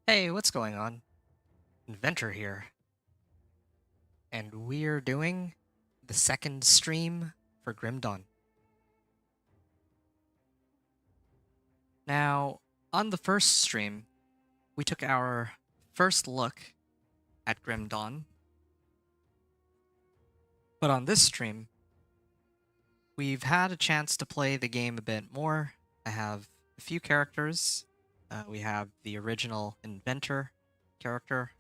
Hey, what's going on? Inventor here, and we're doing the second stream for Grim Dawn. Now, on the first stream, we took our first look at Grim Dawn, but on this stream, we've had a chance to play the game a bit more. I have a few characters. We have the original Inventor character.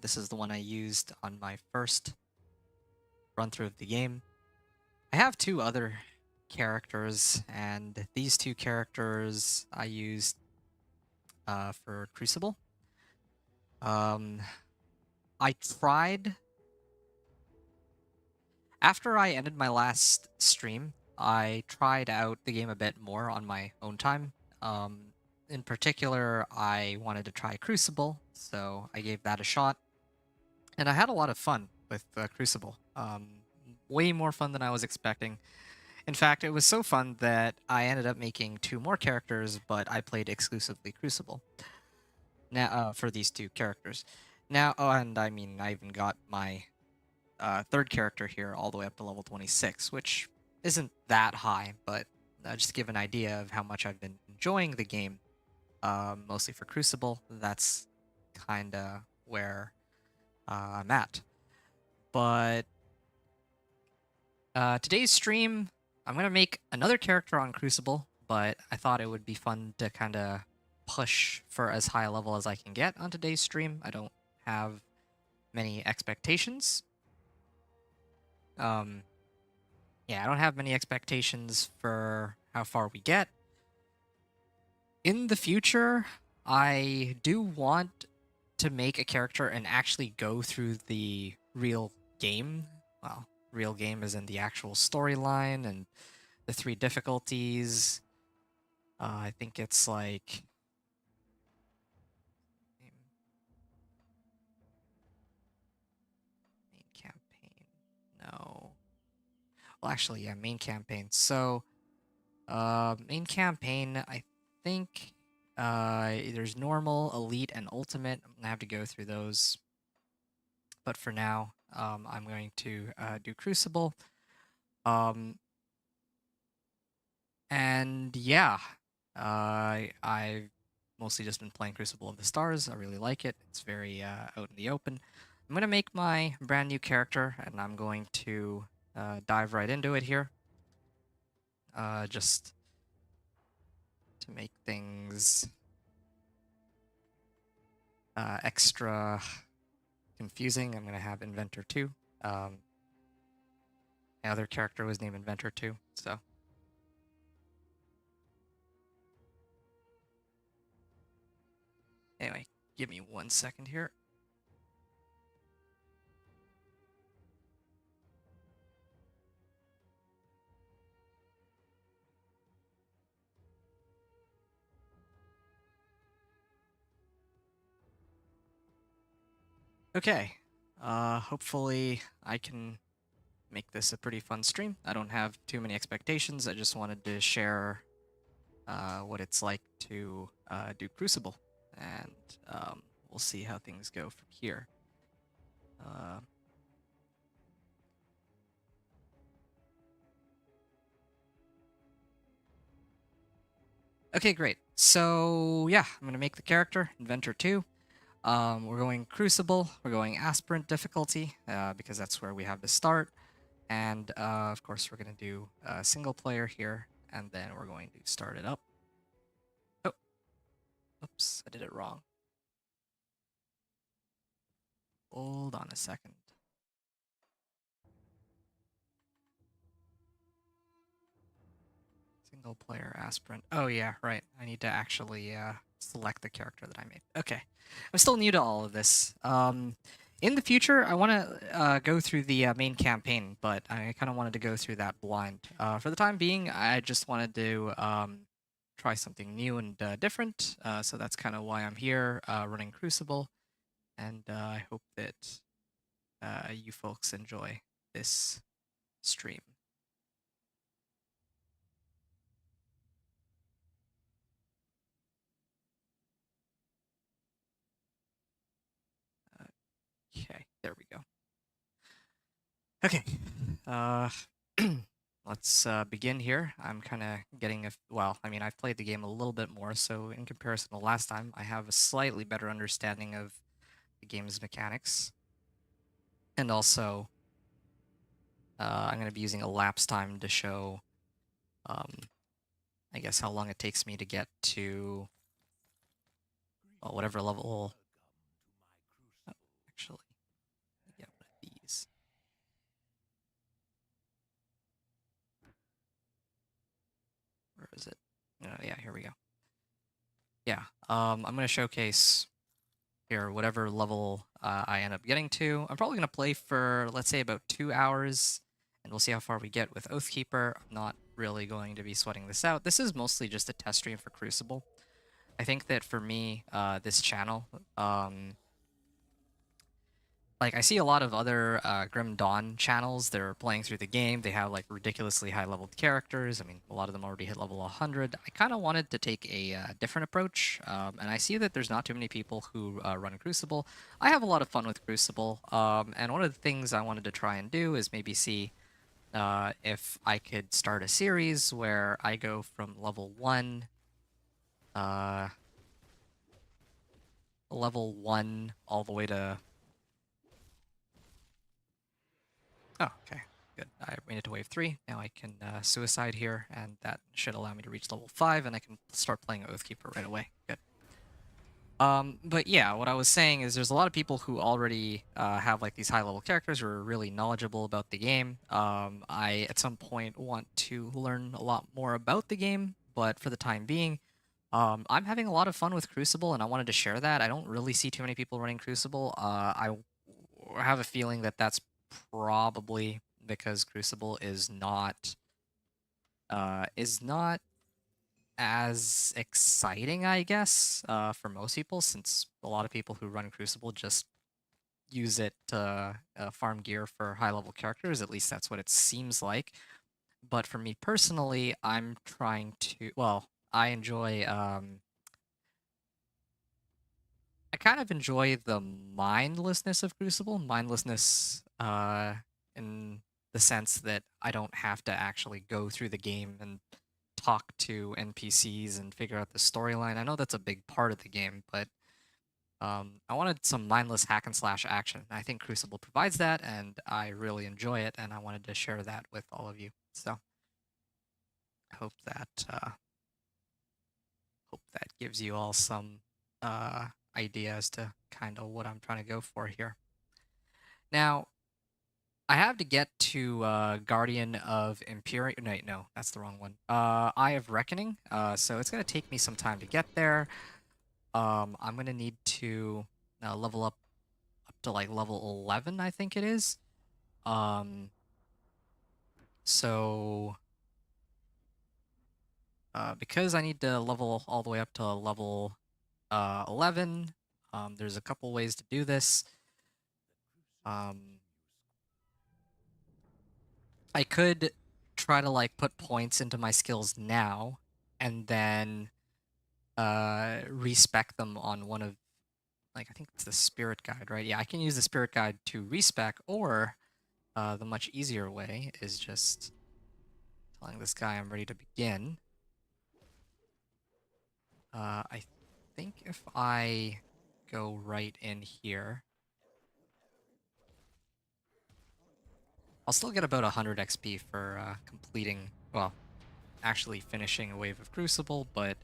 This is the one I used on my first run-through of the game. I have two other characters, and these two characters I used for Crucible. I tried after I ended my last stream. I tried out the game a bit more on my own time. In particular, I wanted to try Crucible, so I gave that a shot, and I had a lot of fun with Crucible. Way more fun than I was expecting. In fact, it was so fun that I ended up making two more characters, but I played exclusively Crucible now for these two characters. Now, oh, and I mean, I even got my third character here all the way up to level 26, which isn't that high, but just to give an idea of how much I've been enjoying the game, mostly for Crucible, that's kind of where I'm at. But today's stream, I'm going to make another character on Crucible, but I thought it would be fun to kind of push for as high a level as I can get on today's stream. I don't have many expectations. Yeah, I don't have many expectations for how far we get. In the future, I do want to make a character and actually go through the real game. Well, real game is in the actual storyline and the three difficulties. I think it's like main campaign. No. Well, actually, yeah, main campaign. So, main campaign, I think there's normal, elite, and ultimate. I'm gonna have to go through those. But for now, I'm going to do Crucible. And yeah, I've mostly just been playing Crucible of the Stars. I really like it. It's very out in the open. I'm going to make my brand new character, and I'm going to dive right into it here. Just to make things extra confusing, I'm going to have Inventor 2. My other character was named Inventor 2, so... Anyway, give me 1 second here. Okay, hopefully I can make this a pretty fun stream. I don't have too many expectations. I just wanted to share what it's like to do Crucible, and we'll see how things go from here. Okay, great. So yeah, I'm gonna make the character Inventor 2. We're going Crucible. We're going Aspirant difficulty because that's where we have to start. And of course, we're going to do single player here, and then we're going to start it up. Oh, oops, I did it wrong. Hold on a second. Single player aspirant. Oh yeah, right. I need to actually select the character that I made. Okay. I'm still new to all of this. In the future, I want to go through the main campaign, but I kind of wanted to go through that blind. For the time being, I just wanted to try something new and different. So that's kind of why I'm here running Crucible. And I hope that you folks enjoy this stream. Okay, there we go. Okay, let's begin here. I'm kind of getting well, I mean, I've played the game a little bit more, so in comparison to last time, I have a slightly better understanding of the game's mechanics. And also, I'm going to be using elapsed time to show, I guess, how long it takes me to get to whatever level. Oh, actually, let me get one of these. Where is it? Yeah, here we go. Yeah, I'm going to showcase here whatever level I end up getting to. I'm probably going to play for, let's say, about 2 hours, and we'll see how far we get with Oathkeeper. I'm not really going to be sweating this out. This is mostly just a test stream for Crucible. I think that for me, this channel, like, I see a lot of other Grim Dawn channels. They're playing through the game. They have, like, ridiculously high-leveled characters. I mean, a lot of them already hit level 100. I kind of wanted to take a different approach, and I see that there's not too many people who run Crucible. I have a lot of fun with Crucible, and one of the things I wanted to try and do is maybe see if I could start a series where I go from level 1, all the way to... Oh, okay. Good. I made it to wave 3. Now I can suicide here, and that should allow me to reach level 5, and I can start playing Oathkeeper right away. Good. But yeah, what I was saying is there's a lot of people who already have like these high-level characters who are really knowledgeable about the game. I, at some point, want to learn a lot more about the game, but for the time being, I'm having a lot of fun with Crucible, and I wanted to share that. I don't really see too many people running Crucible. I have a feeling that that's probably because Crucible is not as exciting, I guess, for most people, since a lot of people who run Crucible just use it to farm gear for high-level characters. At least that's what it seems like. But for me personally, I'm trying to... Well, I enjoy... I kind of enjoy the mindlessness of Crucible. Mindlessness in the sense that I don't have to actually go through the game and talk to NPCs and figure out the storyline. I know that's a big part of the game, but I wanted some mindless hack and slash action. I think Crucible provides that, and I really enjoy it, and I wanted to share that with all of you. So I hope that gives you all some idea as to kind of what I'm trying to go for here. Now, I have to get to Guardian of Imperium. No, that's the wrong one. Eye of Reckoning. So it's gonna take me some time to get there. I'm gonna need to level up to like level 11, I think it is. So because I need to level all the way up to level 11, there's a couple ways to do this. I could try to like put points into my skills now and then respec them on one of, like, I think it's the spirit guide, right? Yeah, I can use the spirit guide to respec, or the much easier way is just telling this guy I'm ready to begin. I think if I go right in here, I'll still get about 100 XP for completing, well, actually finishing a wave of Crucible, but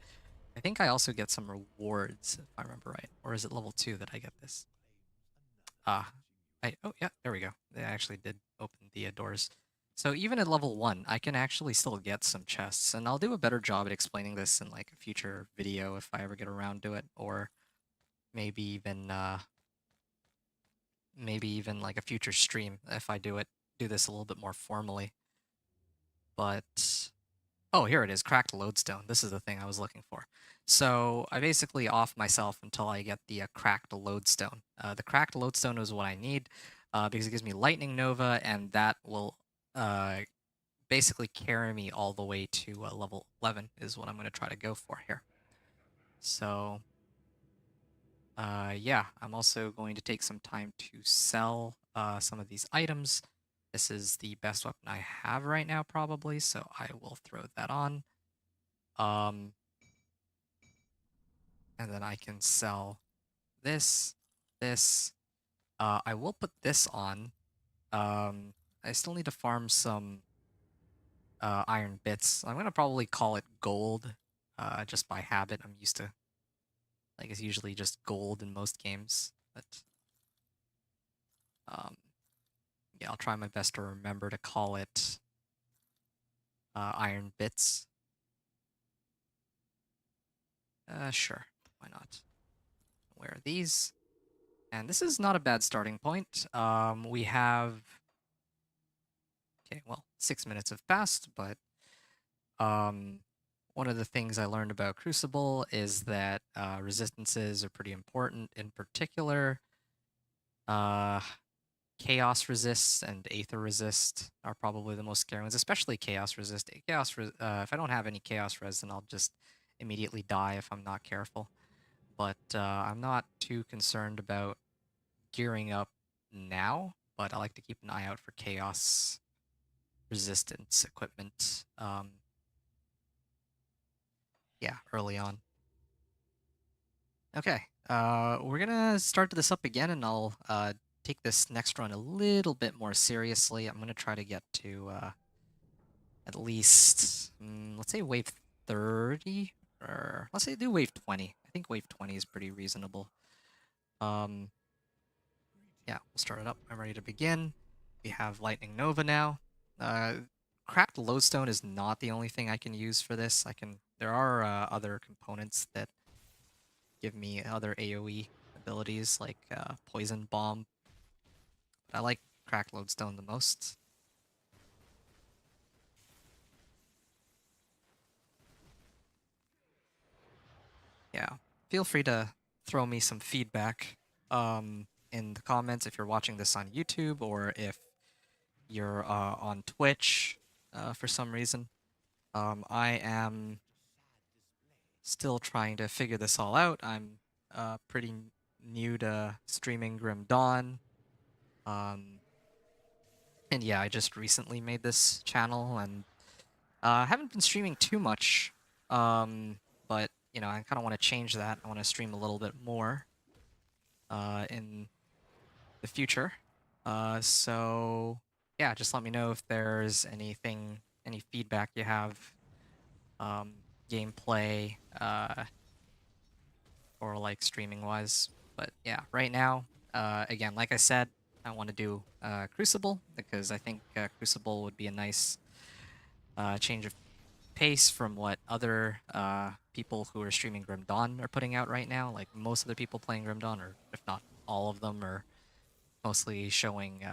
I think I also get some rewards, if I remember right. Or is it level 2 that I get this? Oh, yeah, there we go. They actually did open the doors. So even at level 1, I can actually still get some chests, and I'll do a better job at explaining this in like a future video if I ever get around to it, or maybe even like a future stream if I do this a little bit more formally. But oh, here it is, cracked lodestone. This is the thing I was looking for. So I basically off myself until I get the cracked lodestone. The cracked lodestone is what I need because it gives me lightning nova, and that will basically carry me all the way to level 11 is what I'm going to try to go for here. So Yeah, I'm also going to take some time to sell some of these items. This is the best weapon I have right now, probably, so I will throw that on. Um, and then I can sell this, this. I will put this on. I still need to farm some iron bits. I'm gonna probably call it gold, just by habit. I'm used to, like, it's usually just gold in most games, but um, yeah, I'll try my best to remember to call it iron bits. Sure, why not? Where are these? And this is not a bad starting point. We have, okay, well, 6 minutes have passed, but um, one of the things I learned about Crucible is that resistances are pretty important. In particular, uh, Chaos Resist and Aether Resist are probably the most scary ones, especially Chaos Resist. If I don't have any Chaos Res, then I'll just immediately die if I'm not careful. But I'm not too concerned about gearing up now, but I like to keep an eye out for Chaos Resistance equipment. Yeah, early on. Okay, we're gonna start this up again, and I'll take this next run a little bit more seriously. I'm gonna try to get to at least, let's say wave 30, or let's say do wave 20. I think wave 20 is pretty reasonable. Um, yeah, we'll start it up. I'm ready to begin. We have Lightning Nova now. Uh, Cracked Lodestone is not the only thing I can use for this. There are other components that give me other AoE abilities, like Poison Bomb. But I like Cracked Lodestone the most. Yeah, feel free to throw me some feedback in the comments if you're watching this on YouTube or if you're on Twitch for some reason. I am still trying to figure this all out. I'm pretty new to streaming Grim Dawn. Um, and yeah, I just recently made this channel and I haven't been streaming too much. But, you know, I kind of want to change that. I want to stream a little bit more in the future. So, yeah, just let me know if there's any feedback you have, um, gameplay, or like streaming wise. But yeah, right now, again, like I said, I want to do Crucible because I think Crucible would be a nice change of pace from what other people who are streaming Grim Dawn are putting out right now. Like most of the people playing Grim Dawn, or if not all of them, are mostly showing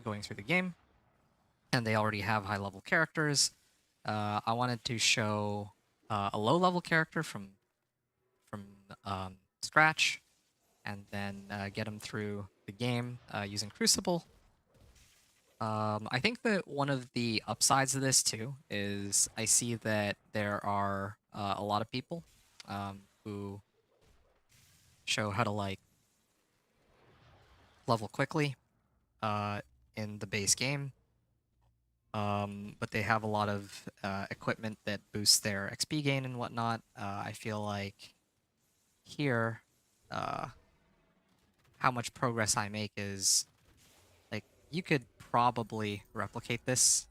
going through the game, and they already have high-level characters. I wanted to show a low-level character from scratch, and then get them through the game using Crucible. I think that one of the upsides of this too is I see that there are a lot of people who show how to like level quickly uh, in the base game, but they have a lot of equipment that boosts their XP gain and whatnot. I feel like here, uh, how much progress I make is like you could probably replicate this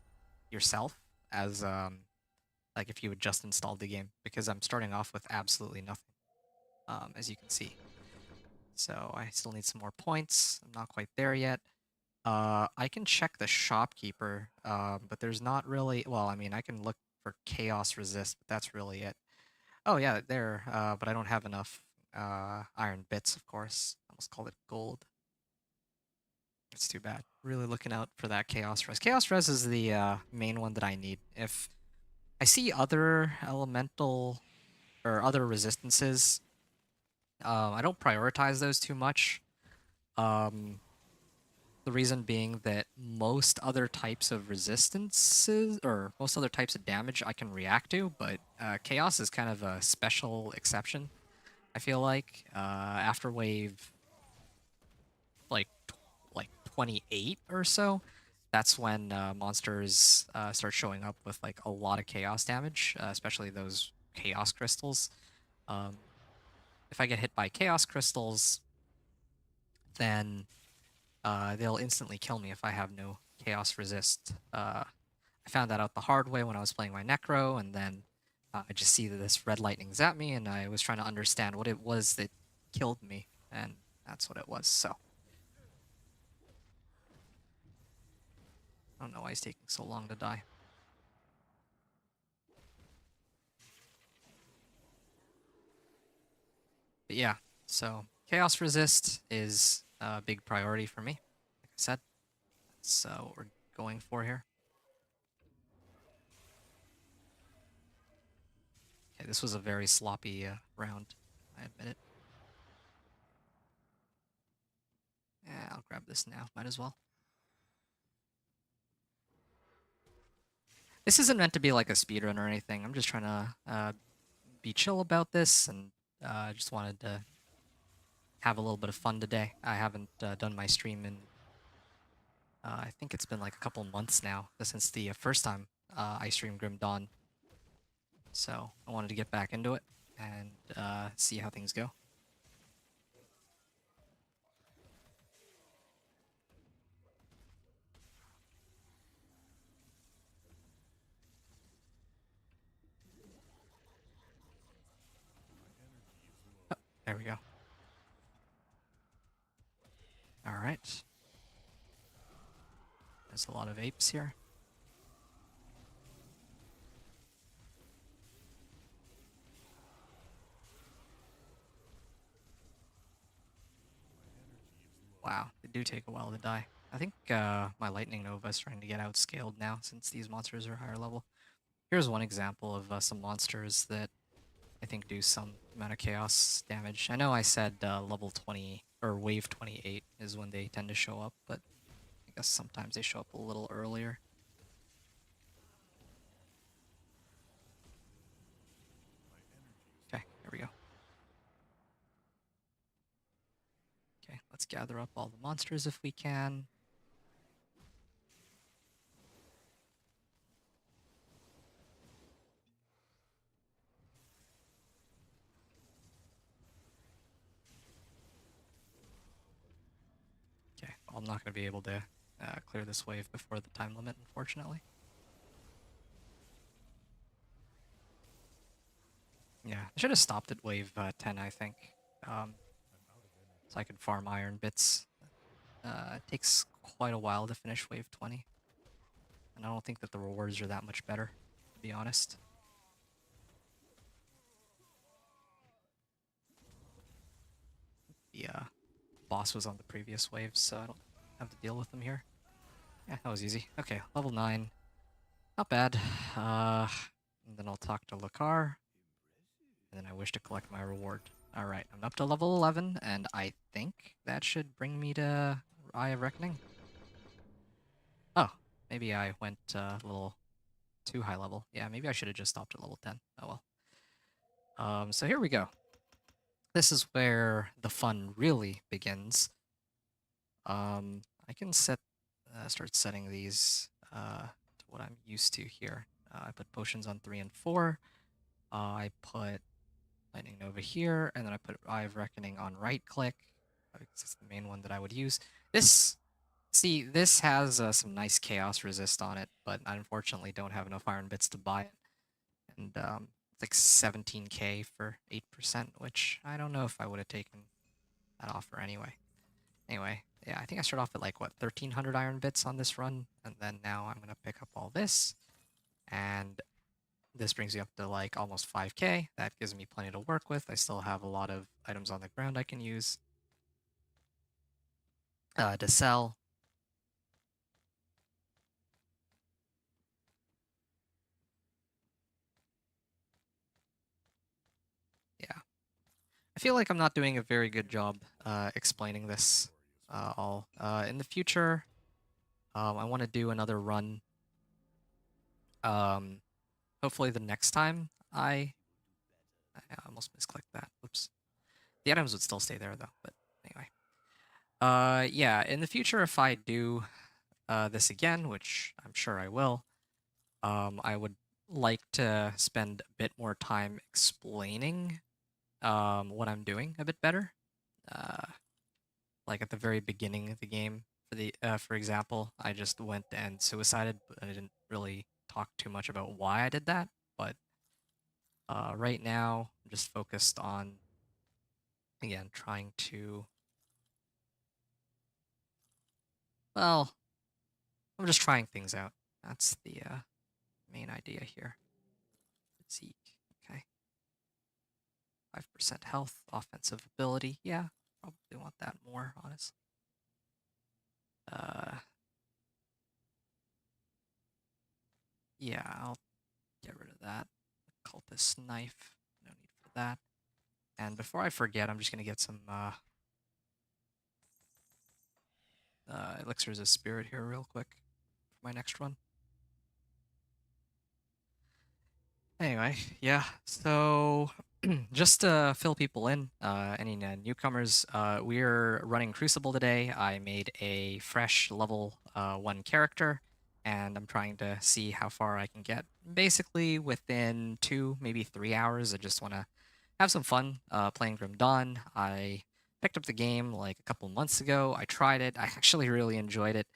yourself as like if you had just installed the game, because I'm starting off with absolutely nothing, as you can see. So I still need some more points. I'm not quite there yet. I can check the shopkeeper, but there's not really. Well, I mean, I can look for chaos resist, but that's really it. Oh yeah, there. But I don't have enough iron bits, of course. I almost called it gold. It's too bad. Really looking out for that chaos res. Chaos res is the main one that I need. If I see other elemental or other resistances, I don't prioritize those too much. Um, the reason being that most other types of resistances or most other types of damage I can react to, but chaos is kind of a special exception. I feel like after wave like like 28 or so, that's when monsters start showing up with like a lot of chaos damage, especially those chaos crystals. Um, if I get hit by chaos crystals, then they'll instantly kill me if I have no chaos resist. I found that out the hard way when I was playing my Necro, and then I just see that this red lightning's at me, and I was trying to understand what it was that killed me, and that's what it was. So I don't know why he's taking so long to die. But yeah, so chaos resist is a big priority for me. Like I said, that's what we're going for here. Okay, this was a very sloppy round. I admit it. Yeah, I'll grab this now. Might as well. This isn't meant to be like a speedrun or anything. I'm just trying to be chill about this, and just wanted to have a little bit of fun today. I haven't done my stream in, I think it's been like a couple months now since the first time I streamed Grim Dawn. So I wanted to get back into it and see how things go. Oh, there we go. All right. There's a lot of apes here. Wow, they do take a while to die. I think my Lightning Nova is trying to get outscaled now since these monsters are higher level. Here's one example of some monsters that I think do some amount of chaos damage. I know I said level 20 or wave 28 is when they tend to show up, but I guess sometimes they show up a little earlier. Okay, here we go. Okay, let's gather up all the monsters if we can. Okay, well, I'm not going to be able to clear this wave before the time limit, unfortunately. Yeah, I should have stopped at wave 10, I think, um, so I could farm iron bits. It takes quite a while to finish wave 20, and I don't think that the rewards are that much better, to be honest. The boss was on the previous wave, so I don't have to deal with them here. Yeah, that was easy. Okay, level 9. Not bad. And then I'll talk to Lakar. And then I wish to collect my reward. Alright, I'm up to level 11, and I think that should bring me to Eye of Reckoning. Oh, maybe I went a little too high level. Yeah, maybe I should have just stopped at level 10. Oh well. So here we go. This is where the fun really begins. I can start setting these to what I'm used to here. I put potions on 3 and 4. I put Lightning Nova here, and then I put Eye of Reckoning on right click, because it's the main one that I would use. This has some nice chaos resist on it, but I unfortunately don't have enough iron bits to buy it. And it's like 17k for 8%, which I don't know if I would have taken that offer anyway. Anyway, yeah, I think I start off at like, what, 1300 iron bits on this run, and then now I'm going to pick up all this, and this brings me up to like almost 5k. That gives me plenty to work with. I still have a lot of items on the ground I can use to sell. Yeah. I feel like I'm not doing a very good job explaining this all. In the future, I want to do another run. Hopefully the next time I almost misclicked that. Oops. The items would still stay there though, but anyway. Yeah, in the future, if I do this again, which I'm sure I will, I would like to spend a bit more time explaining what I'm doing a bit better. Uh, like at the very beginning of the game, for example, I just went and suicided, but I didn't really talk too much about why I did that. But right now, I'm just focused on again trying to. Well, I'm just trying things out. That's the main idea here. Zeke, okay. 5% health, offensive ability. Yeah, probably want that more, honestly. Uh, yeah, I'll get rid of that. Cultist knife, no need for that. And before I forget, I'm just gonna get some elixirs of spirit here real quick for my next run. Anyway, yeah, so just to fill people in, any newcomers, we're running Crucible today. I made a fresh level 1 character, and I'm trying to see how far I can get. Basically, within 2, maybe 3 hours, I just want to have some fun playing Grim Dawn. I picked up the game like a couple months ago. I tried it. I actually really enjoyed it.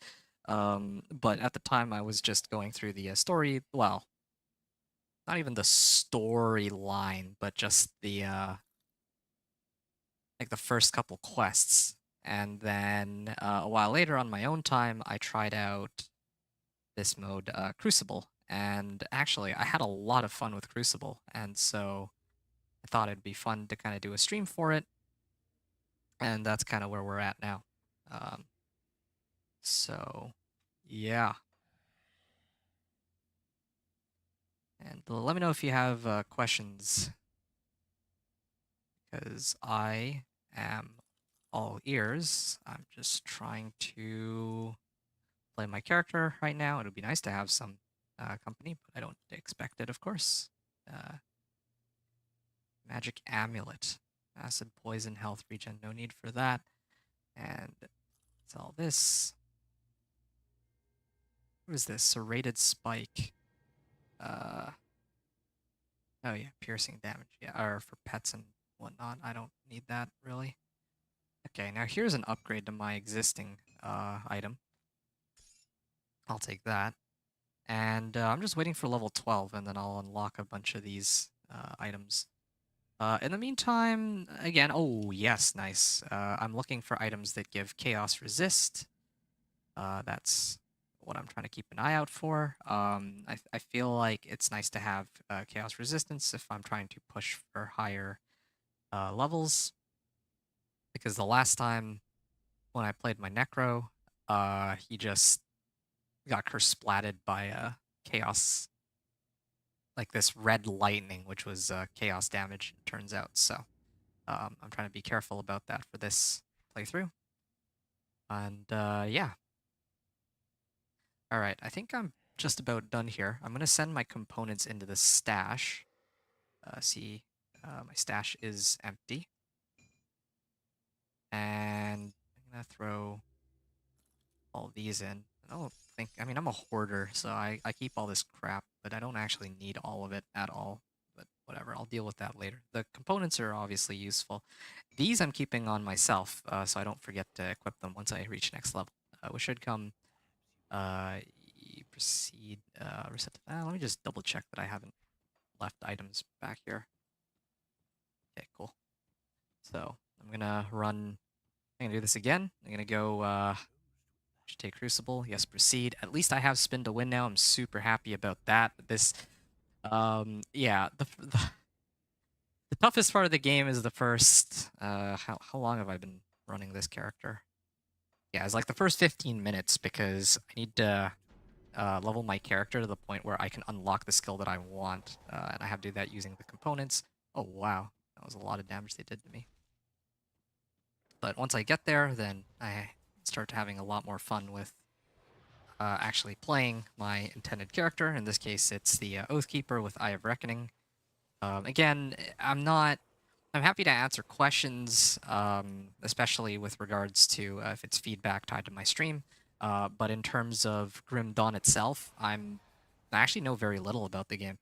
But at the time, I was just going through the story. Well, not even the storyline, but just the like the first couple quests. And then a while later, on my own time, I tried out this mode, Crucible. And actually, I had a lot of fun with Crucible, and so I thought it'd be fun to kind of do a stream for it. And that's kind of where we're at now. Um, so, yeah. And let me know if you have questions, because I am all ears. I'm just trying to play my character right now. It would be nice to have some company, but I don't expect it, of course. Magic amulet, acid, poison, health regen. No need for that. And it's all this. What is this? Serrated spike. Uh, oh yeah, piercing damage. Yeah, or for pets and whatnot. I don't need that really. Okay, now here's an upgrade to my existing item. I'll take that. And I'm just waiting for level 12, and then I'll unlock a bunch of these items. In the meantime, again, oh, yes, nice. I'm looking for items that give Chaos Resist. That's what I'm trying to keep an eye out for. I feel like it's nice to have Chaos Resistance if I'm trying to push for higher levels. Because the last time when I played my Necro, he just got curse splatted by Chaos, like this red lightning, which was Chaos damage, it turns out. So I'm trying to be careful about that for this playthrough. And yeah. All right, I think I'm just about done here. I'm going to send my components into the stash. See, my stash is empty. And I'm going to throw all these in. I don't think, I mean, I'm a hoarder, so I keep all this crap, but I don't actually need all of it at all. But whatever, I'll deal with that later. The components are obviously useful. These I'm keeping on myself, so I don't forget to equip them once I reach next level, which should come. Uh, proceed, reset. Let me just double check that I haven't left items back here. Okay, cool. So I'm gonna run. I'm gonna do this again. I'm gonna go. Should take Crucible. Yes, proceed. At least I have spin to win now. I'm super happy about that. This, yeah, the toughest part of the game is the first. How long have I been running this character? Yeah, it's like the first 15 minutes because I need to level my character to the point where I can unlock the skill that I want, and I have to do that using the components. Oh wow, that was a lot of damage they did to me. But once I get there, then I start having a lot more fun with actually playing my intended character. In this case, it's the Oathkeeper with Eye of Reckoning. Again, I'm not I'm happy to answer questions, especially with regards to if it's feedback tied to my stream. But in terms of Grim Dawn itself, I actually know very little about the game.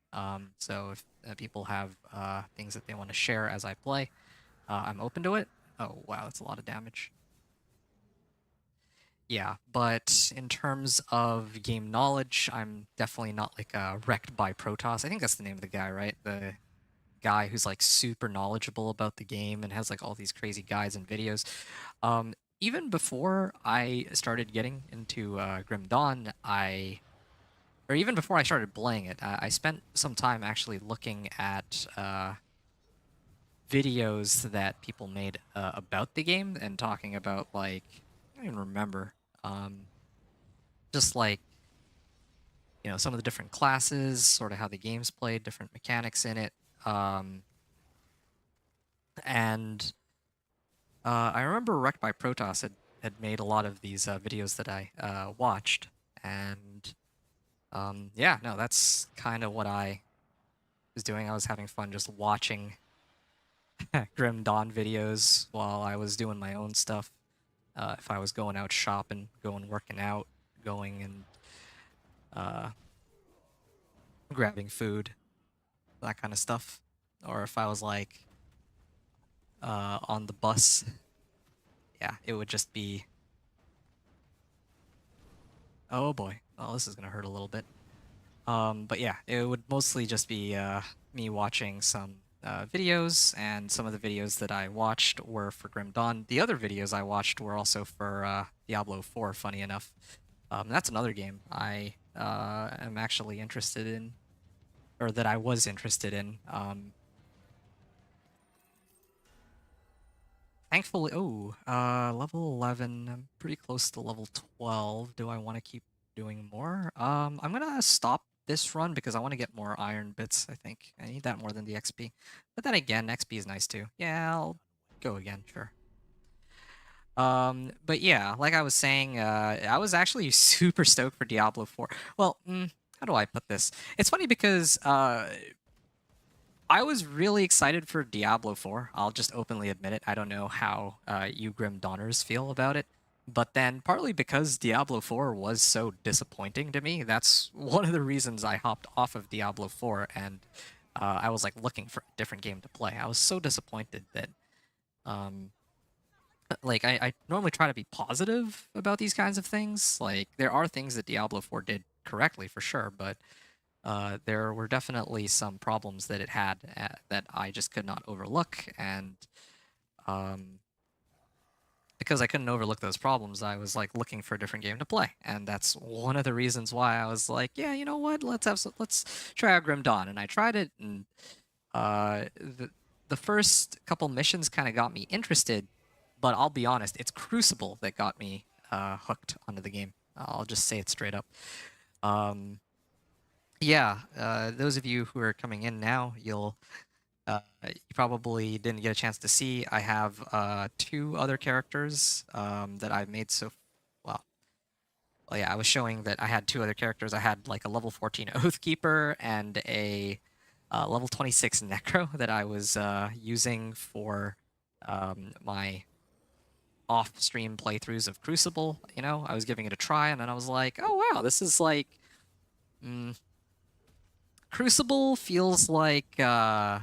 So if people have things that they want to share as I play, I'm open to it. Oh wow, that's a lot of damage. Yeah, but in terms of game knowledge, I'm definitely not like wrecked by Protoss. I think that's the name of the guy, right? The guy who's like super knowledgeable about the game and has like all these crazy guides and videos. Even before I started getting into Grim Dawn, or even before I started playing it, I spent some time actually looking at videos that people made about the game and talking about like I don't even remember, um, just like some of the different classes, sort of how the game's played, different mechanics in it, and I remember Wrecked by Protoss had made a lot of these videos that I watched, and yeah, no, that's kind of what I was doing. I was having fun just watching Grim Dawn videos while I was doing my own stuff. If I was going out shopping, going working out, going and uh, grabbing food, that kind of stuff, or if I was like on the bus, yeah, it would just be, oh boy, oh this is gonna hurt a little bit. But yeah, it would mostly just be me watching some videos, and some of the videos that I watched were for Grim Dawn. The other videos I watched were also for Diablo 4, funny enough. That's another game I am actually interested in, or that I was interested in. Thankfully, oh, level 11, I'm pretty close to level 12. Do I want to keep doing more? I'm gonna stop this run because I want to get more iron bits, I think. I need that more than the XP. But then again, XP is nice too. Yeah, I'll go again, sure. But yeah, like I was saying, I was actually super stoked for Diablo 4. Well, how do I put this? It's funny because I was really excited for Diablo 4. I'll just openly admit it. I don't know how you Grim Dawners feel about it. But then, partly because Diablo 4 was so disappointing to me, that's one of the reasons I hopped off of Diablo 4 and I was like looking for a different game to play. I was so disappointed that, um, like, I normally try to be positive about these kinds of things. Like, there are things that Diablo 4 did correctly for sure, but there were definitely some problems that it had that I just could not overlook, and um, because I couldn't overlook those problems, I was like looking for a different game to play, and that's one of the reasons why I was like, yeah, you know what, let's try out Grim Dawn, and I tried it, and uh, the the first couple missions kind of got me interested, but I'll be honest, it's Crucible that got me hooked onto the game. I'll just say it straight up. Um, Yeah, those of you who are coming in now, you probably didn't get a chance to see. I have two other characters that I've made well. Well, yeah, I was showing that I had two other characters. I had like a level 14 Oathkeeper and a level 26 Necro that I was using for my off-stream playthroughs of Crucible. I was giving it a try, and then I was like, oh wow, this is like. Mm, Crucible feels like oh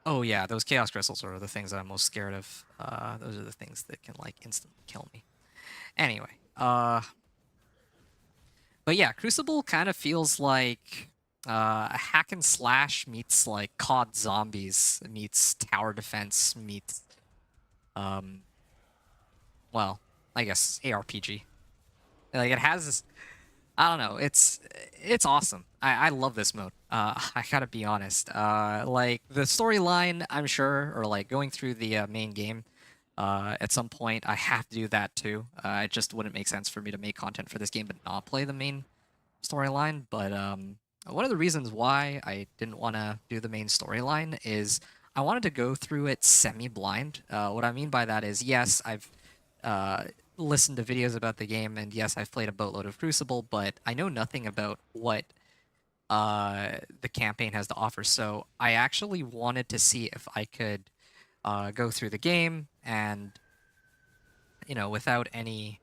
oh yeah, those chaos crystals are the things that I'm most scared of. Those are the things that can like instantly kill me. Anyway, but yeah, Crucible kind of feels like a hack and slash meets like COD Zombies meets tower defense meets um well, I guess ARPG. Like it has this, I don't know. It's awesome. I love this mode. I gotta be honest. Like the storyline, I'm sure, or like going through the main game. At some point, I have to do that too. It just wouldn't make sense for me to make content for this game but not play the main storyline. But one of the reasons why I didn't want to do the main storyline is I wanted to go through it semi-blind. What I mean by that is, yes, I've uh, listened to videos about the game, and yes, I've played a boatload of Crucible, but I know nothing about what the campaign has to offer. So I actually wanted to see if I could go through the game and, without any.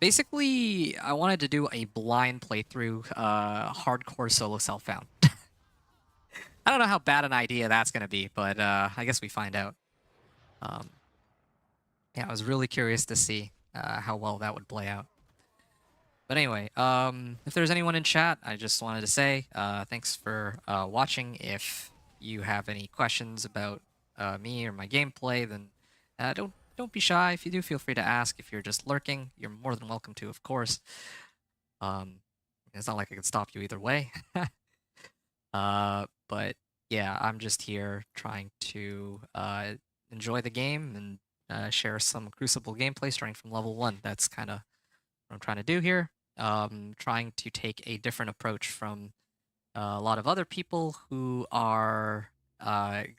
Basically, I wanted to do a blind playthrough, hardcore solo self-found. I don't know how bad an idea that's going to be, but I guess we find out. Um, yeah, I was really curious to see how well that would play out. But anyway, if there's anyone in chat, I just wanted to say thanks for watching. If you have any questions about me or my gameplay, then don't be shy. If you do, feel free to ask. If you're just lurking, you're more than welcome to, of course. Um, it's not like I can stop you either way. But yeah, I'm just here trying to enjoy the game and share some Crucible gameplay starting from level 1. That's kind of what I'm trying to do here. Trying to take a different approach from a lot of other people who are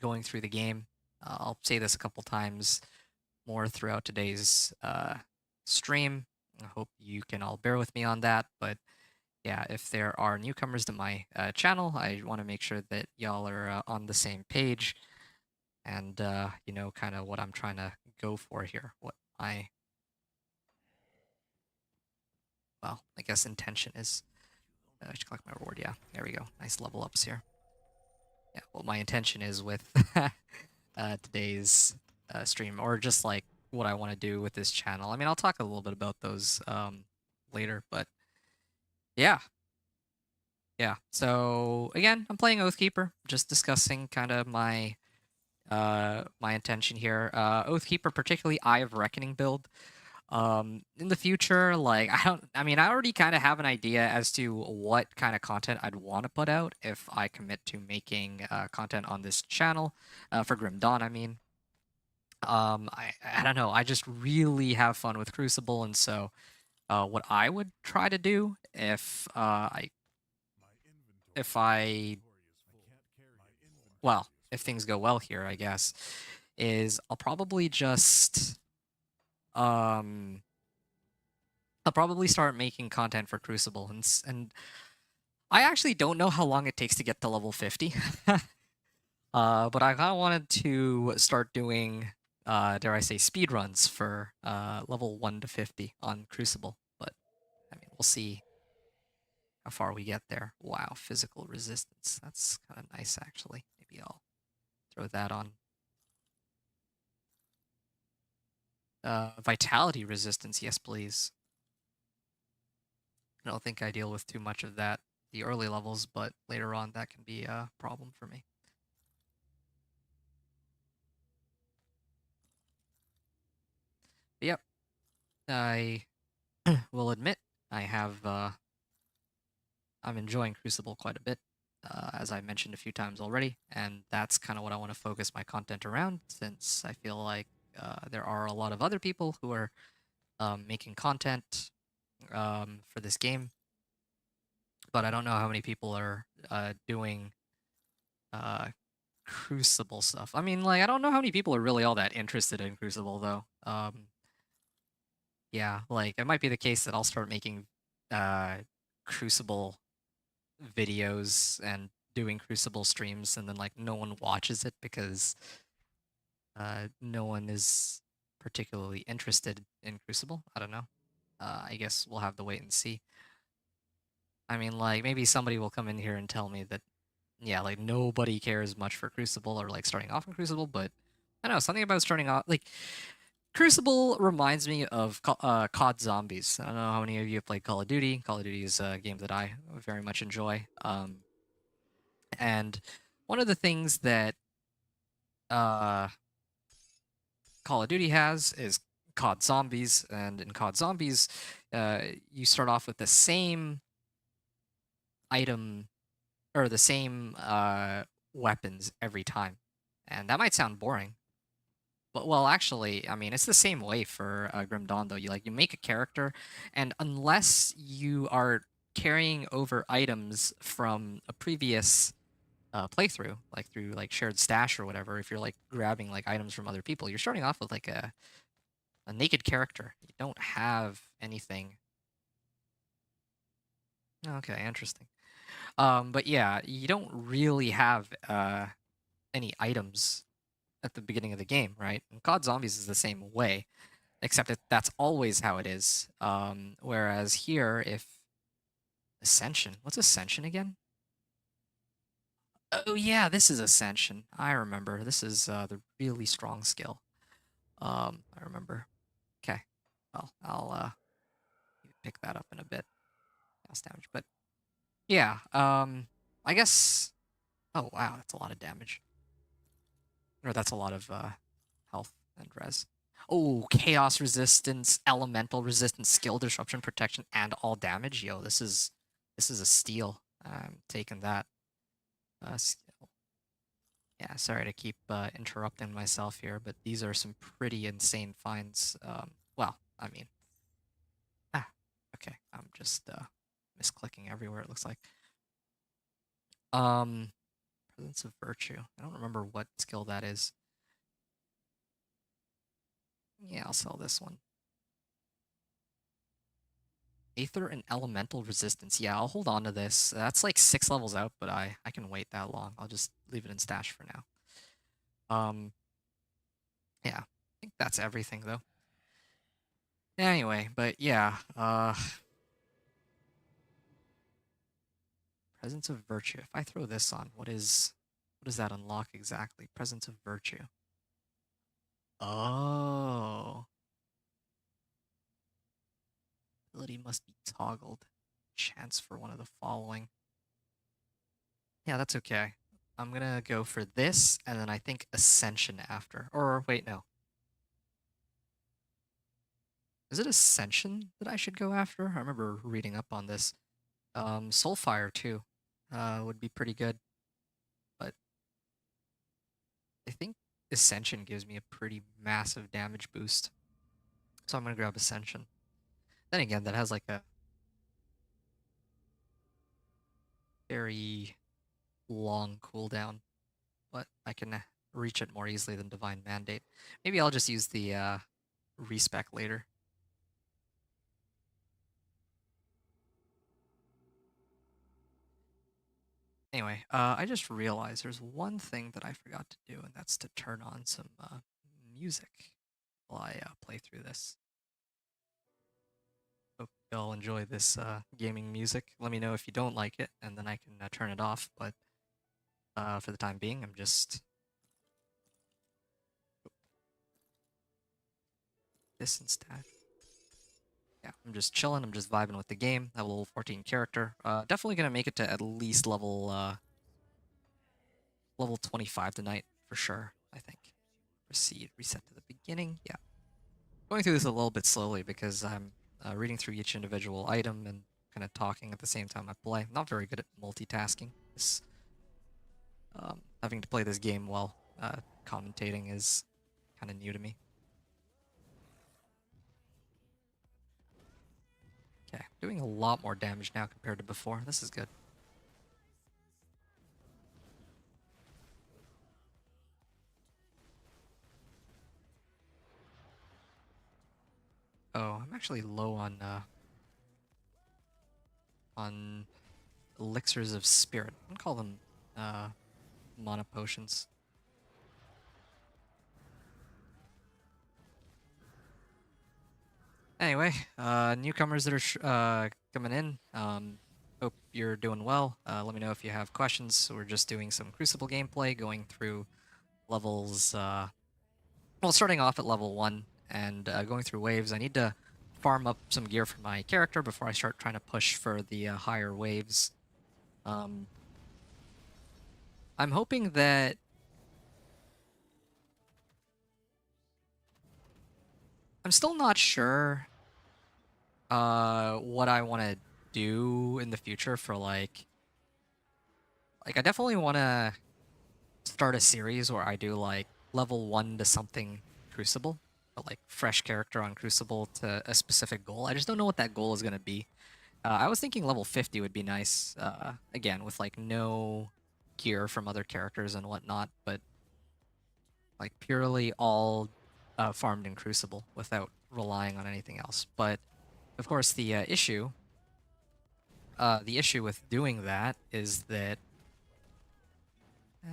going through the game. I'll say this a couple times more throughout today's stream. I hope you can all bear with me on that, but yeah, if there are newcomers to my channel, I want to make sure that y'all are on the same page and, kind of what I'm trying to go for here. What my, well, I guess intention is. I should collect my reward. Yeah, there we go. Nice level ups here. Yeah, what my intention is with today's stream, or just like what I want to do with this channel. I mean, I'll talk a little bit about those later, but yeah. Yeah, so again, I'm playing Oathkeeper, just discussing kind of my intention here. Oathkeeper, particularly Eye of Reckoning build. In the future, like I mean, I already kind of have an idea as to what kind of content I'd want to put out if I commit to making content on this channel for Grim Dawn. I mean, I don't know. I just really have fun with Crucible, and so what I would try to do if I well, if things go well here, I guess, is um I'll probably start making content for Crucible, and I actually don't know how long it takes to get to level 50. But I kind of wanted to start doing, dare I say, speed runs for level 1 to 50 on Crucible. But I mean, we'll see how far we get there. Wow, physical resistance. That's kind of nice, actually. Maybe I'll throw that on. Vitality resistance, yes, please. I don't think I deal with too much of that the early levels, but later on that can be a problem for me. But yep, I will admit I have I'm enjoying Crucible quite a bit, as I mentioned a few times already, and that's kind of what I want to focus my content around, since I feel like there are a lot of other people who are making content for this game, but I don't know how many people are doing uh, Crucible stuff. I mean, like, I don't know how many people are really all that interested in Crucible, though. Yeah, like, it might be the case that I'll start making Crucible videos and doing Crucible streams, and then, like, no one watches it because no one is particularly interested in Crucible. I don't know. I guess we'll have to wait and see. I mean, like, maybe somebody will come in here and tell me that, yeah, like, nobody cares much for Crucible or, like, starting off in Crucible, but I don't know, something about starting off, like, Crucible reminds me of COD Zombies. I don't know how many of you have played Call of Duty. Call of Duty is a game that I very much enjoy. And one of the things that uh, Call of Duty has is COD Zombies, and in COD Zombies, you start off with the same item or the same weapons every time, and that might sound boring. But, well, actually, I mean, it's the same way for Grim Dawn, though. You make a character, and unless you are carrying over items from a previous playthrough, like through like shared stash or whatever, if you're like grabbing like items from other people, you're starting off with like a naked character. You don't have anything Okay, interesting. But yeah, you don't really have any items at the beginning of the game, right? And COD Zombies is the same way, except that that's always how it is. Whereas here, if Ascension, what's Ascension again? Oh yeah, this is Ascension. I remember. This is the really strong skill. I remember. Okay. Well, I'll pick that up in a bit. House damage, but yeah. I guess. Oh wow, that's a lot of damage. Or that's a lot of health and res. Oh, chaos resistance, elemental resistance, skill disruption, protection, and all damage. Yo, this is a steal. I'm taking that. Skill. Yeah, sorry to keep interrupting myself here, but these are some pretty insane finds. Well, I mean, ah, okay. I'm just misclicking everywhere. It looks like. Um, Presence of Virtue. I don't remember what skill that is. Yeah, I'll sell this one. Aether and Elemental Resistance. Yeah, I'll hold on to this. That's like 6 levels out, but I can wait that long. I'll just leave it in stash for now. Yeah, I think that's everything though. Anyway, but yeah, Presence of Virtue. If I throw this on, what does that unlock exactly? Presence of Virtue. Oh, ability must be toggled. Chance for one of the following. Yeah, that's okay. I'm gonna go for this, and then I think Ascension after. Or wait, no. Is it Ascension that I should go after? I remember reading up on this. Soulfire too, would be pretty good, but I think Ascension gives me a pretty massive damage boost, so I'm gonna grab Ascension. Then again, that has like a very long cooldown, but I can reach it more easily than Divine Mandate. Maybe I'll just use the respec later. Anyway, I just realized there's one thing that I forgot to do, and that's to turn on some music while I play through this. Hope y'all enjoy this gaming music. Let me know if you don't like it, and then I can turn it off. But for the time being, I'm just this instead. Yeah, I'm just chilling. I'm just vibing with the game. I have a level 14 character. Definitely gonna make it to at least level 25 tonight for sure. I think. Proceed. Reset to the beginning. Yeah. Going through this a little bit slowly because I'm reading through each individual item and kind of talking at the same time I play. Not very good at multitasking. This having to play this game while commentating is kind of new to me. Okay, doing a lot more damage now compared to before. This is good. Oh, I'm actually low on elixirs of spirit. I'm gonna call them uh, mana potions. Anyway, newcomers that are coming in, hope you're doing well. Let me know if you have questions. We're just doing some Crucible gameplay, going through levels, well, starting off at level 1 and going through waves. I need to farm up some gear for my character before I start trying to push for the higher waves. Um, I'm hoping that I'm still not sure what I want to do in the future for like I definitely want to start a series where I do like level 1 to something Crucible, but like fresh character on Crucible to a specific goal. I just don't know what that goal is going to be. I was thinking level 50 would be nice, again, with like no gear from other characters and whatnot, but like purely all farmed in Crucible without relying on anything else. But of course, the issue The issue with doing that is that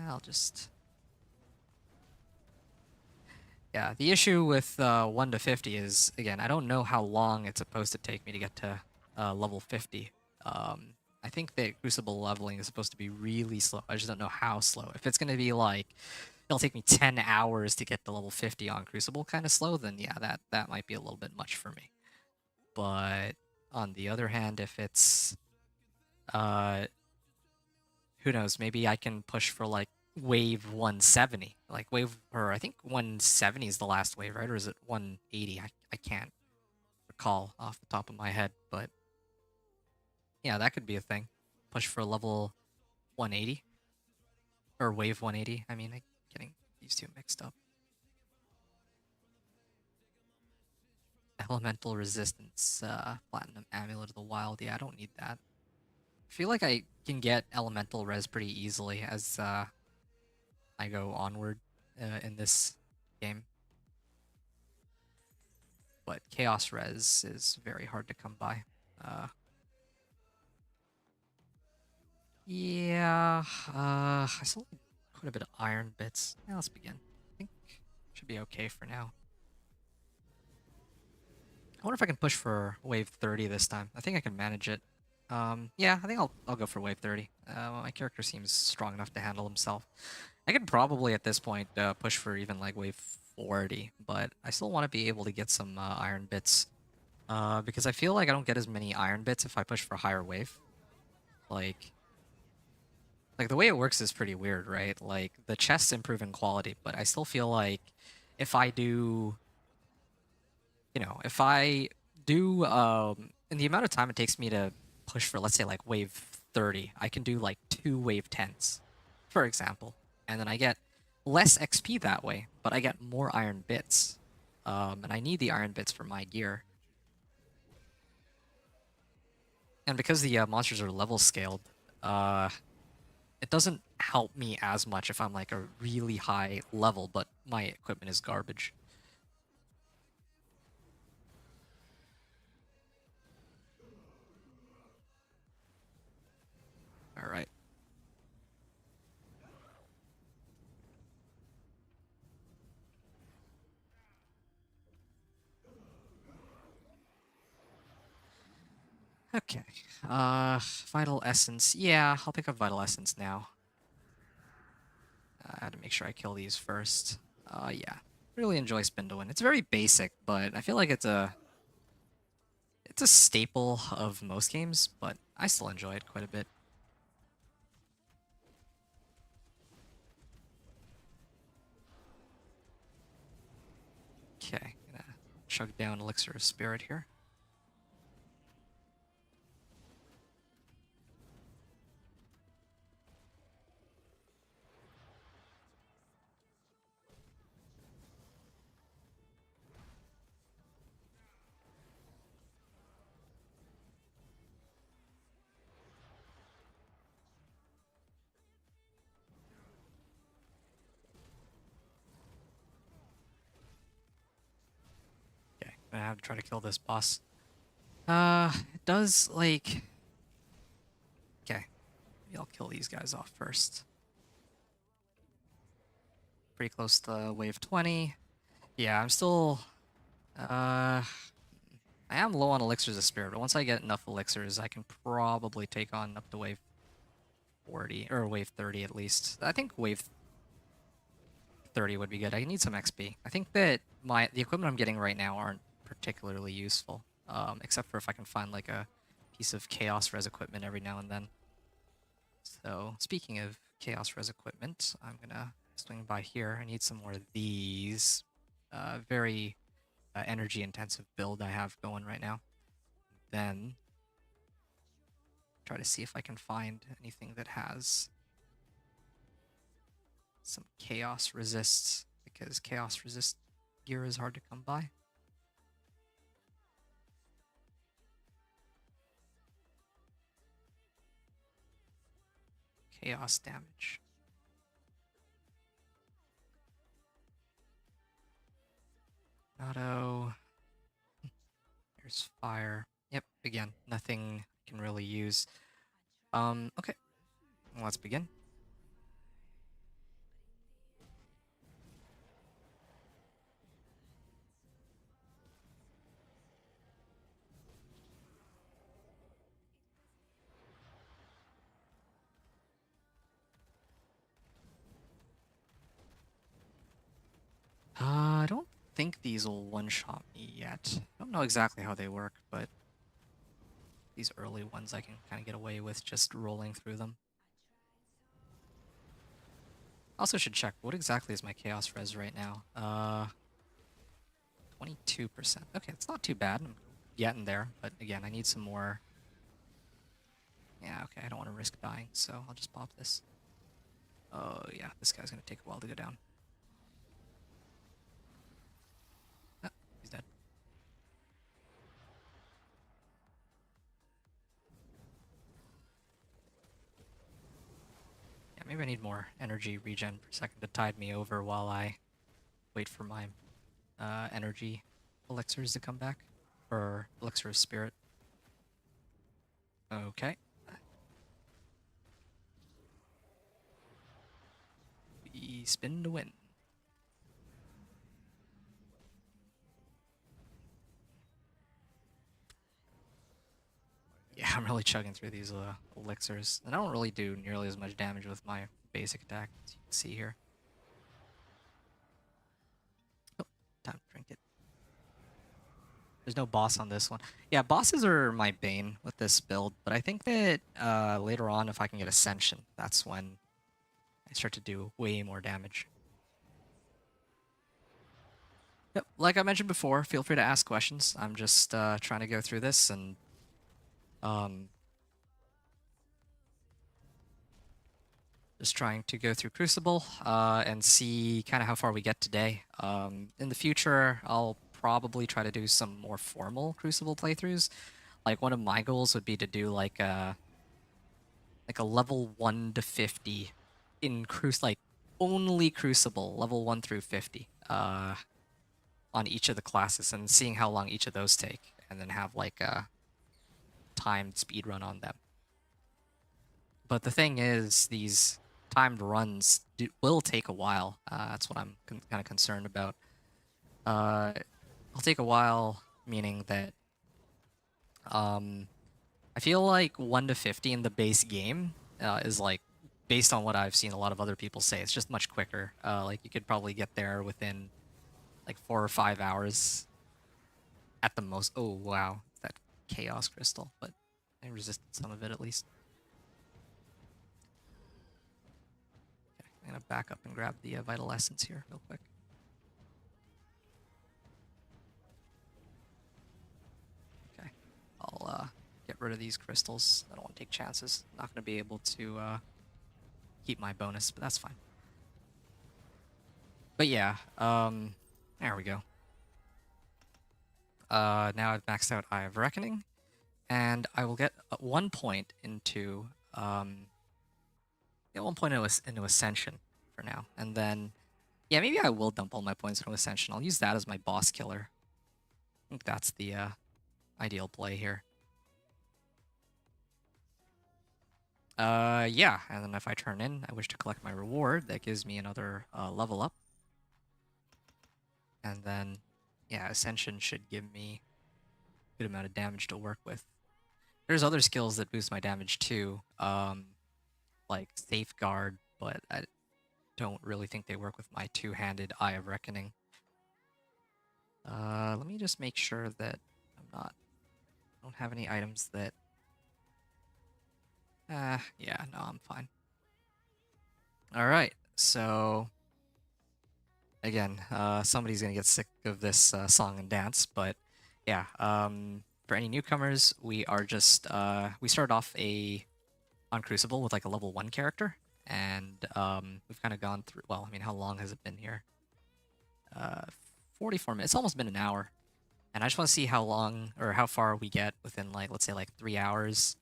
I'll just yeah. The issue with 1 to 50 is again I don't know how long it's supposed to take me to get to level 50. I think that Crucible leveling is supposed to be really slow. I just don't know how slow. If it's going to be like it'll take me 10 hours to get to level 50 on Crucible kind of slow, then yeah, that might be a little bit much for me. But on the other hand, if it's uh who knows, maybe I can push for like wave 170. Like wave or I think 170 is the last wave, right? Or is it 180? I can't recall off the top of my head, but yeah, that could be a thing. Push for level 180 or wave 180. I mean, I'm getting these two mixed up. Elemental resistance, platinum amulet of the wild. Yeah, I don't need that. I feel like I can get elemental res pretty easily as I go onward in this game. But chaos res is very hard to come by. Uh, yeah, I still need quite a bit of iron bits. Yeah, let's begin. I think should be okay for now. I wonder if I can push for wave 30 this time. I think I can manage it. Yeah, I think I'll go for wave 30. My character seems strong enough to handle himself. I could probably at this point push for even like wave 40, but I still want to be able to get some iron bits. Because I feel like I don't get as many iron bits if I push for higher wave. Like, like the way it works is pretty weird, right? Like the chests improve in quality, but I still feel like if I do, if I do, in the amount of time it takes me to push for, let's say, like wave 30, I can do like 2 wave 10s, for example, and then I get less XP that way, but I get more iron bits, and I need the iron bits for my gear. And because the monsters are level scaled, it doesn't help me as much if I'm like a really high level, but my equipment is garbage. All right. Okay. Vital Essence. Yeah, I'll pick up Vital Essence now. I had to make sure I kill these first. Yeah. Really enjoy Spindlewin. It's very basic, but I feel like it's a staple of most games, but I still enjoy it quite a bit. Okay, gonna chug down Elixir of Spirit here. Okay, gonna have to try to kill this boss. It does, like... Okay, maybe I'll kill these guys off first. Pretty close to wave 20. Yeah, I'm still... I am low on Elixirs of Spirit, but once I get enough Elixirs, I can probably take on up to wave 40, or wave 30 at least. I think wave 30 would be good. I need some XP. I think that the equipment I'm getting right now aren't particularly useful, except for if I can find like a piece of Chaos Res equipment every now and then. So speaking of Chaos Res equipment, I'm gonna swing by here. I need some more of these. Very energy intensive build I have going right now. Then try to see if I can find anything that has some chaos resists, because chaos resist gear is hard to come by. Chaos damage. Auto. There's fire. Yep, again, nothing can really use. Okay, let's begin. I don't think these will one-shot me yet. I don't know exactly how they work, but these early ones I can kind of get away with just rolling through them. Also should check, what exactly is my Chaos Res right now? 22%. Okay, it's not too bad. I'm getting there, but again, I need some more. Yeah, okay, I don't want to risk dying, so I'll just pop this. Oh, yeah, this guy's going to take a while to go down. Ah, he's dead. Yeah, maybe I need more energy regen per second to tide me over while I wait for my energy elixirs to come back. Or elixir of spirit. Okay. We spin to win. Yeah, I'm really chugging through these elixirs. And I don't really do nearly as much damage with my basic attack, as you can see here. Oh, time to drink it. There's no boss on this one. Yeah, bosses are my bane with this build, but I think that later on, if I can get Ascension, that's when I start to do way more damage. Yep, like I mentioned before, feel free to ask questions. I'm just trying to go through this and just trying to go through Crucible and see kind of how far we get today. In the future, I'll probably try to do some more formal Crucible playthroughs. Like one of my goals would be to do like a level 1 to 50 in like only Crucible, level 1 through 50 on each of the classes and seeing how long each of those take, and then have like a timed speed run on them. But the thing is, these timed runs will take a while. That's what I'm kind of concerned about. It'll take a while, meaning that I feel like 1 to 50 in the base game is like, based on what I've seen a lot of other people say, it's just much quicker. Like you could probably get there within like 4 or 5 hours at the most. Oh wow, that chaos crystal, but I resisted some of it at least. Okay, I'm gonna back up and grab the vital essence here real quick. Okay, I'll get rid of these crystals. I don't want to take chances. Not gonna be able to keep my bonus, but that's fine. But yeah, there we go. Now I've maxed out Eye of Reckoning, and I will get 1 point into get 1 point into Ascension for now, and then yeah, maybe I will dump all my points into Ascension. I'll use that as my boss killer. I think that's the ideal play here. Yeah, and then if I turn in, I wish to collect my reward. That gives me another level up, and then yeah, Ascension should give me a good amount of damage to work with. There's other skills that boost my damage too, like Safeguard, but I don't really think they work with my two-handed Eye of Reckoning. Let me just make sure that I don't have any items that... yeah, no, I'm fine. Alright, so... Again, somebody's gonna get sick of this song and dance, but yeah, for any newcomers, we are just... we started off on Crucible with like a level 1 character, and we've kind of gone through... Well, I mean, how long has it been here? 44 minutes. It's almost been an hour. And I just want to see how long or how far we get within, like, let's say, like 3 hours.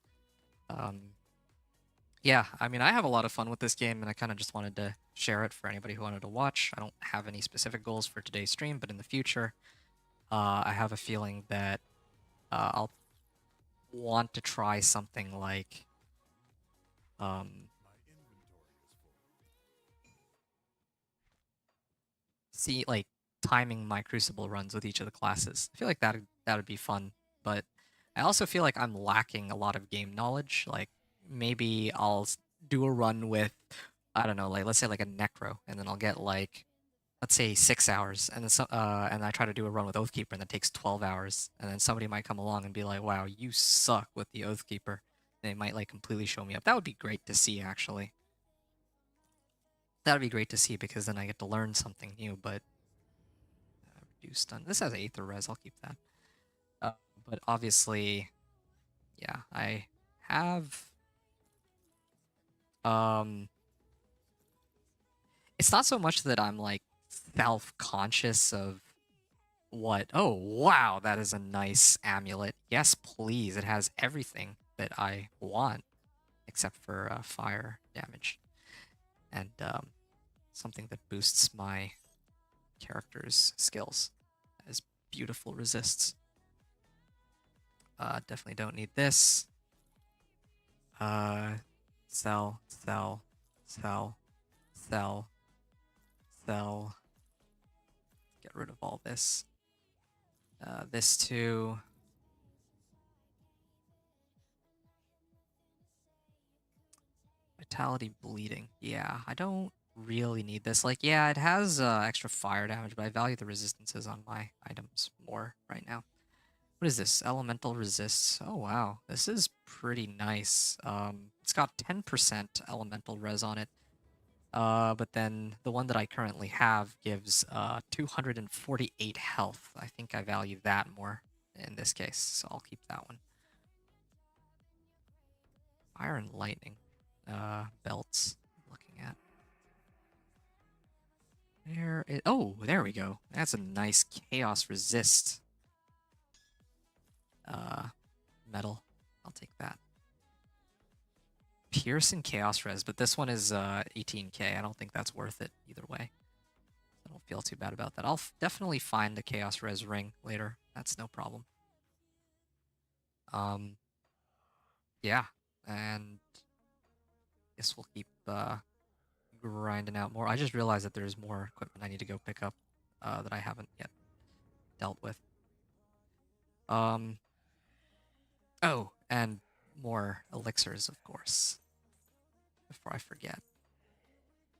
Yeah, I mean, I have a lot of fun with this game, and I kind of just wanted to share it for anybody who wanted to watch. I don't have any specific goals for today's stream, but in the future, I have a feeling that I'll want to try something like see like timing my Crucible runs with each of the classes. I feel like that'd be fun, but I also feel like I'm lacking a lot of game knowledge. Like maybe I'll do a run with, I don't know, like let's say like a Necro, and then I'll get like, let's say 6 hours, and then and I try to do a run with Oathkeeper, and that takes 12 hours, and then somebody might come along and be like, "Wow, you suck with the Oathkeeper." They might like completely show me up. That would be great to see, actually. That would be great to see because then I get to learn something new. But reduce stun. This has Aether Res. I'll keep that. Uh, but obviously, yeah, I have. Um, it's not so much that I'm like self-conscious of what. Oh wow, that is a nice amulet. Yes, please. It has everything that I want except for fire damage and something that boosts my character's skills. As beautiful resists. Definitely don't need this. Sell, sell, sell, sell, sell. Get rid of all this. This too. Vitality bleeding. Yeah, I don't really need this. Like, yeah, it has extra fire damage, but I value the resistances on my items more right now. What is this? Elemental resists. Oh, wow. This is pretty nice. It's got 10% elemental res on it. But then the one that I currently have gives 248 health. I think I value that more in this case, so I'll keep that one. Fire and lightning belts. I'm looking at. Oh, there we go. That's a nice chaos resist metal. I'll take that. Pierce and chaos res, but this one is 18k. I don't think that's worth it either way. I don't feel too bad about that. I'll definitely find the chaos res ring later. That's no problem. Yeah, and I guess we'll keep grinding out more. I just realized that there's more equipment I need to go pick up that I haven't yet dealt with. Oh, and more elixirs, of course, before I forget.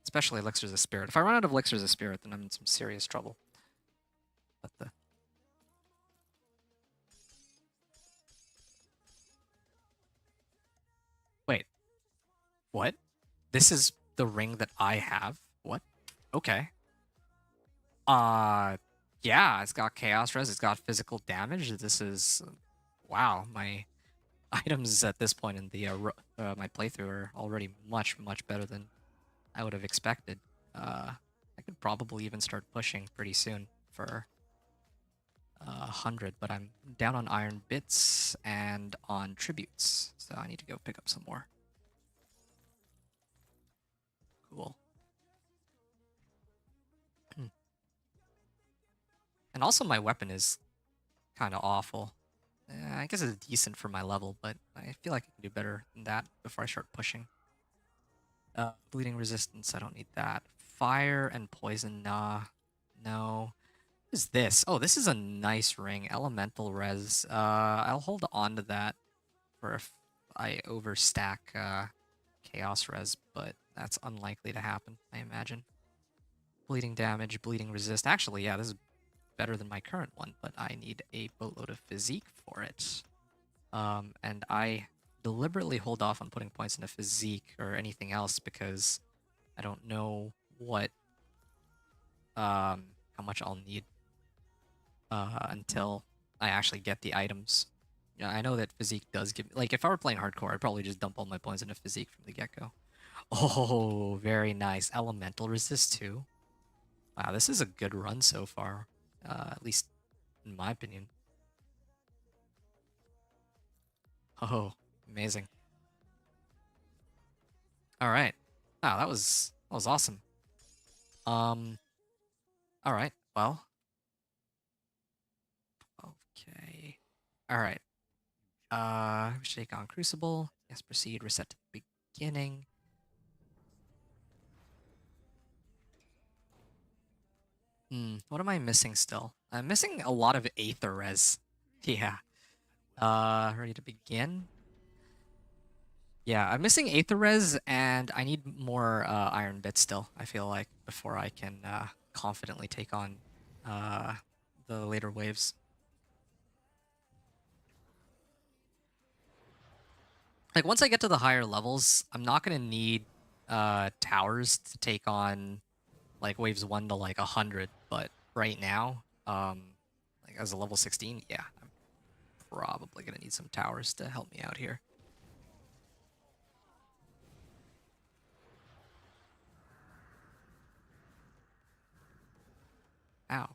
Especially elixirs of spirit. If I run out of elixirs of spirit, then I'm in some serious trouble. But the wait, what? This is the ring that I have? What? Okay. Yeah, it's got chaos res, it's got physical damage. This is wow, my items at this point in the my playthrough are already much, much better than I would have expected. I could probably even start pushing pretty soon for 100, but I'm down on iron bits and on tributes, so I need to go pick up some more. Cool. And also my weapon is kind of awful. I guess it's decent for my level, but I feel like I can do better than that before I start pushing. Bleeding resistance, I don't need that. Fire and poison, nah. No. What is this? Oh, this is a nice ring. Elemental res. I'll hold on to that for if I overstack chaos res, but that's unlikely to happen, I imagine. Bleeding damage, bleeding resist. Actually, yeah, this is better than my current one, but I need a boatload of physique for it. And I deliberately hold off on putting points into physique or anything else because I don't know what how much I'll need until I actually get the items. Yeah, I know that physique does give like if I were playing hardcore, I'd probably just dump all my points into physique from the get-go. Oh, very nice. Elemental resist too. Wow, this is a good run so far. At least in my opinion. Oh, amazing. All right. Wow, that was awesome. All right. Well. Okay. All right. We should take on Crucible. Yes, proceed, reset to the beginning. What am I missing still? I'm missing a lot of Aether Res. Yeah. Ready to begin? Yeah, I'm missing Aether Res, and I need more Iron Bits still, I feel like, before I can confidently take on uh, the later waves. Like, once I get to the higher levels, I'm not going to need towers to take on, like, waves 1 to, like, 100, but right now, like, as a level 16, yeah, I'm probably going to need some towers to help me out here. Ow.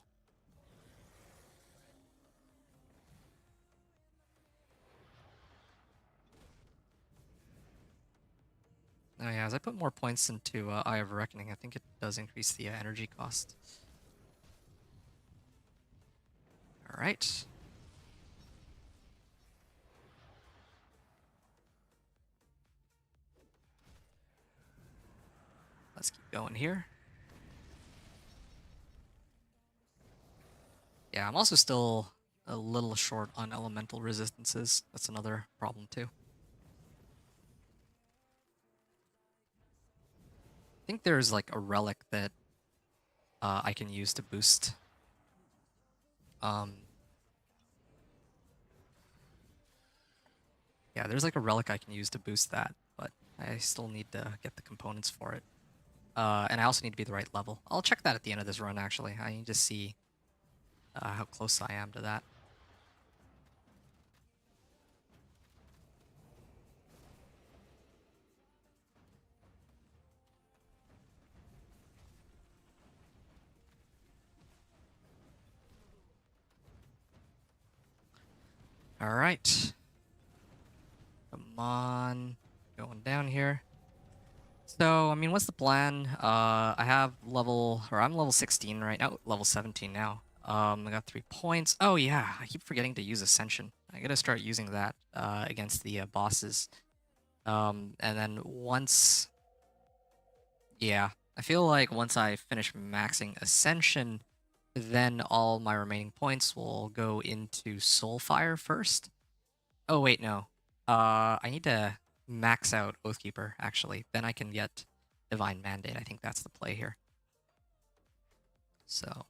Oh yeah, as I put more points into Eye of Reckoning, I think it does increase the energy cost. Alright. Let's keep going here. Yeah, I'm also still a little short on elemental resistances. That's another problem too. I think there's like a relic that I can use to boost. Yeah, there's like a relic I can use to boost that, but I still need to get the components for it. And I also need to be the right level. I'll check that at the end of this run, actually. I need to see how close I am to that. All right. Come on. Going down here. So, I mean, what's the plan? I'm level 16 right now, level 17 now. I got 3 points. Oh yeah, I keep forgetting to use Ascension. I gotta start using that against the bosses. And then yeah, I feel like once I finish maxing Ascension, then all my remaining points will go into Soulfire first. Oh wait, no. I need to max out Oathkeeper, actually. Then I can get Divine Mandate. I think that's the play here. So.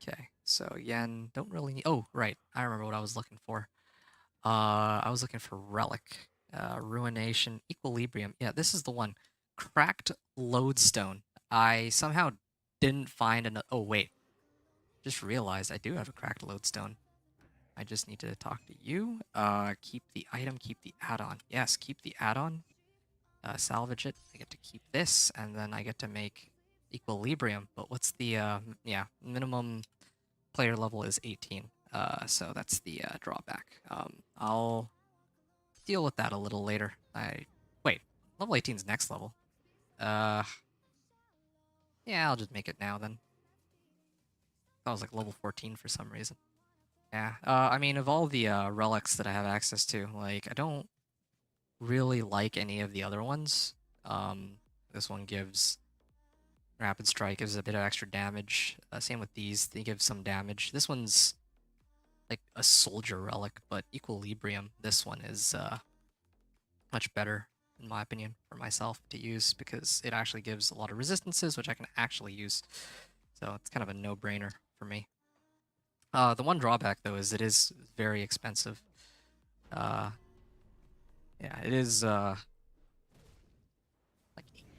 Okay, so Yen, don't really need... Oh, right. I remember what I was looking for. I was looking for Relic. Ruination, Equilibrium. Yeah, this is the one. Cracked Lodestone. I somehow didn't find an... Oh, wait. Just realized I do have a Cracked Lodestone. I just need to talk to you. Keep the item, keep the add-on. Yes, keep the add-on. Salvage it. I get to keep this, and then I get to make Equilibrium. But what's the, yeah, minimum player level is 18. So that's the drawback. I'll deal with that a little later. Wait, level 18 is next level. Yeah, I'll just make it now then. That was like level 14 for some reason. Yeah, I mean, of all the relics that I have access to, like, I don't really like any of the other ones. This one gives Rapid Strike, gives a bit of extra damage. Same with these, they give some damage. This one's like a soldier relic, but Equilibrium, this one is much better, in my opinion, for myself to use because it actually gives a lot of resistances, which I can actually use. So it's kind of a no-brainer for me. The one drawback, though, is it is very expensive. Yeah, it is like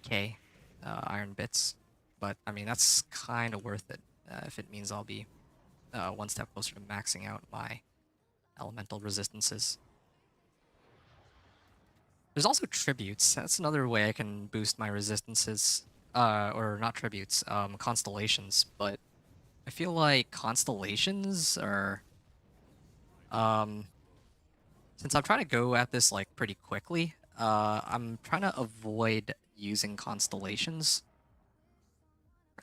8K iron bits, but I mean that's kind of worth it if it means I'll be one step closer to maxing out my elemental resistances. There's also tributes. That's another way I can boost my resistances. Or not tributes, constellations. But I feel like constellations are, um, since I'm trying to go at this like pretty quickly, I'm trying to avoid using constellations.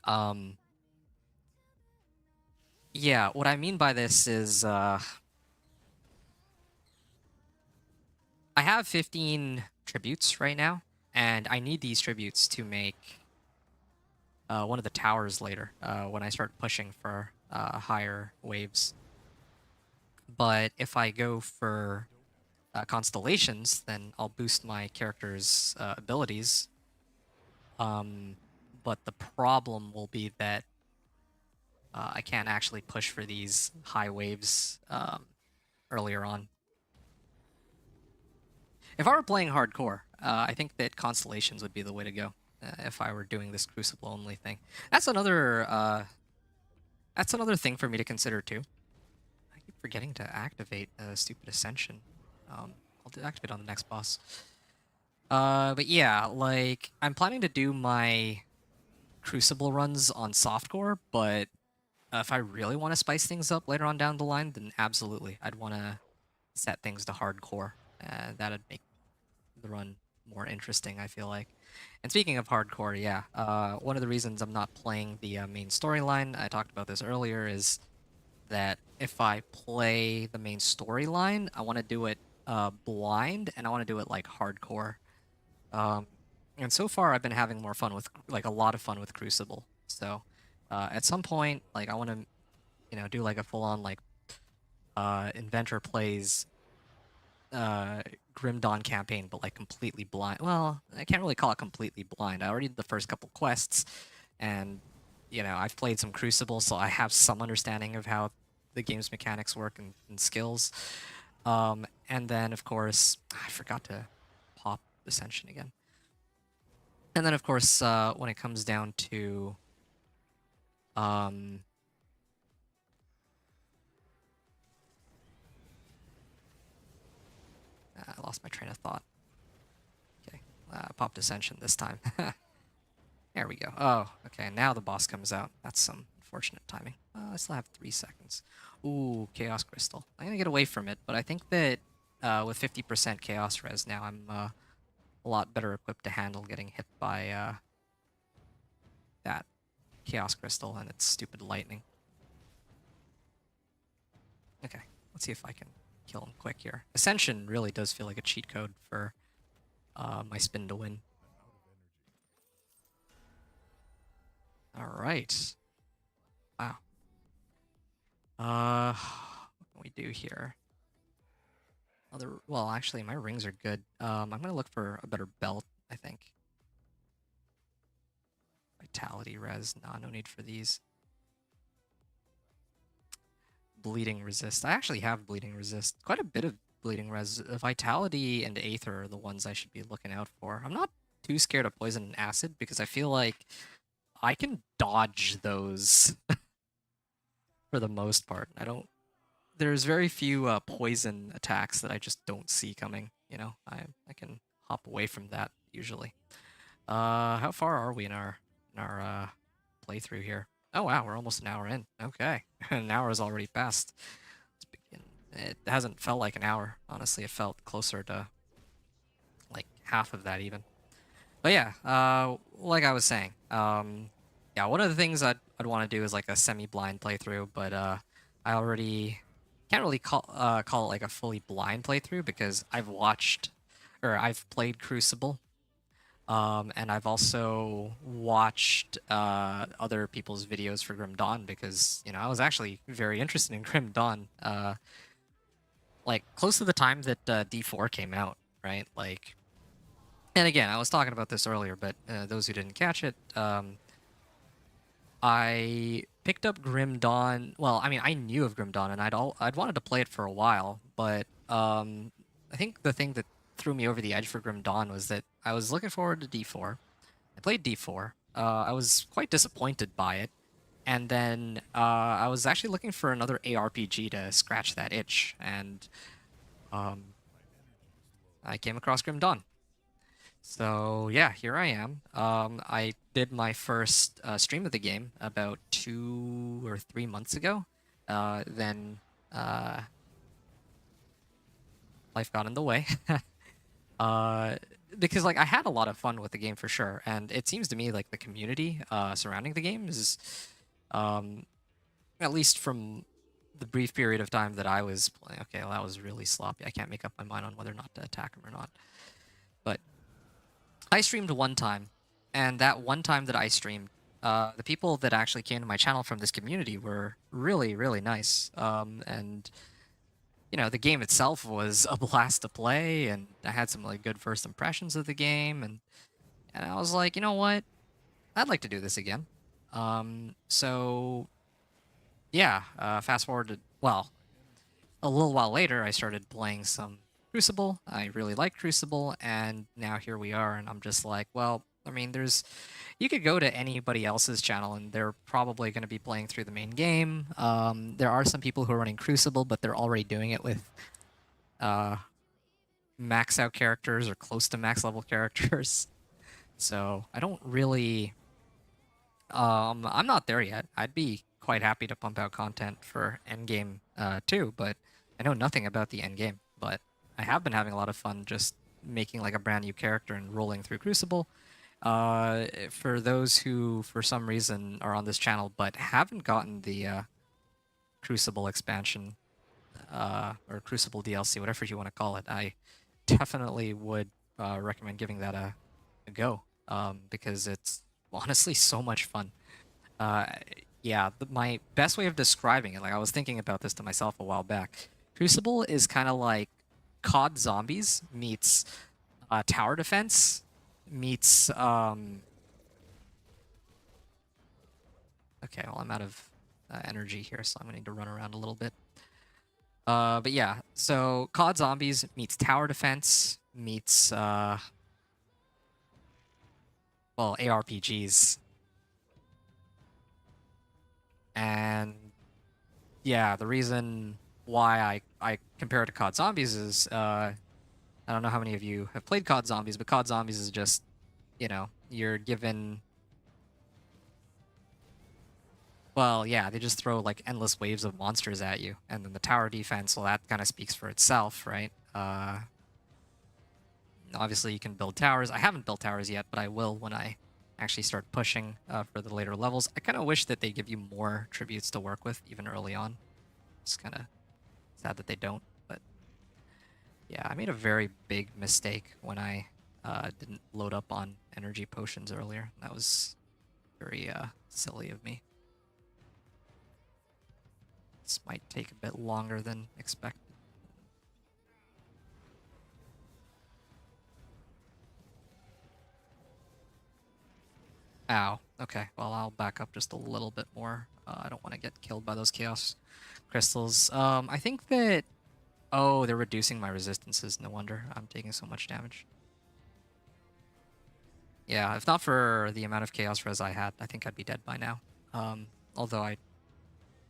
Um, Yeah, what I mean by this is I have 15 tributes right now, and I need these tributes to make one of the towers later when I start pushing for higher waves. But if I go for constellations, then I'll boost my character's abilities. But the problem will be that I can't actually push for these high waves earlier on. If I were playing hardcore, I think that constellations would be the way to go. If I were doing this Crucible only thing, that's another thing for me to consider too. I keep forgetting to activate stupid Ascension. I'll activate on the next boss. But yeah, like I'm planning to do my Crucible runs on softcore, but if I really want to spice things up later on down the line, then absolutely, I'd want to set things to hardcore. That'd make the run more interesting, I feel like. And speaking of hardcore, yeah, one of the reasons I'm not playing the main storyline, I talked about this earlier, is that if I play the main storyline, I want to do it blind, and I want to do it like hardcore. Um, and so far, I've been having more fun with, like, a lot of fun with Crucible. So at some point, like, I want to, do like a full-on like inventor plays Grim Dawn campaign, but like completely blind. Well, I can't really call it completely blind. I already did the first couple quests, and I've played some Crucible, so I have some understanding of how the game's mechanics work and skills. And then of course, I forgot to pop Ascension again. And then of course, when it comes down to I lost my train of thought. Okay, popped Ascension this time. There we go. Oh, okay, now the boss comes out. That's some unfortunate timing. I still have 3 seconds. Ooh, Chaos Crystal. I'm gonna get away from it, but I think that with 50% Chaos Res now, I'm a lot better equipped to handle getting hit by that Chaos Crystal and its stupid lightning. Okay, let's see if I can kill him quick here. Ascension really does feel like a cheat code for my spin to win. All right. Wow. What can we do here? Well, actually, my rings are good. I'm gonna look for a better belt, I think. Vitality res. Nah, no need for these. Bleeding resist. I actually have bleeding resist. Quite a bit of bleeding res. Vitality and Aether are the ones I should be looking out for. I'm not too scared of poison and acid because I feel like I can dodge those for the most part. There's very few poison attacks that I just don't see coming. I can hop away from that usually. How far are we in our playthrough here? Oh wow, we're almost an hour in. Okay, an hour is already passed. Let's begin. It hasn't felt like an hour. Honestly, it felt closer to like half of that even. But yeah, like I was saying, yeah, one of the things I'd want to do is like a semi-blind playthrough, but I already can't really call it like a fully blind playthrough because I've played Crucible, and I've also watched other people's videos for Grim Dawn because I was actually very interested in Grim Dawn, like close to the time that D4 came out, right? Like. And again, I was talking about this earlier, but those who didn't catch it, I picked up Grim Dawn. Well, I mean, I knew of Grim Dawn, and I'd wanted to play it for a while, but I think the thing that threw me over the edge for Grim Dawn was that I was looking forward to D4. I played D4. I was quite disappointed by it, and then I was actually looking for another ARPG to scratch that itch, and I came across Grim Dawn. So yeah, here I am. I did my first stream of the game about 2 or 3 months ago. Then life got in the way. Because like I had a lot of fun with the game for sure, and it seems to me like the community surrounding the game is at least from the brief period of time that I was playing. Okay, well, that was really sloppy. I can't make up my mind on whether or not to attack him or not. But I streamed one time, and that one time that I streamed, the people that actually came to my channel from this community were really, really nice. And you know, the game itself was a blast to play, and I had some like good first impressions of the game, and I was like, you know what, I'd like to do this again. So yeah, fast forward to, well, a little while later, I started playing some Crucible. I really like Crucible, and now here we are, and I'm just like, well, I mean, you could go to anybody else's channel, and they're probably going to be playing through the main game. There are some people who are running Crucible, but they're already doing it with uh, max out characters or close to max level characters. So I don't really I'm not there yet. I'd be quite happy to pump out content for endgame too, but I know nothing about the endgame. But I have been having a lot of fun just making like a brand new character and rolling through Crucible. For those who, for some reason, are on this channel but haven't gotten the Crucible expansion or Crucible DLC, whatever you want to call it, I definitely would recommend giving that a go because it's honestly so much fun. Uh, yeah, my best way of describing it, like I was thinking about this to myself a while back. Crucible is kind of like COD Zombies meets tower defense meets okay, well I'm out of energy here, so I'm gonna need to run around a little bit. But yeah, so COD Zombies meets tower defense meets well, ARPGs. And yeah, the reason why I compare it to COD Zombies is I don't know how many of you have played COD Zombies, but COD Zombies is just, you know, you're given, well, yeah, they just throw like endless waves of monsters at you, and then the tower defense, well, that kind of speaks for itself, right? Obviously you can build towers. I haven't built towers yet, but I will when I actually start pushing for the later levels. I kind of wish that they give you more tributes to work with even early on. It's kind of sad that they don't, but yeah, I made a very big mistake when I didn't load up on energy potions earlier. That was very silly of me. This might take a bit longer than expected. Ow. Okay, well, I'll back up just a little bit more. I don't want to get killed by those chaos crystals. I think that... Oh, they're reducing my resistances. No wonder I'm taking so much damage. Yeah, if not for the amount of chaos res I had, I think I'd be dead by now. Although I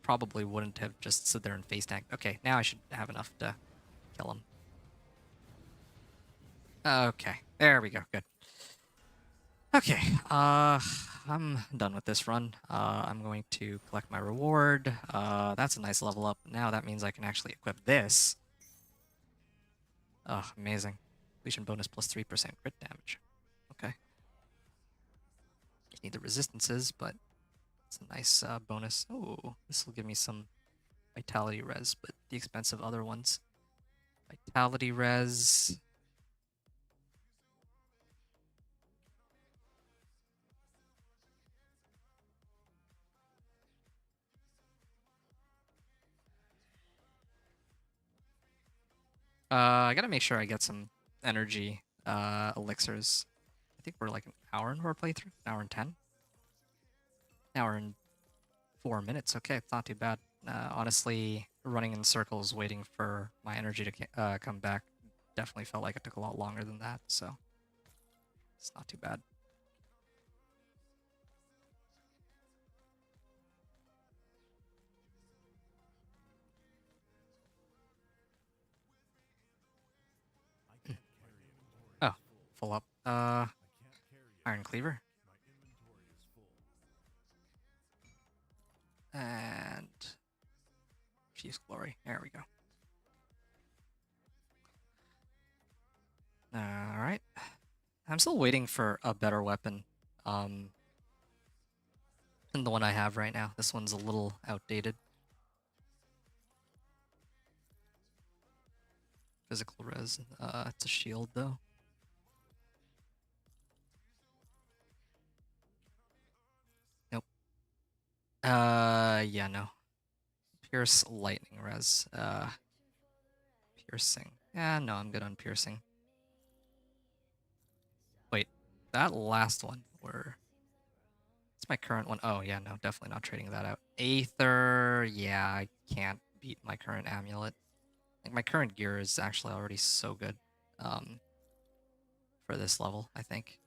probably wouldn't have just stood there and face tanked. Okay, now I should have enough to kill him. Okay, there we go. Good. Okay, I'm done with this run. I'm going to collect my reward. That's a nice level up. Now that means I can actually equip this. Oh, amazing. Legion bonus plus 3% crit damage. Okay. Just need the resistances, but it's a nice bonus. Oh, this will give me some vitality res, but at the expense of other ones. Vitality res. I gotta make sure I get some energy elixirs. I think we're like an hour into our playthrough. An hour and 10. An hour and 4 minutes. Okay, it's not too bad. Honestly, running in circles waiting for my energy to come back definitely felt like it took a lot longer than that, so it's not too bad. Oh, full up. Iron Cleaver. And Fuse Glory. There we go. Alright. I'm still waiting for a better weapon. than the one I have right now. This one's a little outdated. Physical res. It's a shield though. Nope. Yeah, no. Pierce lightning res. Piercing. Yeah, no, I'm good on piercing. Wait, that last one where it's my current one. Oh yeah, no, definitely not trading that out. Aether, yeah, I can't beat my current amulet. Like my current gear is actually already so good. For this level, I think.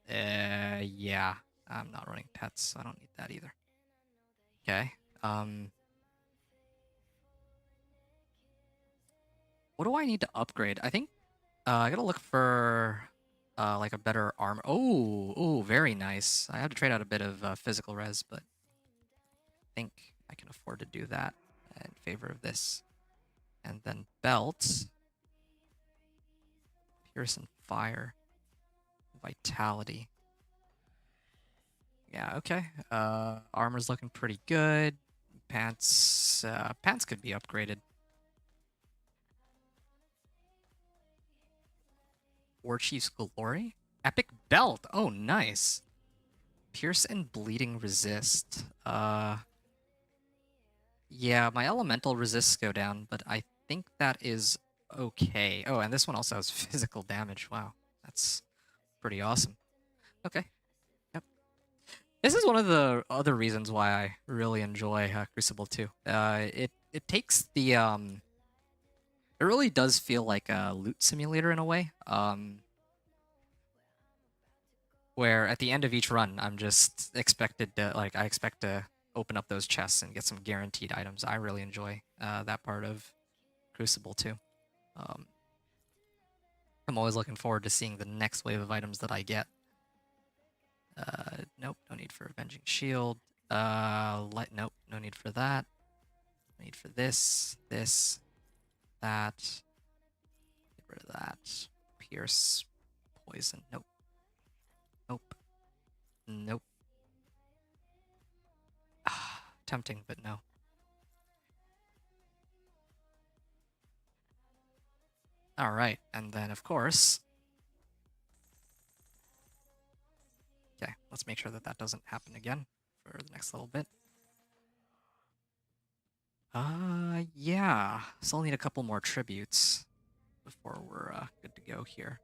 Yeah, I'm not running pets, so I don't need that either. Okay. What do I need to upgrade? I think I gotta look for like a better armor. Oh, very nice. I have to trade out a bit of physical res, but I think I can afford to do that in favor of this. And then belt, pierce and fire, vitality. Yeah, okay. Armor's looking pretty good. Pants could be upgraded. War Chief's Glory? Epic Belt! Oh, nice. Pierce and Bleeding Resist. Yeah, my elemental resists go down, but I think that is okay. Oh, and this one also has physical damage. Wow, that's pretty awesome. Okay. Yep. This is one of the other reasons why I really enjoy Crucible 2. It takes the it really does feel like a loot simulator in a way. Where at the end of each run, I'm just expected to I expect to open up those chests and get some guaranteed items. I really enjoy that part of Crucible 2. Um, I'm always looking forward to seeing the next wave of items that I get. Nope, no need for Avenging Shield. Nope, no need for that. No need for this, that. Get rid of that. Pierce, poison. Nope, nope, nope. Tempting, but no. All right, and then of course. Okay, let's make sure that that doesn't happen again for the next little bit. Yeah. Still need a couple more tributes before we're good to go here.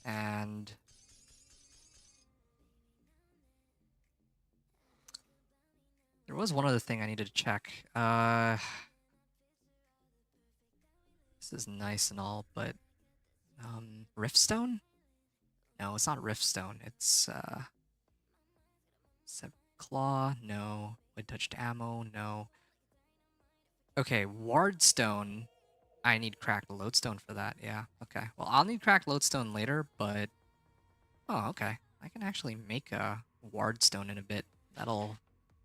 And there was one other thing I needed to check. This is nice and all, but Riftstone? No, it's not Riftstone. It's Claw. No. Wood touched ammo. No. Okay, Wardstone. I need cracked lodestone for that. Yeah. Okay. Well, I'll need cracked lodestone later, but oh, okay. I can actually make a Wardstone in a bit. That'll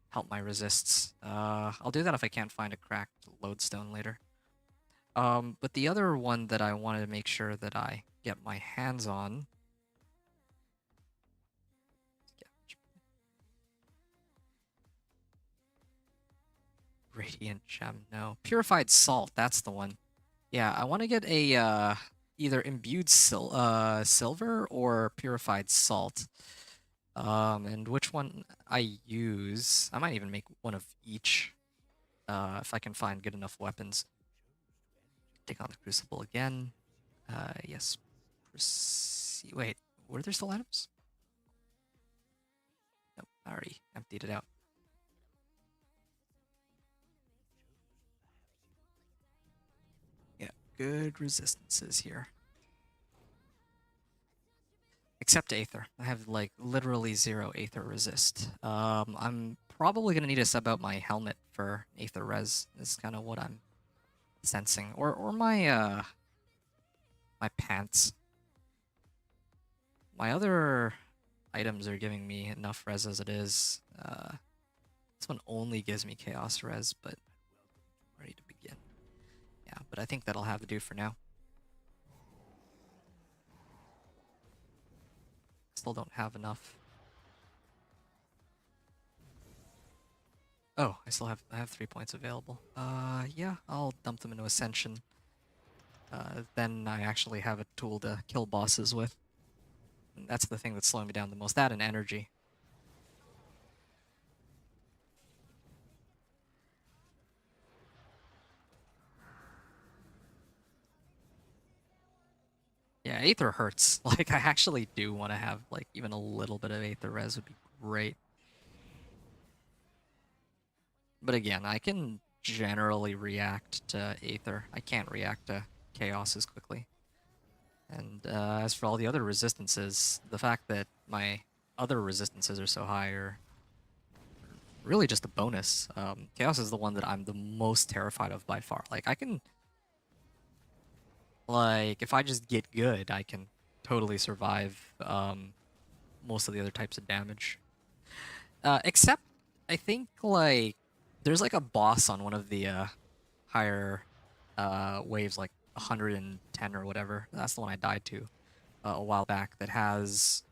help my resists. I'll do that if I can't find a cracked lodestone later. But the other one that I wanted to make sure that I get my hands on. Radiant gem, no. Purified salt, that's the one. Yeah, I want to get a either imbued silver or purified salt. And which one I use, I might even make one of each if I can find good enough weapons. Take on the Crucible again. Yes. Wait, were there still items? Nope, I already emptied it out. Yeah, good resistances here. Except Aether. I have like literally 0 Aether resist. I'm probably gonna need to sub out my helmet for Aether res. Is kind of what I'm sensing, or my my pants. My other items are giving me enough res as it is. This one only gives me chaos res, but I'm ready to begin. Yeah, but I think that'll have to do for now. Still don't have enough Oh, I have 3 points available. Yeah, I'll dump them into Ascension. Then I actually have a tool to kill bosses with. And that's the thing that's slowing me down the most. That and energy. Yeah, Aether hurts. Like, I actually do want to have, like, even a little bit of Aether res would be great. But again, I can generally react to Aether. I can't react to Chaos as quickly. And as for all the other resistances, the fact that my other resistances are so high are really just a bonus. Chaos is the one that I'm the most terrified of by far. Like, I can... Like, if I just get good, I can totally survive most of the other types of damage. Except, I think, like, there's like a boss on one of the higher waves, like 110 or whatever. That's the one I died to a while back that has...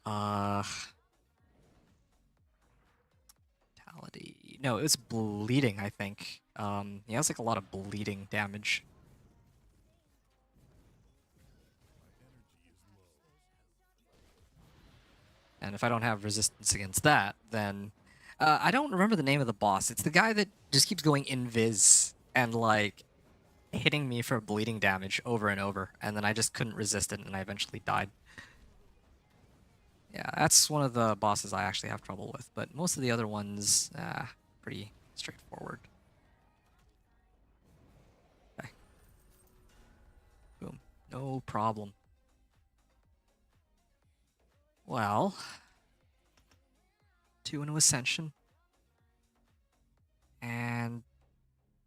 Uh, Vitality. No, it was bleeding, I think. He has like a lot of bleeding damage. And if I don't have resistance against that, then... I don't remember the name of the boss. It's the guy that just keeps going invis and, like, hitting me for bleeding damage over and over. And then I just couldn't resist it, and I eventually died. Yeah, that's one of the bosses I actually have trouble with. But most of the other ones, pretty straightforward. Okay. Boom. No problem. Well... 2 into Ascension. And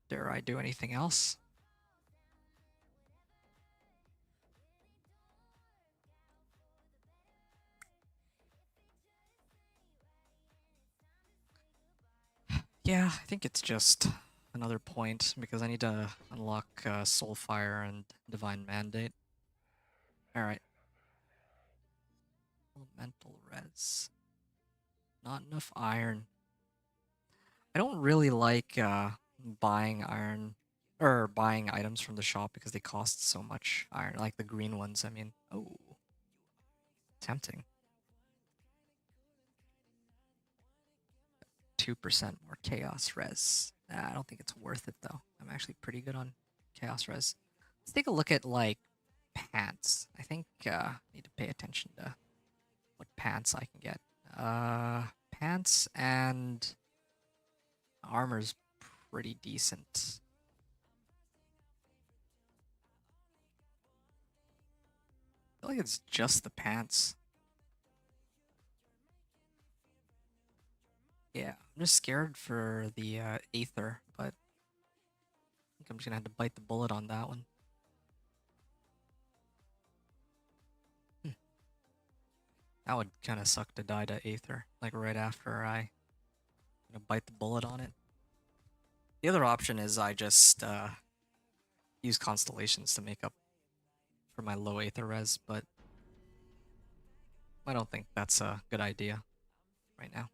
dare I do anything else? Yeah, I think it's just another point because I need to unlock Soulfire and Divine Mandate. Alright. Elemental res. Not enough iron. I don't really like buying iron or buying items from the shop because they cost so much iron. Like the green ones, I mean. Oh, tempting. 2% more chaos res. I don't think it's worth it though. I'm actually pretty good on chaos res. Let's take a look at like pants. I think I need to pay attention to what pants I can get. Pants and armor's pretty decent. I feel like it's just the pants. Yeah, I'm just scared for the Aether, but I think I'm just gonna have to bite the bullet on that one. That would kind of suck to die to Aether, like right after I bite the bullet on it. The other option is I just use constellations to make up for my low Aether res, but I don't think that's a good idea right now.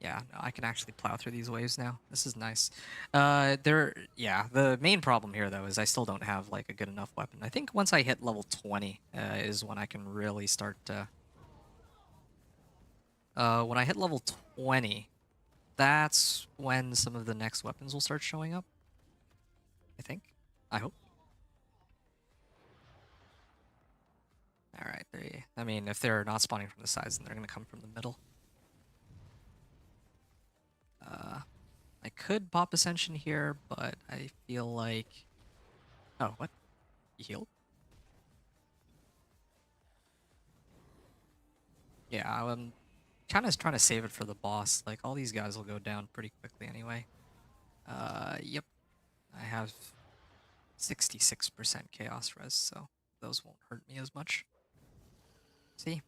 Yeah, no, I can actually plow through these waves now. This is nice. Yeah, the main problem here though is I still don't have like a good enough weapon. I think once I hit level 20 is when I can really start to... when I hit level 20, that's when some of the next weapons will start showing up. I think. I hope. Alright, I mean, if they're not spawning from the sides, then they're gonna come from the middle. I could pop Ascension here, but I feel like... Oh, what? You healed? Yeah, I'm kind of trying to save it for the boss. Like, all these guys will go down pretty quickly anyway. Yep. I have 66% Chaos Res, so those won't hurt me as much. See?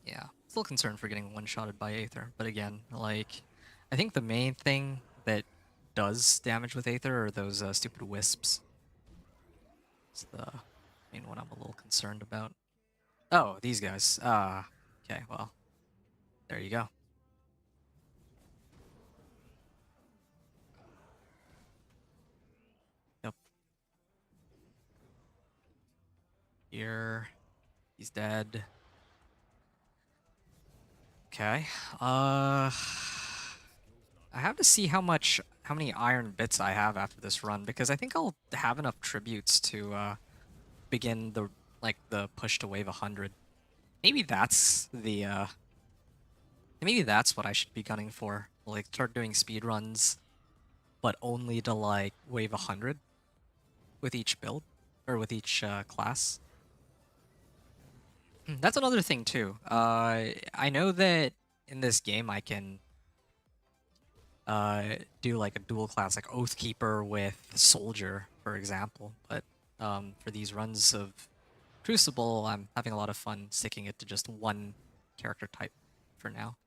Yeah. still concerned for getting one-shotted by Aether, but again, like, I think the main thing that does damage with Aether are those stupid wisps. It's the main one I'm a little concerned about. Oh, these guys. Okay, well, there you go. Yep. Here. He's dead. Okay. I have to see how many iron bits I have after this run, because I think I'll have enough tributes to begin the push to wave 100. Maybe that's maybe that's what I should be gunning for. Like, start doing speed runs, but only to like wave 100 with each build or with each class. That's another thing too. I know that in this game I can do like a dual class, like Oathkeeper with Soldier, for example. But for these runs of Crucible, I'm having a lot of fun sticking it to just one character type for now.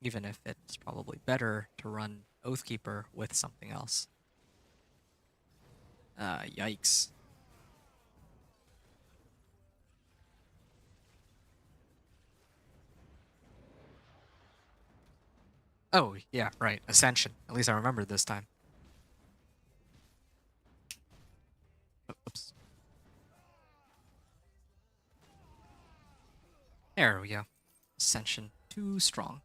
Even if it's probably better to run Oathkeeper with something else. Yikes. Oh, yeah, right. Ascension. At least I remembered this time. Oops. There we go. Ascension. Too strong.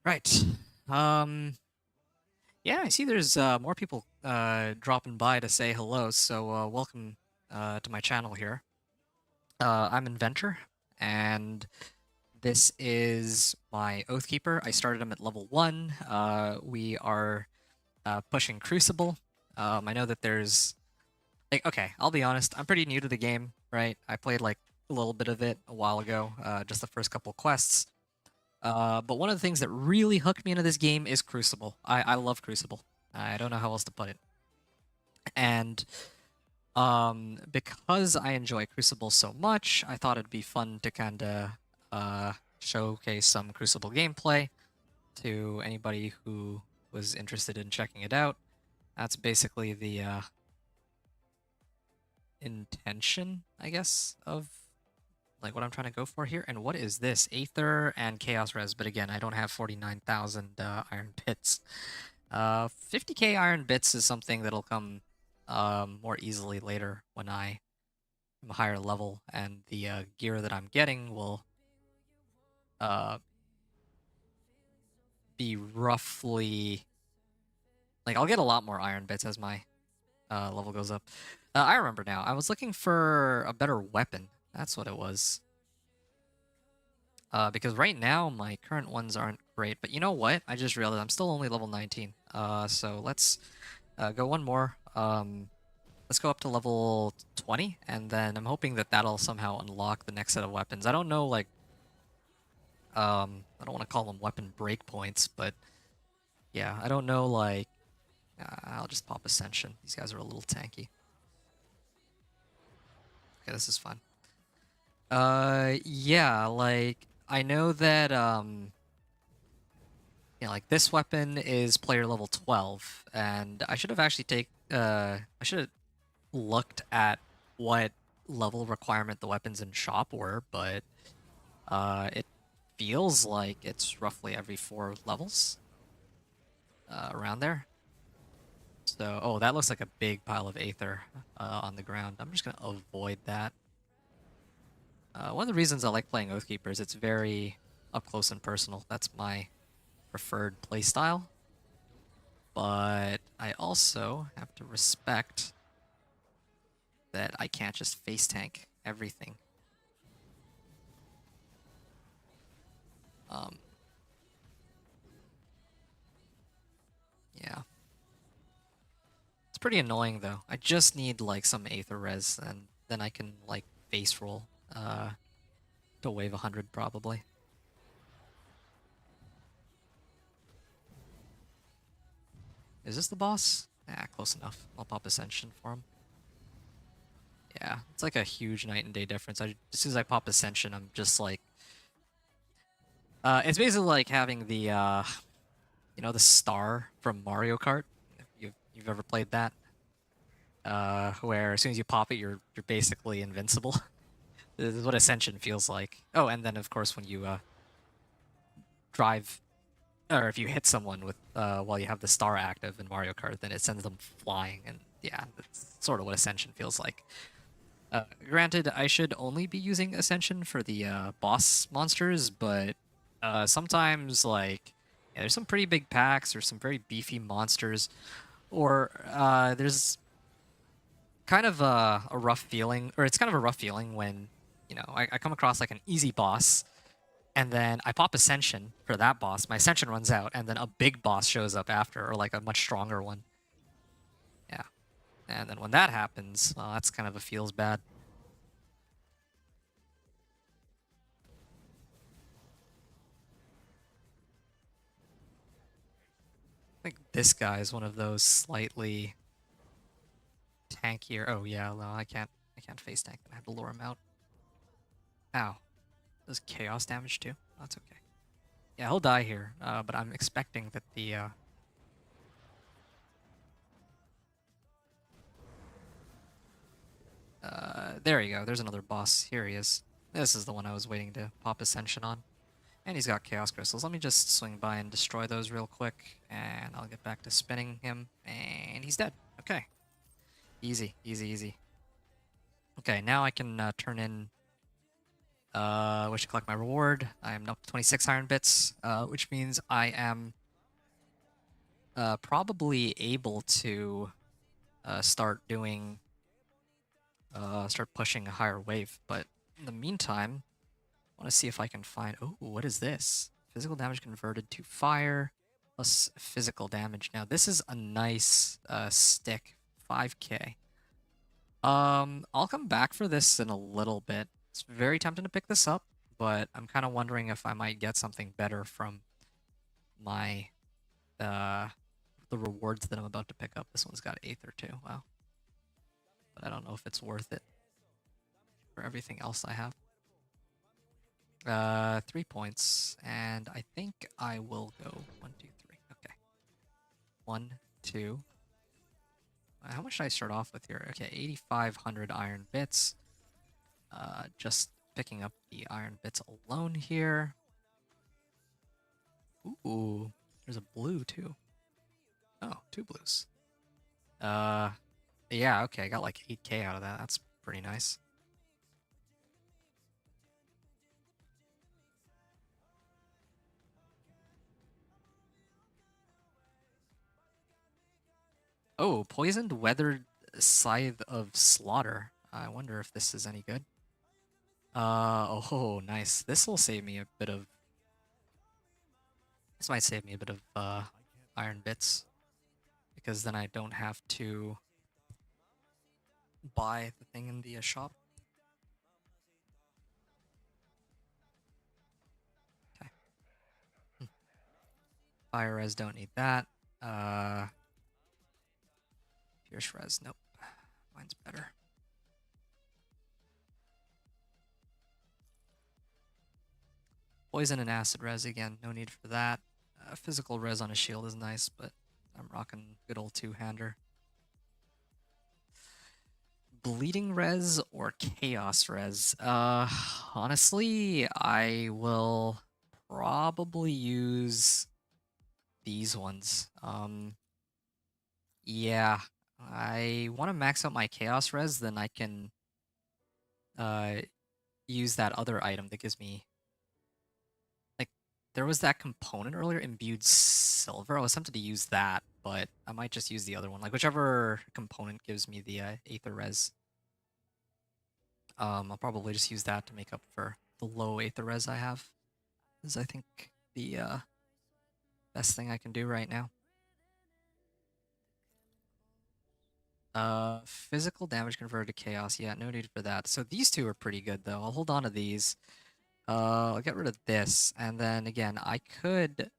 Right. Yeah, I see there's more people dropping by to say hello, so welcome to my channel here. I'm Inventor, and this is my Oathkeeper. I started him at level 1. We are pushing Crucible. I know that there's... Like, okay, I'll be honest, I'm pretty new to the game, right? I played like a little bit of it a while ago, just the first couple quests. But one of the things that really hooked me into this game is Crucible. I love Crucible. I don't know how else to put it. And because I enjoy Crucible so much, I thought it'd be fun to kind of showcase some Crucible gameplay to anybody who was interested in checking it out. That's basically the intention, I guess, of like what I'm trying to go for here. And what is this? Aether and Chaos Res, but again, I don't have 49,000 iron bits. 50k iron bits is something that'll come more easily later when I am a higher level, and the gear that I'm getting will be roughly... Like, I'll get a lot more iron bits as my level goes up. I remember now. I was looking for a better weapon. That's what it was. Because right now, my current ones aren't great. But you know what? I just realized I'm still only level 19. So let's go one more. Let's go up to level 20, and then I'm hoping that that'll somehow unlock the next set of weapons. I don't know, like... I don't want to call them weapon breakpoints, but... Yeah, I don't know, like... I'll just pop Ascension. These guys are a little tanky. Okay, this is fun. Yeah, like, I know that, yeah, like, this weapon is player level 12, and I should have actually I should have looked at what level requirement the weapons in shop were, but, it feels like it's roughly every 4 levels, around there. So, oh, that looks like a big pile of Aether on the ground. I'm just gonna avoid that. One of the reasons I like playing Oathkeeper is it's very up close and personal. That's my preferred playstyle. But I also have to respect that I can't just face tank everything. Yeah. It's pretty annoying though. I just need like some Aether res, and then I can like face roll to wave 100 probably. Is this the boss? Yeah, close enough. I'll pop Ascension for him. Yeah, it's like a huge night and day difference. As soon as I pop Ascension, I'm just like It's basically like having the you know, the star from Mario Kart. If you've ever played that, where as soon as you pop it, you're basically invincible. This is what Ascension feels like. Oh, and then of course when you drive, or if you hit someone with while you have the star active in Mario Kart, then it sends them flying, and yeah, that's sort of what Ascension feels like. Granted, I should only be using Ascension for the boss monsters, but sometimes, like, yeah, there's some pretty big packs or some very beefy monsters, or there's kind of a rough feeling, or it's kind of a rough feeling when, you know, I come across like an easy boss, and then I pop Ascension for that boss, my Ascension runs out, and then a big boss shows up after, or like a much stronger one. Yeah. And then when that happens, well, that's kind of a feels bad. I think this guy is one of those slightly tankier. Oh yeah, no, I can't face tank them. I have to lure him out. Ow. Does chaos damage too? Oh, that's okay. Yeah, he'll die here, but I'm expecting that the there you go. There's another boss. Here he is. This is the one I was waiting to pop Ascension on. And he's got Chaos Crystals. Let me just swing by and destroy those real quick, and I'll get back to spinning him. And he's dead. Okay. Easy, easy, easy. Okay, now I can turn in... wish to collect my reward. I am up to 26 iron bits, which means I am probably able to start doing... start pushing a higher wave. But in the meantime, I want to see if I can find... Oh, what is this? Physical damage converted to fire plus physical damage. Now, this is a nice stick. 5k. I'll come back for this in a little bit. It's very tempting to pick this up, but I'm kind of wondering if I might get something better from my the rewards that I'm about to pick up. This one's got Aether too. Wow. But I don't know if it's worth it for everything else I have. 3 points, and I think I will go 1, 2, 3. Okay. 1, 2. How much did I start off with here? Okay, 8,500 iron bits. Just picking up the iron bits alone here. Ooh, there's a blue too. Oh, 2 blues. Yeah, okay, I got like 8k out of that. That's pretty nice. Oh, poisoned weathered scythe of slaughter. I wonder if this is any good. Oh, nice. This will save me a bit of... This might save me a bit of iron bits, because then I don't have to buy the thing in the shop. Okay. Fire res, don't need that. Pierce res, nope. Mine's better. Poison and acid res again, no need for that. Physical res on a shield is nice, but I'm rocking good old two-hander. Bleeding res or chaos res? Honestly, I will probably use these ones. Yeah, I want to max out my chaos res, then I can use that other item that gives me... Like, there was that component earlier, imbued silver. I was tempted to use that, but I might just use the other one. Like, whichever component gives me the Aether res. I'll probably just use that to make up for the low Aether res I have. This is, I think, the best thing I can do right now. Physical damage converted to chaos. Yeah, no need for that. So these two are pretty good, though. I'll hold on to these. I'll get rid of this, and then again, I could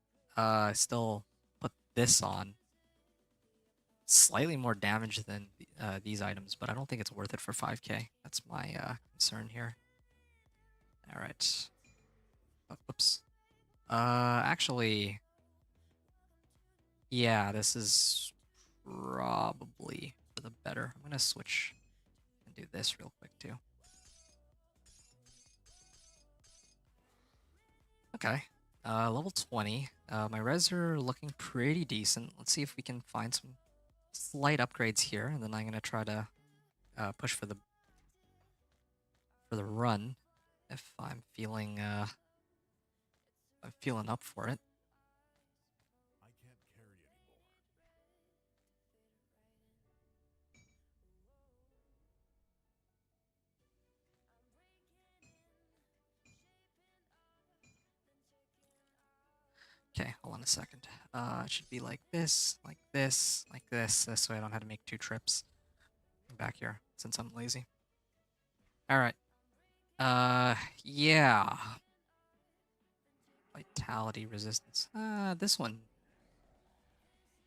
still put this on. Slightly more damage than these items, but I don't think it's worth it for 5k. That's my concern here. All right. Oh, oops. Actually, yeah, this is probably for the better. I'm gonna switch and do this real quick too. Okay. Level 20. My res are looking pretty decent. Let's see if we can find some slight upgrades here, and then I'm gonna try to push for the run if I'm feeling up for it. Okay, hold on a second. It should be like this, like this, like this. This way I don't have to make 2 trips back here since I'm lazy. All right. Yeah. Vitality resistance. This one.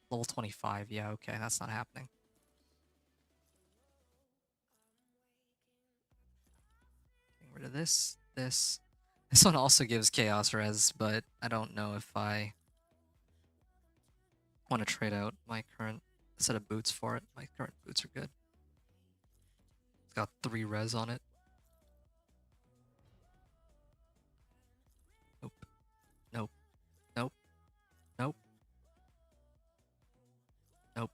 Level 25. Yeah, okay, that's not happening. Getting rid of this, this. This one also gives chaos res, but I don't know if I want to trade out my current set of boots for it. My current boots are good. It's got 3 res on it. Nope. Nope. Nope. Nope. Nope.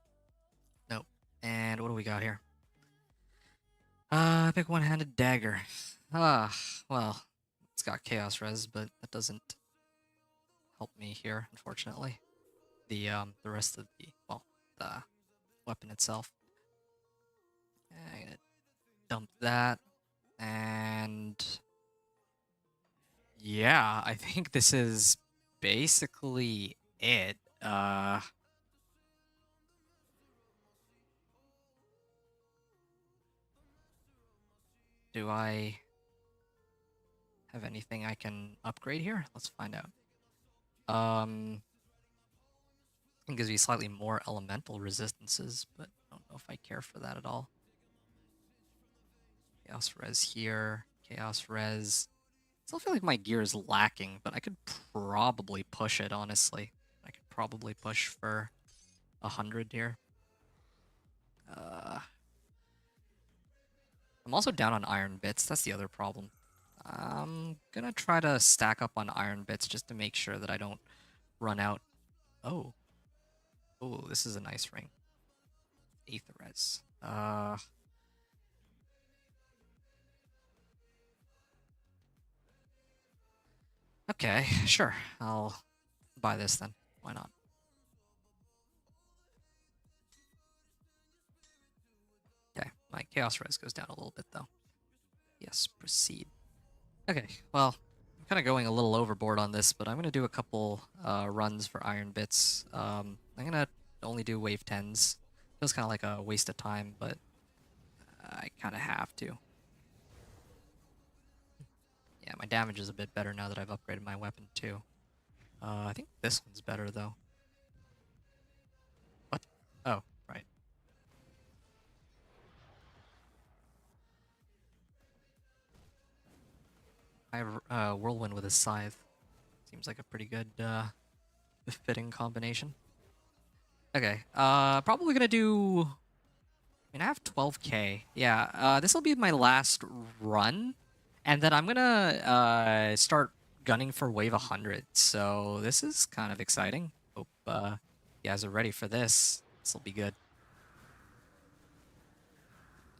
Nope. And what do we got here? Big one-handed dagger. Well, it's got chaos res, but that doesn't help me here, unfortunately. The rest of the weapon itself. I'm gonna dump that, and yeah, I think this is basically it. Do I have anything I can upgrade here? Let's find out. It gives me slightly more elemental resistances, but I don't know if I care for that at all. Chaos res here, chaos res. Still feel like my gear is lacking, but I could probably push it, honestly. I could probably push for 100 here. I'm also down on iron bits. That's the other problem. I'm gonna try to stack up on iron bits just to make sure that I don't run out. Oh. Oh, this is a nice ring. Aether res. Okay, sure. I'll buy this then. Why not? Okay, my chaos res goes down a little bit though. Yes, proceed. Okay, well, I'm kind of going a little overboard on this, but I'm gonna do a couple runs for iron bits. I'm gonna only do wave 10s. Feels kind of like a waste of time, but I kind of have to. Yeah, my damage is a bit better now that I've upgraded my weapon too. I think this one's better though. What? Oh, right. I have Whirlwind with a scythe. Seems like a pretty good fitting combination. Okay, probably gonna do... I mean, I have 12k. Yeah, this will be my last run, and then I'm gonna start gunning for wave 100. So this is kind of exciting. Hope you guys are ready for this. This will be good.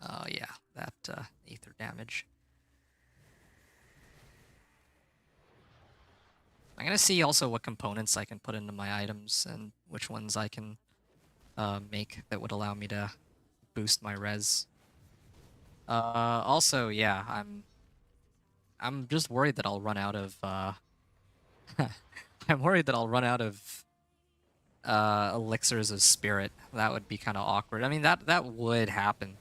Oh yeah, that ether damage. I'm gonna see also what components I can put into my items and which ones I can make that would allow me to boost my res. Also, yeah, I'm just worried that I'll run out of I'm worried that I'll run out of elixirs of spirit. That would be kind of awkward. I mean, that would happen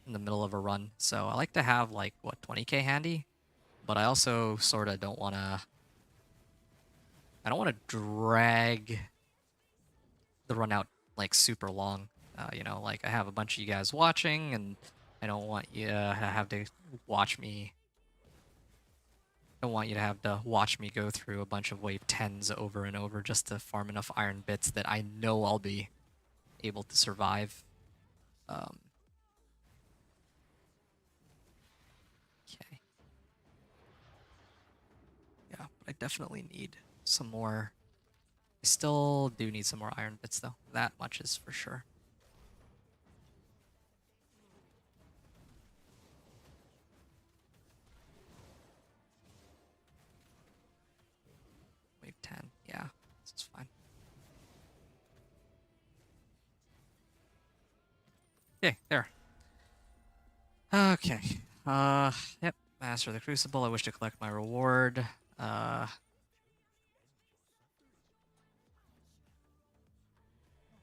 in the middle of a run. So I like to have like what 20k handy, but I also sort of don't want to. I don't want to drag the run out like super long. You know, like I have a bunch of you guys watching, and I don't want you to have to watch me Don't want you to have to watch me go through a bunch of wave 10s over and over just to farm enough iron bits that I know I'll be able to survive. Okay. Yeah, but I definitely need some more. I still do need some more iron bits, though. That much is for sure. Wave 10. Yeah, this is fine. Okay, there. Okay. Yep. Master the Crucible. I wish to collect my reward.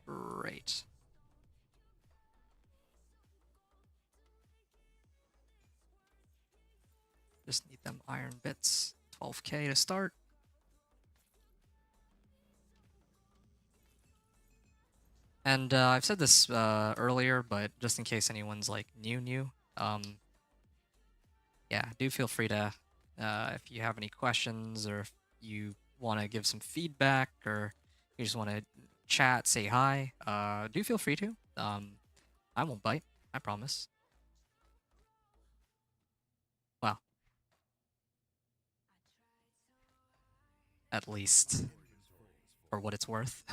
Great. Just need them iron bits. 12k to start. And I've said this earlier, but just in case anyone's like new, yeah, do feel free to, if you have any questions or if you want to give some feedback or you just want to chat, say hi, do feel free to. I won't bite, I promise. Well, at least for what it's worth.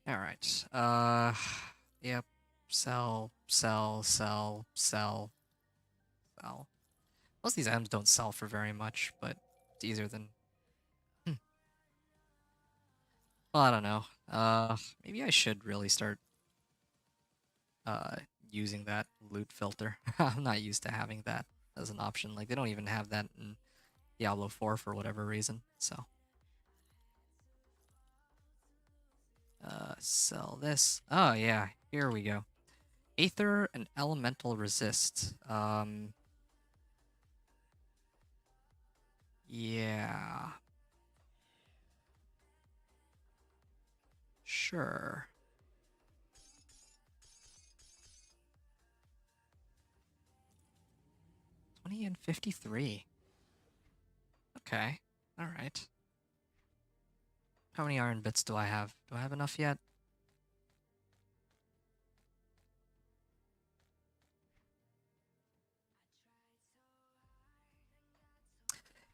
All right. Yep. Sell, sell, sell, sell, sell. Most of these items don't sell for very much, but it's easier than. Well, I don't know. Maybe I should really start uh using that loot filter. I'm not used to having that as an option. Like they don't even have that in Diablo 4 for whatever reason. So, sell this. Oh yeah, here we go. Aether and elemental resist. Yeah. Sure. 20 and 53. Okay. All right. How many iron bits do I have? Do I have enough yet?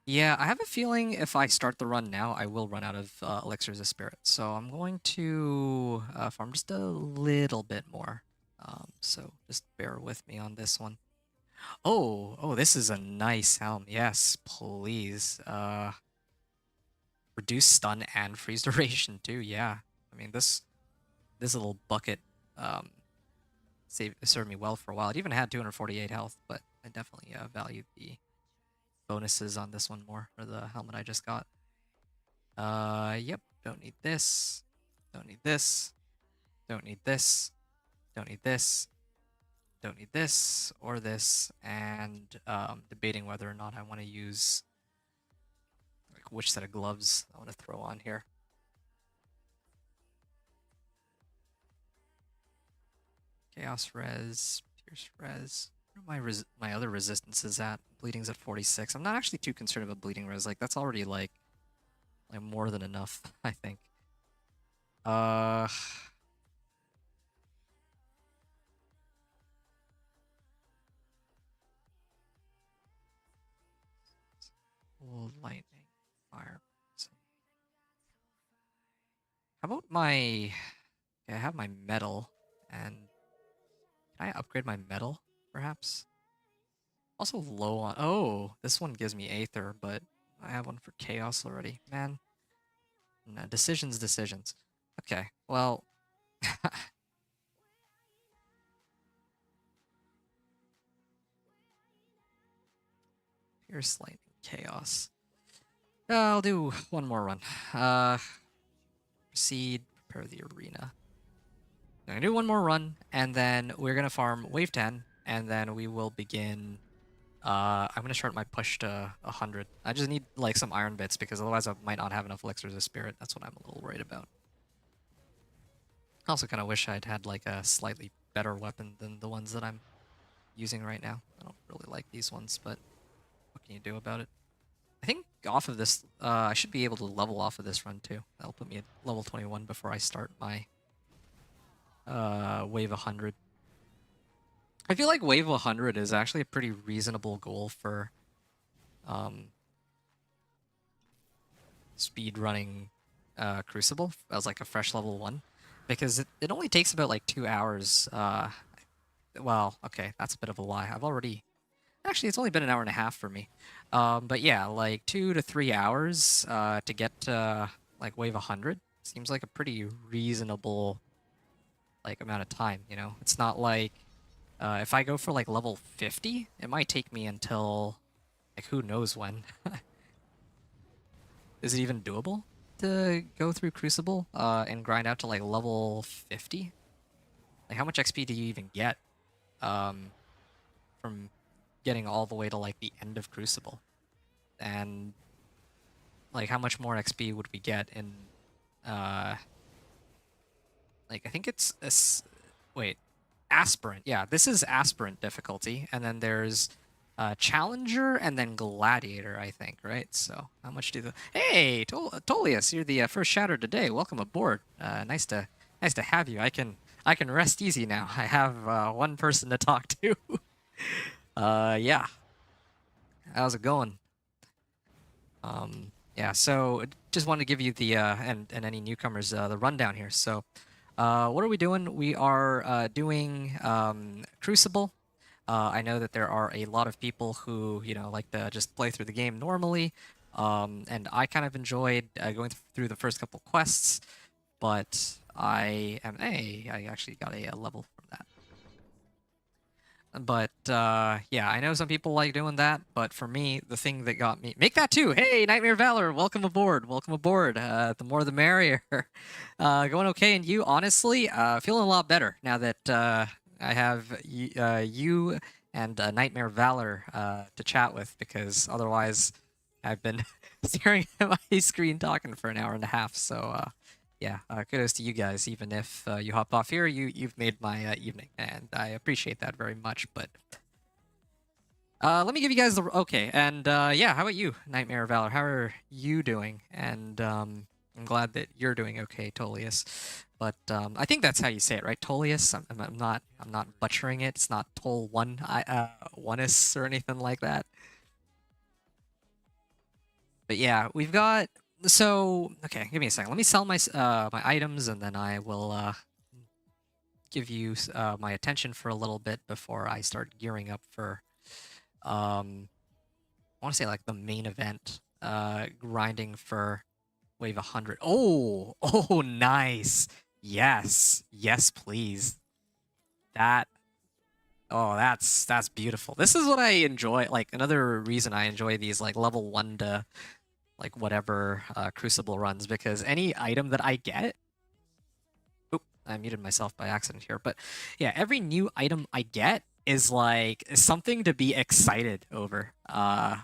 Yeah, I have a feeling if I start the run now, I will run out of elixirs of spirit. So I'm going to farm just a little bit more. So just bear with me on this one. Oh, this is a nice helm. Yes, please. Reduce stun and freeze duration too. Yeah, I mean this little bucket um served me well for a while. It even had 248 health, but I definitely valued the bonuses on this one more, or the helmet I just got. Yep, don't need this. Don't need this. Don't need this. Don't need this. Don't need this or this, and debating whether or not I want to use like which set of gloves I want to throw on here. Chaos res, Pierce res. Where are my other resistances at? Bleeding's at 46. I'm not actually too concerned about bleeding res. Like that's already like more than enough, I think. Uh lightning, fire. How about my I have my metal, and can I upgrade my metal, perhaps? Also low on oh, this one gives me Aether, but I have one for Chaos already. Man. No, decisions. Okay, well Pierce Lightning Chaos. I'll do one more run. Proceed, prepare the arena. I'm gonna do one more run, and then we're gonna farm wave 10, and then we will begin. I'm gonna start my push to 100. I just need like some iron bits because otherwise I might not have enough elixirs of spirit. That's what I'm a little worried about. I also kind of wish I'd had like a slightly better weapon than the ones that I'm using right now. I don't really like these ones, but what can you do about it? I think off of this, I should be able to level off of this run too. That'll put me at level 21 before I start my wave 100. I feel like wave 100 is actually a pretty reasonable goal for um, speed running Crucible as like a fresh level 1, because it only takes about like 2 hours. Well, okay, that's a bit of a lie. I've already actually it's only been an hour and a half for me. But yeah, like 2 to 3 hours to get like wave 100 seems like a pretty reasonable like amount of time. You know, it's not like if I go for like level 50, it might take me until like who knows when. Is it even doable to go through Crucible and grind out to like level 50? Like how much XP do you even get from getting all the way to like the end of Crucible? And like how much more XP would we get in like I think it's wait, aspirant. Yeah, this is aspirant difficulty, and then there's challenger and then gladiator, I think, right? So how much do the hey Tolius, you're the first shatter today. Welcome aboard. Nice to have you. I can rest easy now. I have one person to talk to. Yeah. How's it going? Yeah, so just wanted to give you the and any newcomers the rundown here. So, what are we doing? We are doing Crucible. I know that there are a lot of people who like to just play through the game normally, and I kind of enjoyed going through the first couple quests, but I actually got a level from that. But yeah, I know some people like doing that, but for me, the thing that got me make that too. Hey, Nightmare Valor, welcome aboard. Welcome aboard. The more the merrier. Going okay, and you honestly feeling a lot better now that I have you and Nightmare Valor to chat with, because otherwise I've been staring at my screen talking for an hour and a half. So yeah, kudos to you guys. Even if you hop off here, you've made my evening, and I appreciate that very much. But let me give you guys the okay. And yeah, how about you, Nightmare Valor? How are you doing? And I'm glad that you're doing okay, Tolius. But I think that's how you say it, right, Tolius? I'm not butchering it. It's not Tol one oneus or anything like that. But yeah, we've got so okay. Give me a second. Let me sell my my items, and then I will give you my attention for a little bit before I start gearing up for I want to say like the main event, grinding for wave 100. Oh, oh, nice. Yes, yes, please. That oh, that's beautiful. This is what I enjoy. Like another reason I enjoy these like level 1 to like whatever Crucible runs, because any item that I get, oop, I muted myself by accident here, but yeah, every new item I get is like something to be excited over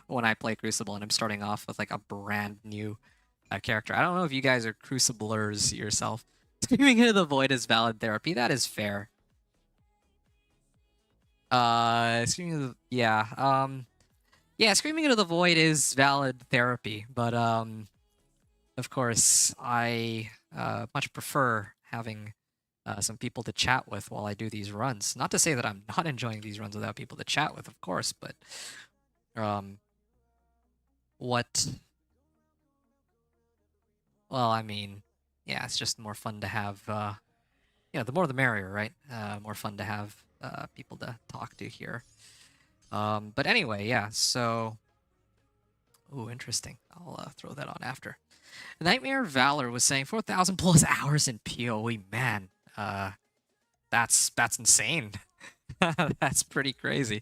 when I play Crucible and I'm starting off with like a brand new character. I don't know if you guys are Cruciblers yourself. Screaming into the void is valid therapy. That is fair. Yeah, screaming into the void is valid therapy, but of course, I much prefer having some people to chat with while I do these runs. Not to say that I'm not enjoying these runs without people to chat with, of course, but um, what? Well, I mean, yeah, it's just more fun to have. The more the merrier, right? More fun to have people to talk to here. But anyway, yeah. So, oh, interesting. I'll throw that on after. Nightmare Valor was saying 4,000 plus hours in PoE. Man, that's insane. That's pretty crazy.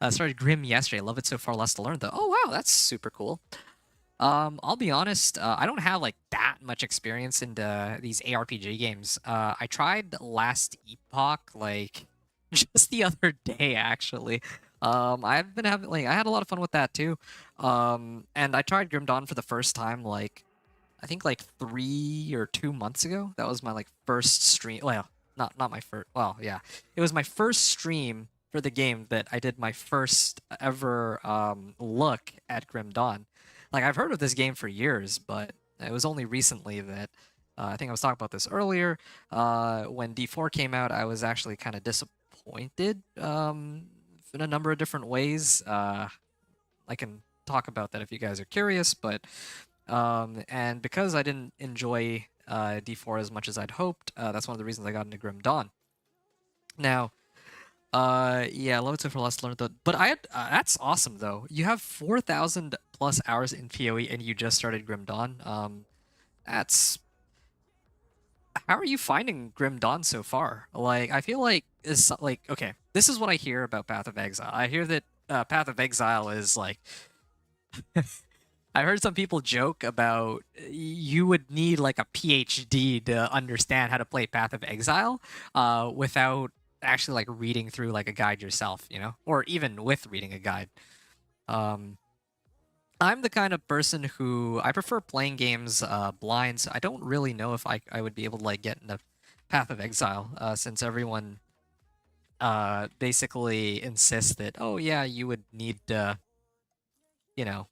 Started Grim yesterday. Love it so far. Less to learn though. Oh wow, that's super cool. I'll be honest. I don't have like that much experience into these ARPG games. I tried Last Epoch like just the other day actually. I've been having like I had a lot of fun with that too. And I tried Grim Dawn for the first time like I think like 3 or 2 months ago. That was my like first stream. Well, not my first. Well, yeah, it was my first stream for the game that I did my first ever look at Grim Dawn. Like I've heard of this game for years, but it was only recently that I think I was talking about this earlier. When D4 came out, I was actually kind of disappointed in a number of different ways. I can talk about that if you guys are curious, but and because I didn't enjoy D4 as much as I'd hoped, that's one of the reasons I got into Grim Dawn. Now, yeah, loads of for less learned though. But I had that's awesome though. You have 4,000 plus hours in PoE and you just started Grim Dawn. That's how are you finding Grim Dawn so far? Like, I feel like is like okay. This is what I hear about Path of Exile. I hear that Path of Exile is like I heard some people joke about you would need like a PhD to understand how to play Path of Exile without actually like reading through like a guide yourself, you know, or even with reading a guide. Um, I'm the kind of person who I prefer playing games blind, so I don't really know if I would be able to like get into Path of Exile since everyone basically insists that, oh yeah, you would need to, you know,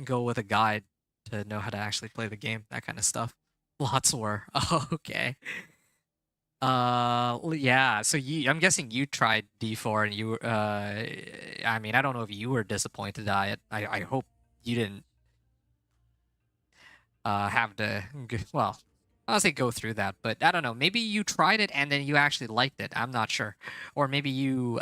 go with a guide to know how to actually play the game, that kind of stuff. Lots were. Oh, okay. Yeah, so I'm guessing you tried D4 and you I mean, I don't know if you were disappointed by it. I hope you didn't have to well, I'll say go through that, but I don't know. Maybe you tried it and then you actually liked it. I'm not sure. Or maybe you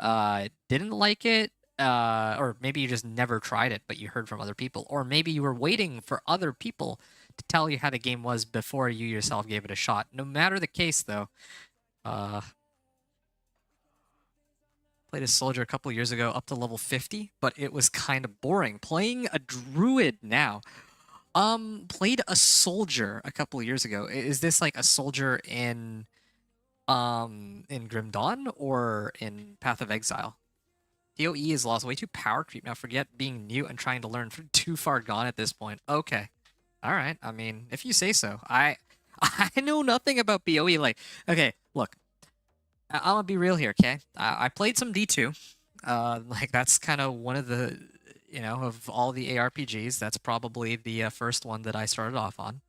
didn't like it, or maybe you just never tried it, but you heard from other people. Or maybe you were waiting for other people to tell you how the game was before you yourself gave it a shot. No matter the case, though, played a soldier a couple years ago up to level 50, but it was kind of boring. Playing a druid now. Played a soldier a couple years ago. Is this like a soldier in Grim Dawn or in Path of Exile? PoE is lost way too power creep now. Forget being new and trying to learn. Too far gone at this point. Okay, all right. I mean, if you say so. I I know nothing about PoE. Like, okay, look, I'm gonna be real here. Okay, I played some D2. Like that's kind of one of the of all the ARPGs, that's probably the first one that I started off on.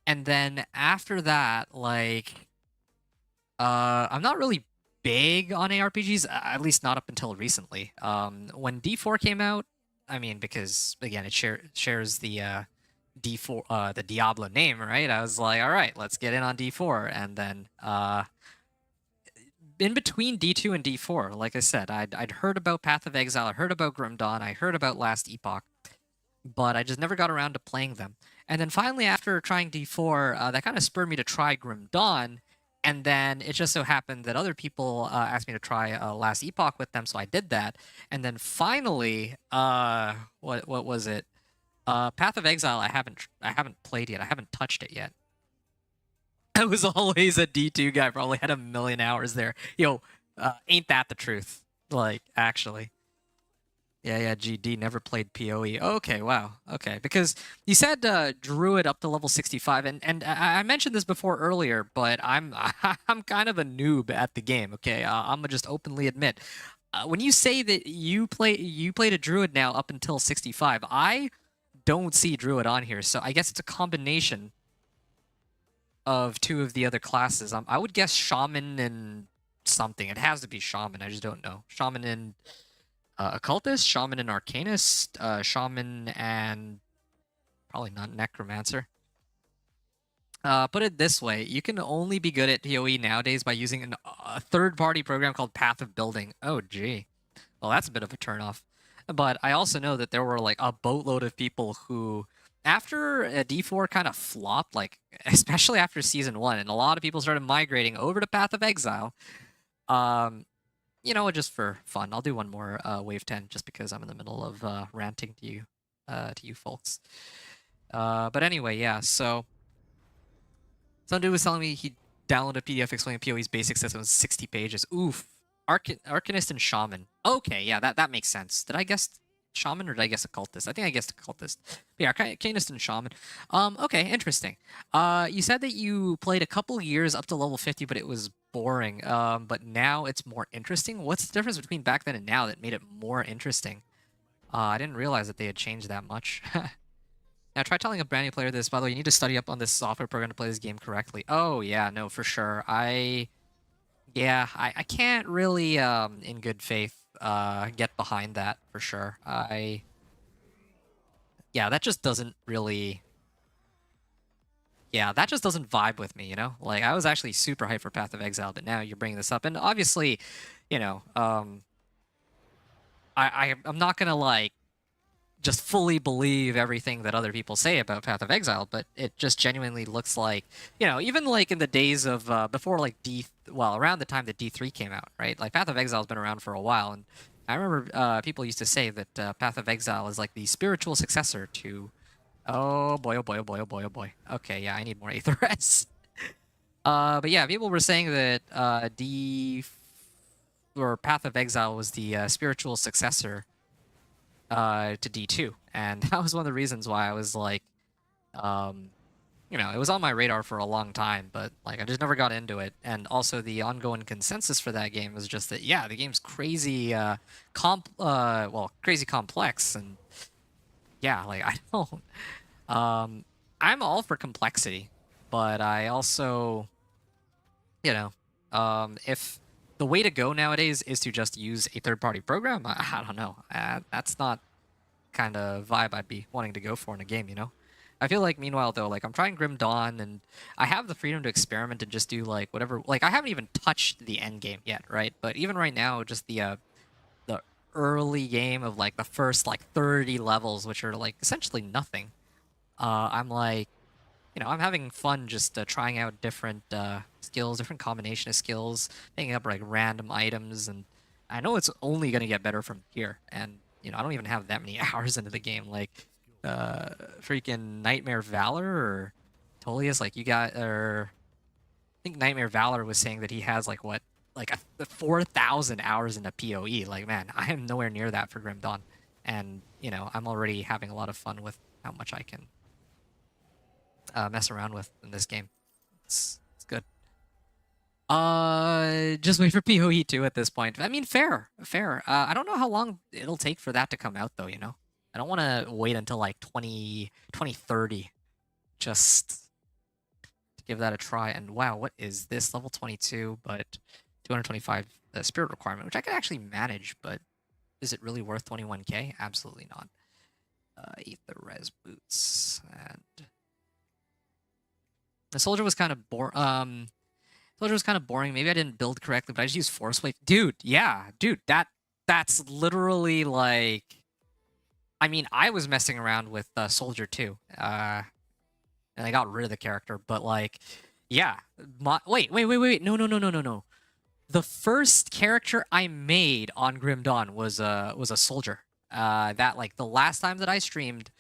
And then after that, like, I'm not really big on ARPGs, at least not up until recently. When D4 came out, I mean, because again, it shares the D4, the Diablo name, right? I was like, all right, let's get in on D4, and then in between D2 and D4, like I said, I'd heard about Path of Exile, I heard about Grim Dawn, I heard about Last Epoch, but I just never got around to playing them. And then finally, after trying D4, that kind of spurred me to try Grim Dawn, and then it just so happened that other people asked me to try Last Epoch with them, so I did that. And then finally, what was it? Path of Exile, I haven't played yet. I haven't touched it yet. I was always a D2 guy, probably had a million hours there. Yo, ain't that the truth? Like, actually. Yeah, GD never played PoE. Okay, wow. Okay, because you said Druid up to level 65, and I mentioned this before earlier, but I'm I'm kind of a noob at the game. Okay, I'm gonna just openly admit, when you say that you played a Druid now up until 65, I don't see Druid on here, so I guess it's a combination of two of the other classes. I would guess Shaman and something. It has to be Shaman. I just don't know. Shaman and Occultist, Shaman and Arcanist, Shaman and probably not Necromancer. Put it this way, you can only be good at PoE nowadays by using a third-party program called Path of Building. Oh, gee. Well, that's a bit of a turnoff. But I also know that there were like a boatload of people who, after D4 kind of flopped, like especially after Season 1, and a lot of people started migrating over to Path of Exile, you know, just for fun, I'll do one more Wave 10 just because I'm in the middle of ranting to you folks. But anyway, yeah, so some dude was telling me he downloaded a PDF explaining PoE's basic system, was 60 pages. Oof. Arcanist and Shaman. Okay, yeah, that makes sense. Did I guess? shaman, or did I guess occultist? I think I guessed occultist. But yeah, Arcanist and shaman. Okay, interesting. You said that you played a couple years up to level 50, but it was boring. But now it's more interesting. What's the difference between back then and now that made it more interesting? I didn't realize that they had changed that much. Now, try telling a brand new player this. By the way, you need to study up on this software program to play this game correctly. Oh, yeah, no, for sure. Yeah, I can't really, in good faith, get behind that for sure. Yeah, that just doesn't really, yeah, that just doesn't vibe with me, you know? Like, I was actually super hyped for Path of Exile, but now you're bringing this up, and obviously, you know, I'm not gonna, like, just fully believe everything that other people say about Path of Exile, but it just genuinely looks like, you know, even like in the days of before like well, around the time that D3 came out, right? Like Path of Exile has been around for a while, and I remember people used to say that Path of Exile is like the spiritual successor to, oh boy, oh boy, oh boy, oh boy, oh boy. Okay, yeah, I need more Aetheress. But yeah, people were saying that or Path of Exile was the spiritual successor to D2, and that was one of the reasons why I was like, you know, it was on my radar for a long time, but like I just never got into it. And also the ongoing consensus for that game was just that, yeah, the game's crazy, crazy complex, and yeah, like I don't, I'm all for complexity, but I also, you know, if the way to go nowadays is to just use a third-party program, I don't know. That's not kind of vibe I'd be wanting to go for in a game, you know? I feel like, meanwhile, though, like, I'm trying Grim Dawn, and I have the freedom to experiment and just do, like, whatever. Like, I haven't even touched the end game yet, right? But even right now, just the early game of, like, the first, like, 30 levels, which are, like, essentially nothing, I'm like, you know, I'm having fun just trying out different skills, different combination of skills, picking up like random items, and I know it's only gonna get better from here. And you know, I don't even have that many hours into the game. Like, freaking Nightmare Valor or Tolius, like you got, or I think Nightmare Valor was saying that he has like what, like 4,000 hours into PoE. Like, man, I am nowhere near that for Grim Dawn, and you know, I'm already having a lot of fun with how much I can mess around with in this game. It's good. Just wait for PoE 2 at this point. I mean, fair, fair. I don't know how long it'll take for that to come out, though, you know? I don't want to wait until, like, 2030 just to give that a try. And wow, what is this? Level 22, but 225 spirit requirement, which I could actually manage, but is it really worth 21k? Absolutely not. Aetheress boots, and the soldier was kind of boring. Soldier was kind of boring. Maybe I didn't build correctly, but I just used force wave. Dude, yeah, dude, that's literally like. I mean, I was messing around with soldier too, and I got rid of the character. But like, yeah, wait, no. The first character I made on Grim Dawn was a soldier. That like the last time that I streamed,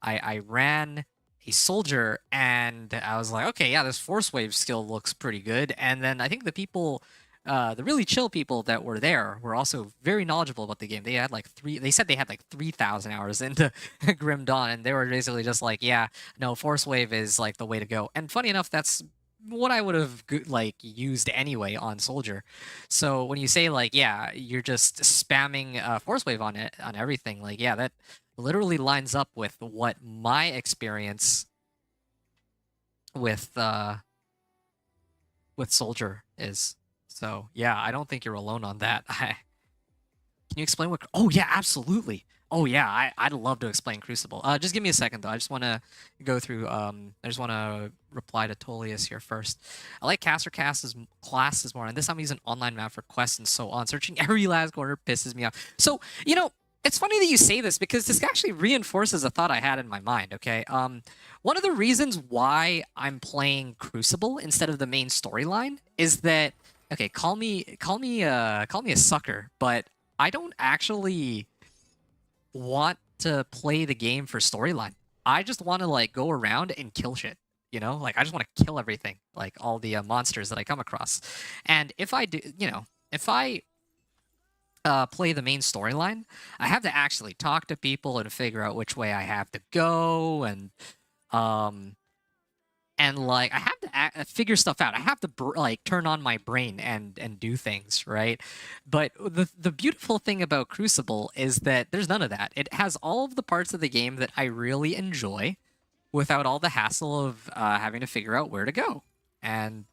I ran a soldier, and I was like, okay, yeah, this force wave skill looks pretty good. And then I think the people, the really chill people that were there were also very knowledgeable about the game. They had like they said they had like 3,000 hours into Grim Dawn, and they were basically just like, yeah, no, force wave is like the way to go. And funny enough, that's what I would have like used anyway on soldier. So when you say like, yeah, you're just spamming force wave on it, on everything, like, yeah, that literally lines up with what my experience with soldier is. So yeah, I don't think you're alone on that. Can you explain what? Oh yeah, absolutely. Oh yeah, I'd love to explain Crucible. Just give me a second though. I just want to go through. I just want to reply to Tolius here first. I like caster classes more, and this time I use an online map for quests and so on. Searching every last corner pisses me off. So you know, it's funny that you say this because this actually reinforces a thought I had in my mind. Okay, one of the reasons why I'm playing Crucible instead of the main storyline is that, okay, call me a sucker, but I don't actually want to play the game for storyline. I just want to like go around and kill shit. You know, like I just want to kill everything, like all the monsters that I come across. And if I do, you know, if I play the main storyline, I have to actually talk to people and figure out which way I have to go, um like I have to figure stuff out. I have to like turn on my brain and do things, right? But the beautiful thing about Crucible is that there's none of that. It has all of the parts of the game that I really enjoy without all the hassle of having to figure out where to go. And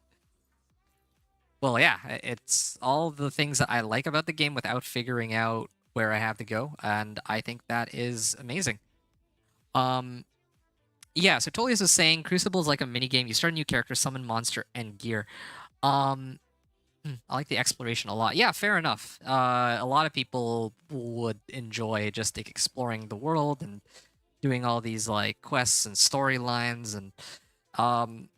well, yeah, it's all the things that I like about the game without figuring out where I have to go, and I think that is amazing. Um, yeah, so Tolius is saying Crucible is like a mini game. You start a new character, summon monster, and gear. Um, I like the exploration a lot. Yeah, fair enough. A lot of people would enjoy just like, exploring the world and doing all these like quests and storylines and um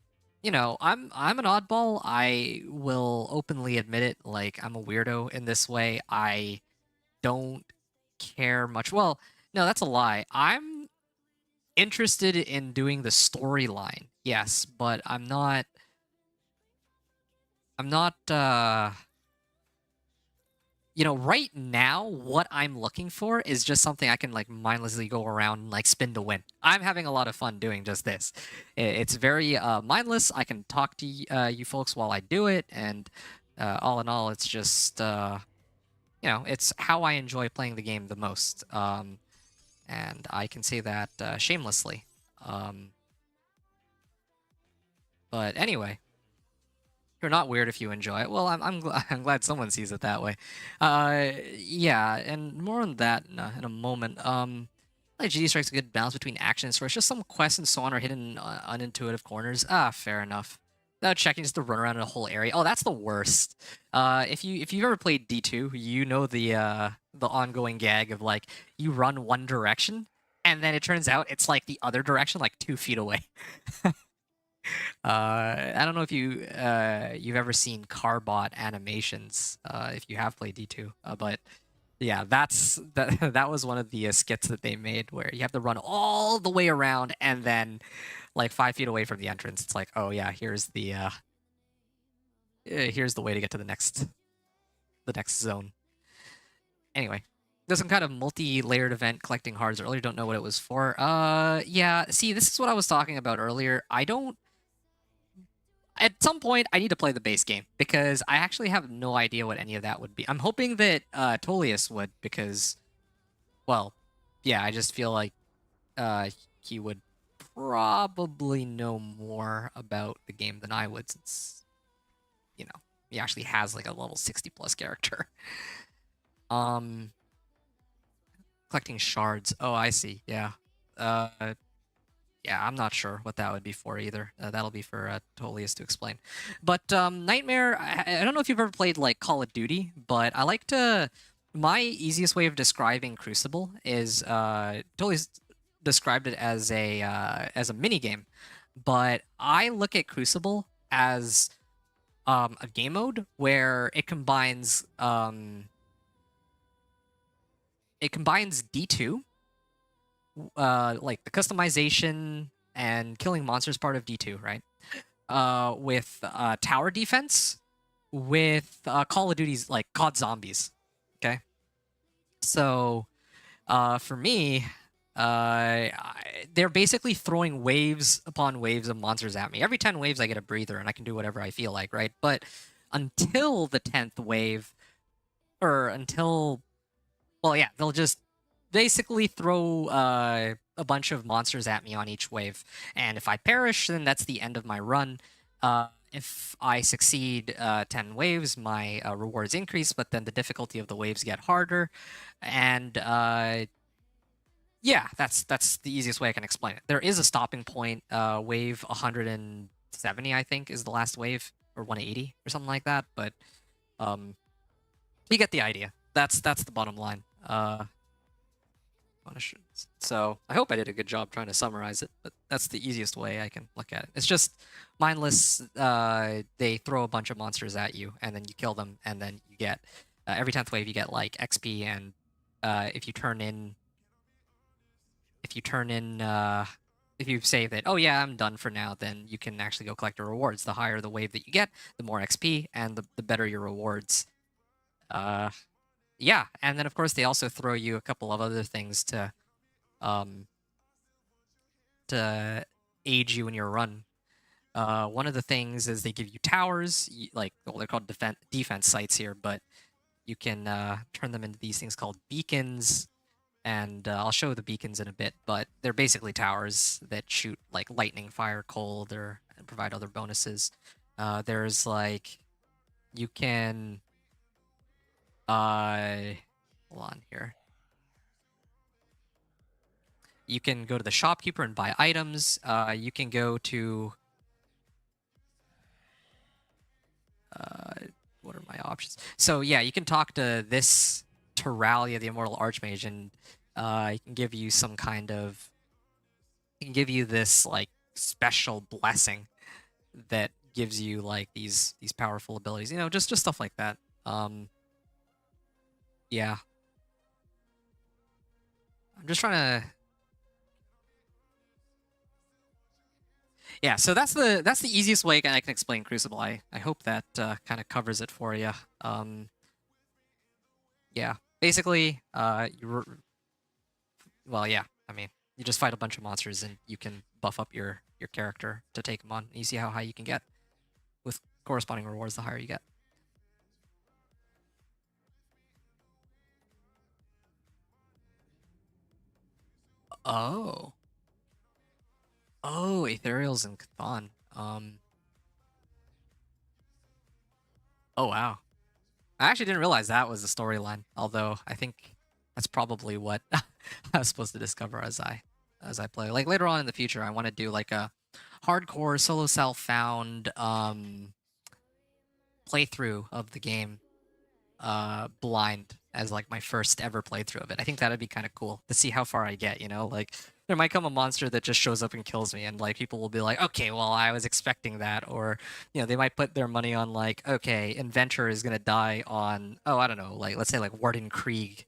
I'm an oddball. I will openly admit it. Like I'm a weirdo in this way. I don't care much. Well, no, that's a lie. I'm interested in doing the storyline. Yes, but I'm not right now, what I'm looking for is just something I can like mindlessly go around and like spin to win. I'm having a lot of fun doing just this. It's very mindless. I can talk to you folks while I do it, and all in all, it's just it's how I enjoy playing the game the most. And I can say that shamelessly. Um, but anyway, you're not weird if you enjoy it. Well, I'm glad someone sees it that way. Yeah, and more on that in a moment. Like GD strikes a good balance between action and story. It's just some quests and so on are hidden in unintuitive corners. Ah, fair enough. Without checking, just to run around in a whole area. Oh, that's the worst. If you've ever played D2, you know the ongoing gag of like you run one direction and then it turns out it's like the other direction, like 2 feet away. I don't know if you've ever seen Carbot animations. If you have played D2, but yeah, that was one of the skits that they made where you have to run all the way around and then like 5 feet away from the entrance. It's like, oh yeah, here's the way to get to the next zone. Anyway, there's some kind of multi-layered event collecting hearts earlier. Don't know what it was for. Yeah. See, this is what I was talking about earlier. I don't. At some point, I need to play the base game because I actually have no idea what any of that would be. I'm hoping that Tolius would because, well, yeah, I just feel like he would probably know more about the game than I would since, he actually has like a level 60 plus character. Um, collecting shards. Oh, I see. Yeah. Yeah, I'm not sure what that would be for either. That'll be for Tolius to explain. But Nightmare, I don't know if you've ever played like Call of Duty, but I like to. My easiest way of describing Crucible is Tolius described it as a mini game, but I look at Crucible as a game mode where it combines D2, like the customization and killing monsters part of D2, right? With tower defense, with Call of Duty's like COD Zombies. Okay, so for me, they're basically throwing waves upon waves of monsters at me. Every 10 waves, I get a breather, and I can do whatever I feel like, right? But until the 10th wave, or until, well, yeah, they'll just basically throw a bunch of monsters at me on each wave. And if I perish, then that's the end of my run. If I succeed 10 waves, my rewards increase, but then the difficulty of the waves get harder. And yeah, that's the easiest way I can explain it. There is a stopping point. Wave 170, I think, is the last wave, or 180 or something like that. But you get the idea. That's the bottom line. Punishments. So I hope I did a good job trying to summarize it, but that's the easiest way I can look at it. It's just mindless. They throw a bunch of monsters at you, and then you kill them, and then you get every 10th wave you get like XP, and if you if you say that, oh yeah, I'm done for now, then you can actually go collect your rewards. The higher the wave that you get, the more XP, and the better your rewards. Yeah, and then of course they also throw you a couple of other things um to aid you in your run. One of the things is they give you towers, like, well, they're called defense sites here, but you can turn them into these things called beacons, and I'll show the beacons in a bit, but they're basically towers that shoot like lightning, fire, cold, or and provide other bonuses. There's like, you can hold on here. You can go to the shopkeeper and buy items. You can go to what are my options? So yeah, you can talk to this Teralia, the Immortal Archmage, and he can give you some kind of, he can give you this like special blessing that gives you like these powerful abilities. You know, just stuff like that. Yeah, I'm just trying to. Yeah, so that's the easiest way I can explain Crucible. I hope that kind of covers it for you. Yeah, basically, well, yeah. I mean, you just fight a bunch of monsters and you can buff up your character to take them on. You see how high you can get with corresponding rewards the higher you get. Oh, oh, Ethereals and Chthon. Oh wow. I actually didn't realize that was the storyline. Although I think that's probably what I was supposed to discover as I play. Like later on in the future, I want to do like a hardcore solo self found playthrough of the game blind as like my first ever playthrough of it. I think that'd be kind of cool to see how far I get, you know? Like there might come a monster that just shows up and kills me and like people will be like, "Okay, well, I was expecting that." Or, you know, they might put their money on like, "Okay, Inventor is going to die on, oh, I don't know, like let's say like Warden Krieg."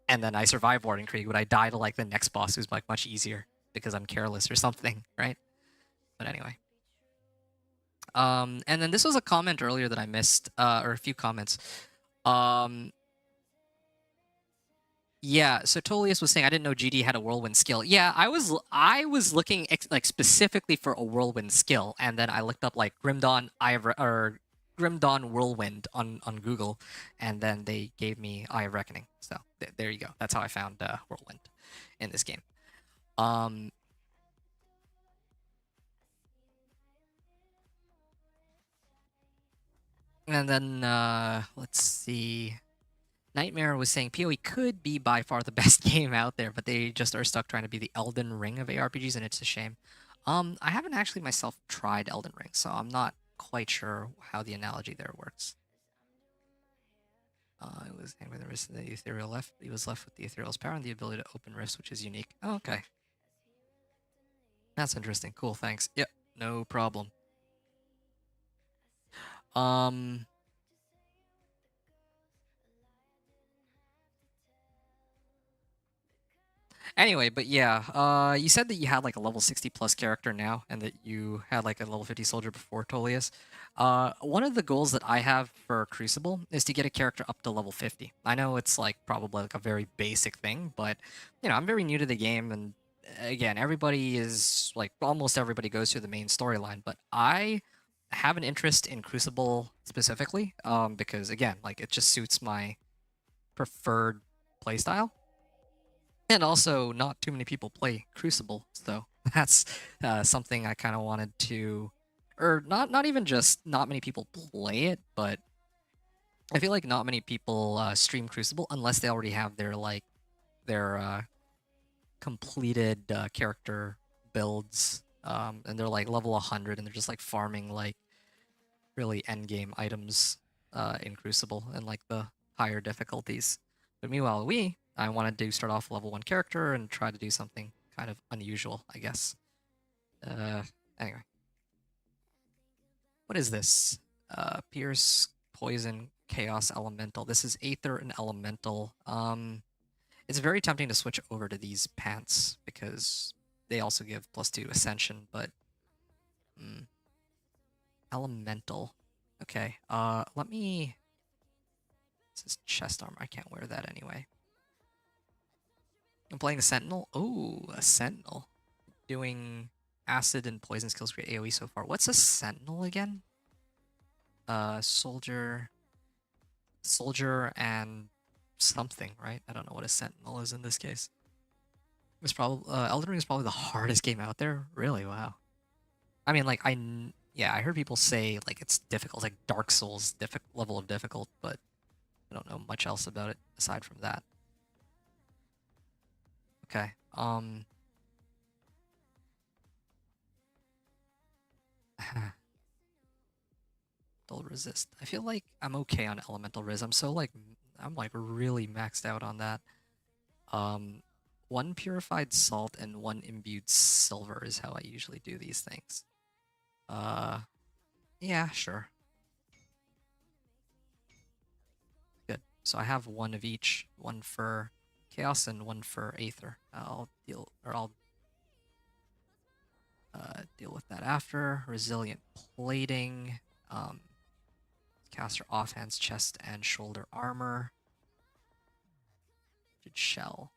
And then I survive Warden Krieg, but I die to like the next boss who's like much easier because I'm careless or something, right? But anyway. And then this was a comment earlier that I missed, or a few comments. Um, Yeah, so Tolius was saying I didn't know GD had a whirlwind skill. Yeah, I was looking like specifically for a whirlwind skill, and then I looked up like Grim Dawn Whirlwind on Google, and then they gave me Eye of Reckoning. So there you go. That's how I found whirlwind in this game. Um, and then let's see. Nightmare was saying PoE could be by far the best game out there, but they just are stuck trying to be the Elden Ring of ARPGs, and it's a shame. I haven't actually myself tried Elden Ring, so I'm not quite sure how the analogy there works. It was with the rest of the ethereal left. He was left with the ethereal's power and the ability to open rifts, which is unique. Oh, okay, that's interesting. Cool, thanks. Yep, no problem. Um, Anyway, but yeah, you said that you had like a level 60 plus character now, and that you had like a level 50 soldier before Tolius. One of the goals that I have for Crucible is to get a character up to level 50. I know it's like probably like a very basic thing, but you know, I'm very new to the game, and again, everybody is like almost everybody goes through the main storyline, but I have an interest in Crucible specifically, because again, like it just suits my preferred playstyle. And also, not too many people play Crucible, so that's something I kind of wanted to, or not even just not many people play it, but I feel like not many people stream Crucible unless they already have their completed character builds, and they're like level 100, and they're just like farming like really end game items in Crucible and like the higher difficulties. But meanwhile, I wanted to start off level 1 character and try to do something kind of unusual, I guess. Uh, anyway. What is this? Pierce, Poison, Chaos, Elemental. This is Aether and Elemental. It's very tempting to switch over to these pants because they also give +2 Ascension, but Elemental. Okay, let me It's his chest armor. I can't wear that anyway. I'm playing a Sentinel. Oh, a Sentinel. Doing acid and poison skills create AoE so far. What's a Sentinel again? Soldier and something, right? I don't know what a Sentinel is in this case. It's probably Elden Ring is probably the hardest game out there. Really? Wow. I mean, like yeah, I heard people say like it's difficult, like Dark Souls level of difficult, but I don't know much else about it aside from that. Okay. Elemental resist. I feel like I'm okay on elemental res. I'm like really maxed out on that. Um, one purified salt and one imbued silver is how I usually do these things. Yeah, sure. Good. So I have one of each, one for chaos and one for aether. I'll deal with that after. Resilient plating, caster offhand's chest and shoulder armor. Shell.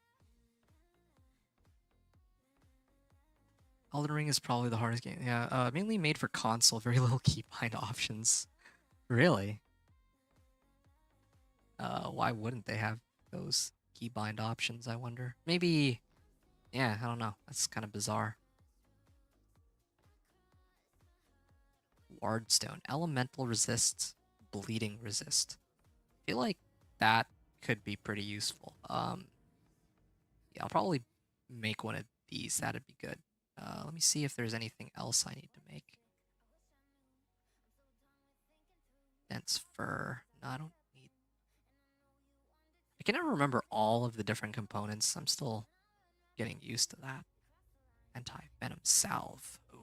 Elden Ring is probably the hardest game. Yeah, mainly made for console, very little keybind options. Really? Why wouldn't they have those keybind options, I wonder? Maybe, yeah, I don't know. That's kind of bizarre. Wardstone. Elemental resist, bleeding resist. I feel like that could be pretty useful. Yeah, I'll probably make one of these. That'd be good. Let me see if there's anything else I need to make. Dense fur. No, I don't need. I can never remember all of the different components. I'm still getting used to that. Anti-venom salve. Ooh.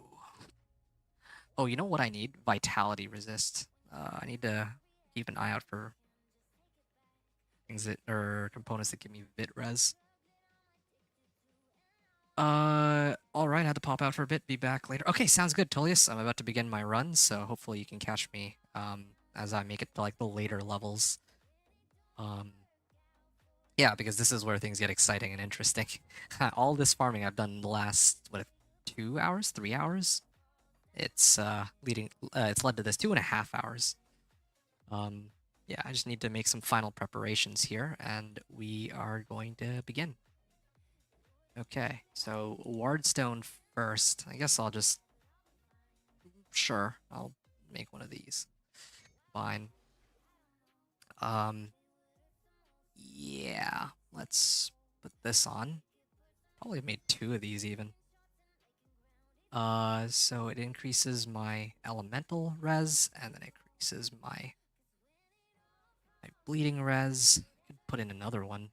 Oh, you know what I need? Vitality resist. I need to keep an eye out for things that or components that give me vit res. All right, I had to pop out for a bit. Be back later. Okay, sounds good, Tullius. I'm about to begin my run, so hopefully you can catch me as I make it to like the later levels. Yeah, because this is where things get exciting and interesting. All this farming I've done in the last 2 hours, 3 hours. It's it's led to this 2.5 hours. Yeah, I just need to make some final preparations here, and we are going to begin. Okay, so Wardstone first. I guess I'll just... Sure, I'll make one of these. Fine. Yeah, let's put this on. Probably made 2 of these even. So it increases my elemental res, and then it increases my bleeding res. I could put in another one,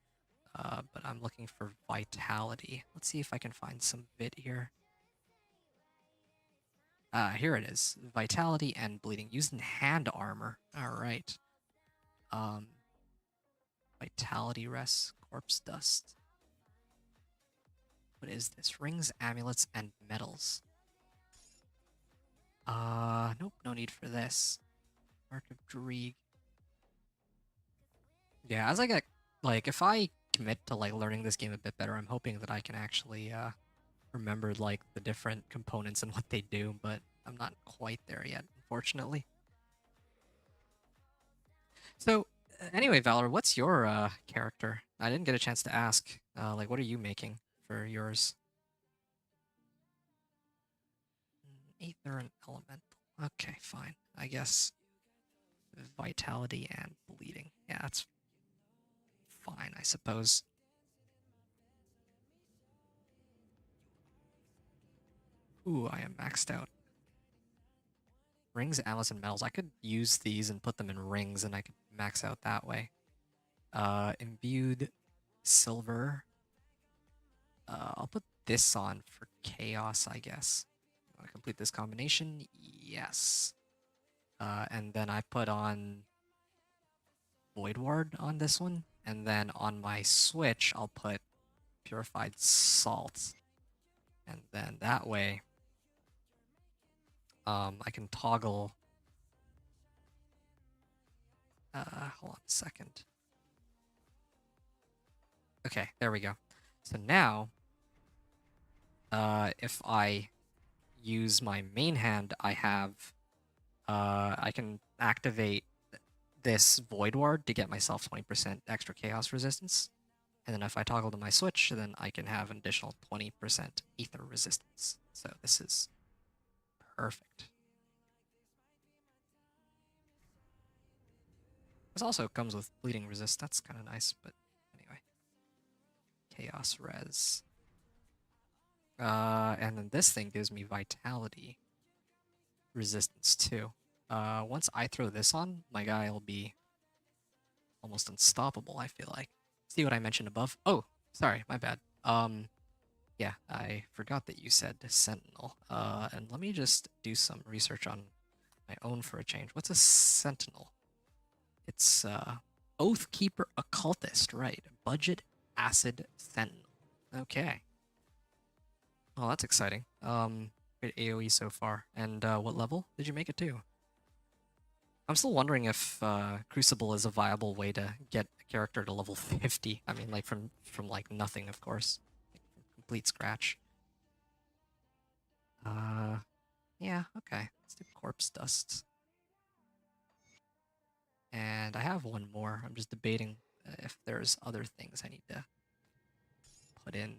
but I'm looking for vitality. Let's see if I can find some vit here. Here it is. Vitality and bleeding. Using hand armor. Alright. Vitality res. Corpse dust. What is this? Rings, amulets, and medals. Nope, no need for this. Mark of Dreeg. Yeah, as I get, like, if I commit to, like, learning this game a bit better, I'm hoping that I can actually, remember, like, the different components and what they do, but I'm not quite there yet, unfortunately. So, anyway, Valor, what's your, character? I didn't get a chance to ask. Like, what are you making for yours? Aether and Elemental. Okay, fine. I guess Vitality and Bleeding. Yeah, that's fine, I suppose. Ooh, I am maxed out. Rings, amulets, and medals. I could use these and put them in rings, and I could max out that way. Imbued silver. I'll put this on for chaos, I guess. Want to complete this combination? Yes. And then I put on Void Ward on this one, and then on my switch, I'll put Purified Salt. And then that way, I can toggle... hold on a second. Okay, there we go. So now, if I use my main hand, I can activate this Void Ward to get myself 20% extra Chaos resistance. And then if I toggle to my switch, then I can have an additional 20% Ether resistance. So this is perfect. This also comes with bleeding resist. That's kind of nice, but anyway. Chaos res. And then this thing gives me vitality resistance too. Once I throw this on, my guy will be almost unstoppable, I feel like. See what I mentioned above? Oh, sorry, my bad. Yeah, I forgot that you said Sentinel. And let me just do some research on my own for a change. What's a Sentinel? It's Oathkeeper Occultist, right? Budget Acid Sentinel. Okay. Well, that's exciting. Great AoE so far. And what level did you make it to? I'm still wondering if Crucible is a viable way to get a character to level 50. I mean, like from like nothing, of course, like from complete scratch. Yeah, okay. Let's do Corpse Dust. And I have one more. I'm just debating if there's other things I need to put in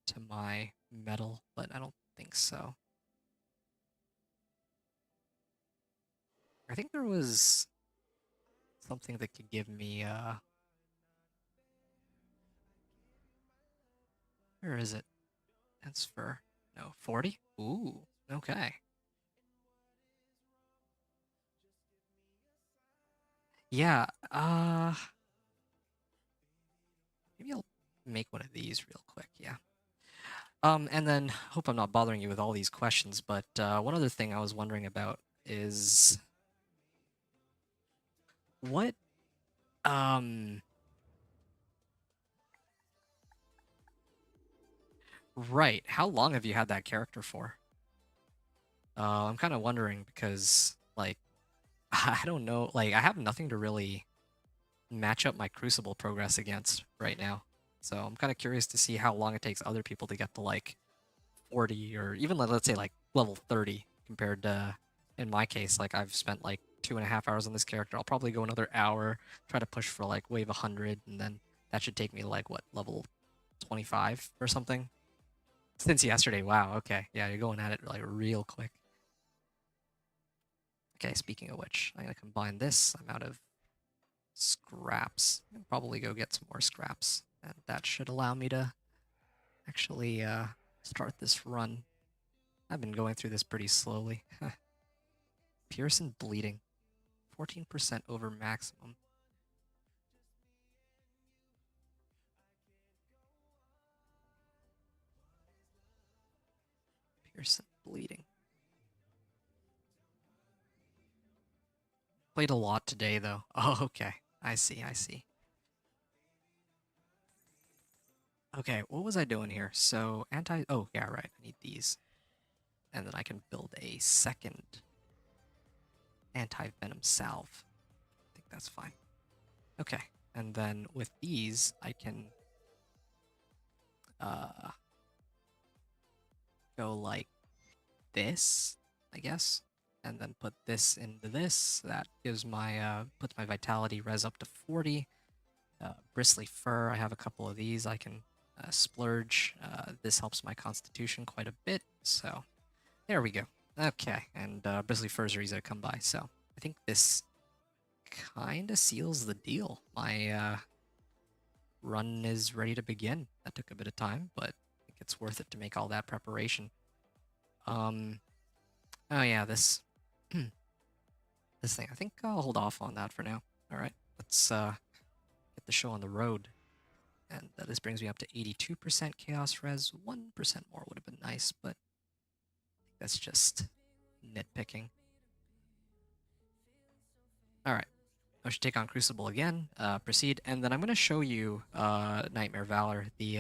to my metal, but I don't think so. I think there was something that could give me where is it? That's for no 40? Ooh, okay. Yeah, maybe I'll make one of these real quick, yeah. And then hope I'm not bothering you with all these questions, but one other thing I was wondering about is what um right, how long have you had that character for? I'm kind of wondering because like I don't know, like I have nothing to really match up my Crucible progress against right now. So I'm kind of curious to see how long it takes other people to get to like 40 or even like, let's say like level 30 compared to in my case, like I've spent like 2.5 hours on this character. I'll probably go another hour, try to push for like wave 100, and then that should take me like what, level 25 or something? Since yesterday. Wow, okay. Yeah, you're going at it like real quick. Okay, speaking of which, I'm gonna combine this. I'm out of scraps. I'll probably go get some more scraps. And that should allow me to actually start this run. I've been going through this pretty slowly. Pierce and bleeding. 14% over maximum. Pierce and bleeding. Played a lot today though. Oh, okay. I see, I see. Okay, what was I doing here? So oh yeah, right. I need these. And then I can build a second anti-venom salve. I think that's fine. Okay. And then with these, I can uh go like this, I guess, and then put this into this. That gives my puts my vitality res up to 40. Bristly fur, I have a couple of these. I can splurge. This helps my constitution quite a bit. So there we go. Okay, and bristly furs are easy to come by. So I think this kind of seals the deal. My run is ready to begin. That took a bit of time, but I think it's worth it to make all that preparation. Oh yeah, this this thing. I think I'll hold off on that for now. All right, let's get the show on the road. And this brings me up to 82% chaos res. 1% more would have been nice, but that's just nitpicking. All right, I should take on Crucible again. Proceed, and then I'm going to show you Nightmare Valor. The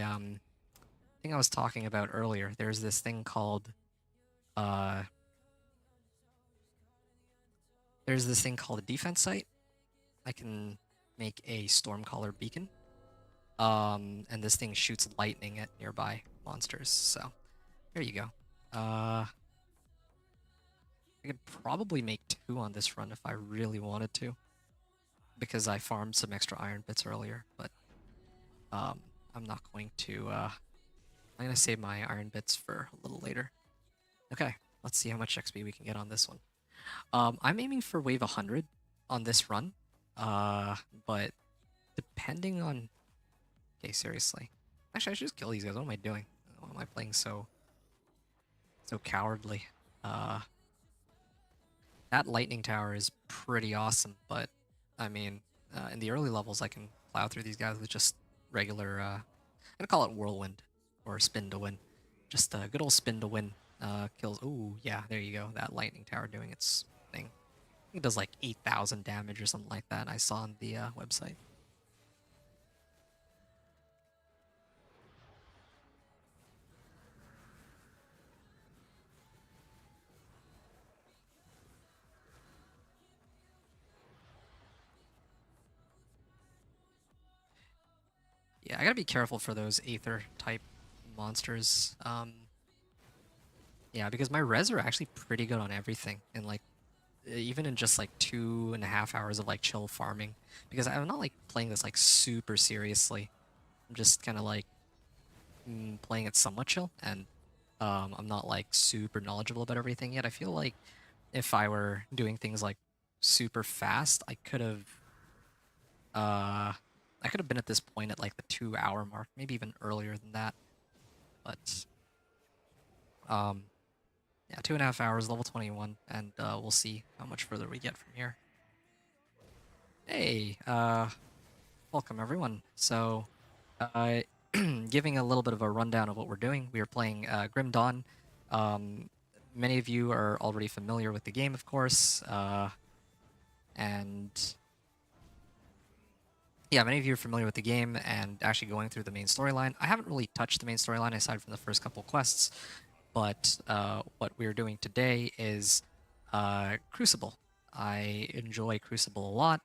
thing I was talking about earlier. There's this thing called uh, a defense site. I can make a Stormcaller beacon, And this thing shoots lightning at nearby monsters. So here you go. I could probably make 2 on this run if I really wanted to, because I farmed some extra iron bits earlier. But um, I'm not going to. I'm gonna save my iron bits for a little later. Okay, let's see how much XP we can get on this one. I'm aiming for wave 100 on this run, uh, but depending on... Okay, seriously. Actually, I should just kill these guys. What am I doing? Why am I playing so cowardly? That lightning tower is pretty awesome, but I mean, in the early levels, I can plow through these guys with just regular. I'm gonna call it whirlwind or spin to win. Just a good old spin to win kills. Ooh, yeah, there you go. That lightning tower doing its thing. I think it does like 8,000 damage or something like that. I saw on the website. Yeah, I gotta be careful for those Aether type monsters. Yeah, because my res are actually pretty good on everything, and like even in just like 2.5 hours of like chill farming, because I'm not like playing this like super seriously. I'm just kind of like playing it somewhat chill, and I'm not like super knowledgeable about everything yet. I feel like if I were doing things like super fast, uh I could have been at this point at like the 2 hour mark, maybe even earlier than that. But um yeah, 2.5 hours, level 21, and we'll see how much further we get from here. Hey, welcome everyone. So, uh, giving a little bit of a rundown of what we're doing. We are playing Grim Dawn. Um, Many of you are already familiar with the game, of course, and yeah, many of you are familiar with the game and actually going through the main storyline. I haven't really touched the main storyline aside from the first couple quests, but what we're doing today is Crucible. I enjoy Crucible a lot,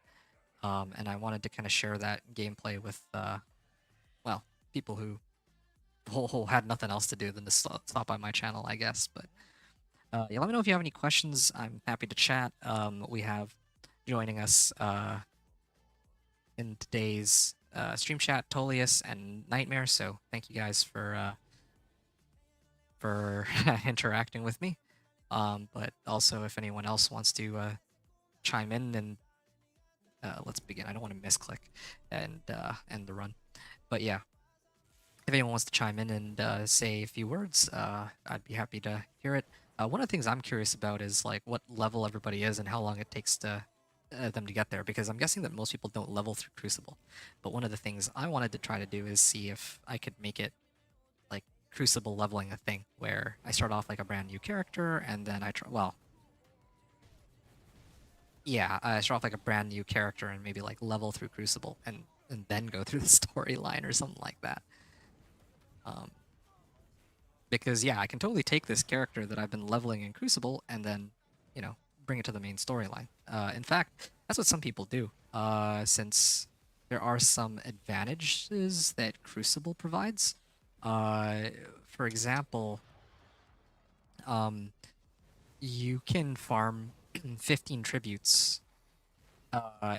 and I wanted to kind of share that gameplay with, well, people who had nothing else to do than to stop by my channel, I guess. But yeah, let me know if you have any questions. I'm happy to chat. We have joining us in today's stream chat, Tolius and Nightmare. So thank you guys for interacting with me. But also, if anyone else wants to chime in, and let's begin. I don't want to misclick and end the run. But yeah, if anyone wants to chime in and say a few words, I'd be happy to hear it. One of the things I'm curious about is like what level everybody is and how long it takes to them to get there, because I'm guessing that most people don't level through Crucible. But one of the things I wanted to try to do is see if I could make it like Crucible leveling a thing, where I start off like a brand new character and then I try. Well, yeah, I start off like a brand new character and maybe like level through Crucible and then go through the storyline or something like that. Um, because yeah, I can totally take this character that I've been leveling in Crucible and then, bring it to the main storyline. In fact, that's what some people do. Since there are some advantages that Crucible provides. Uh, for example, um, you can farm 15 tributes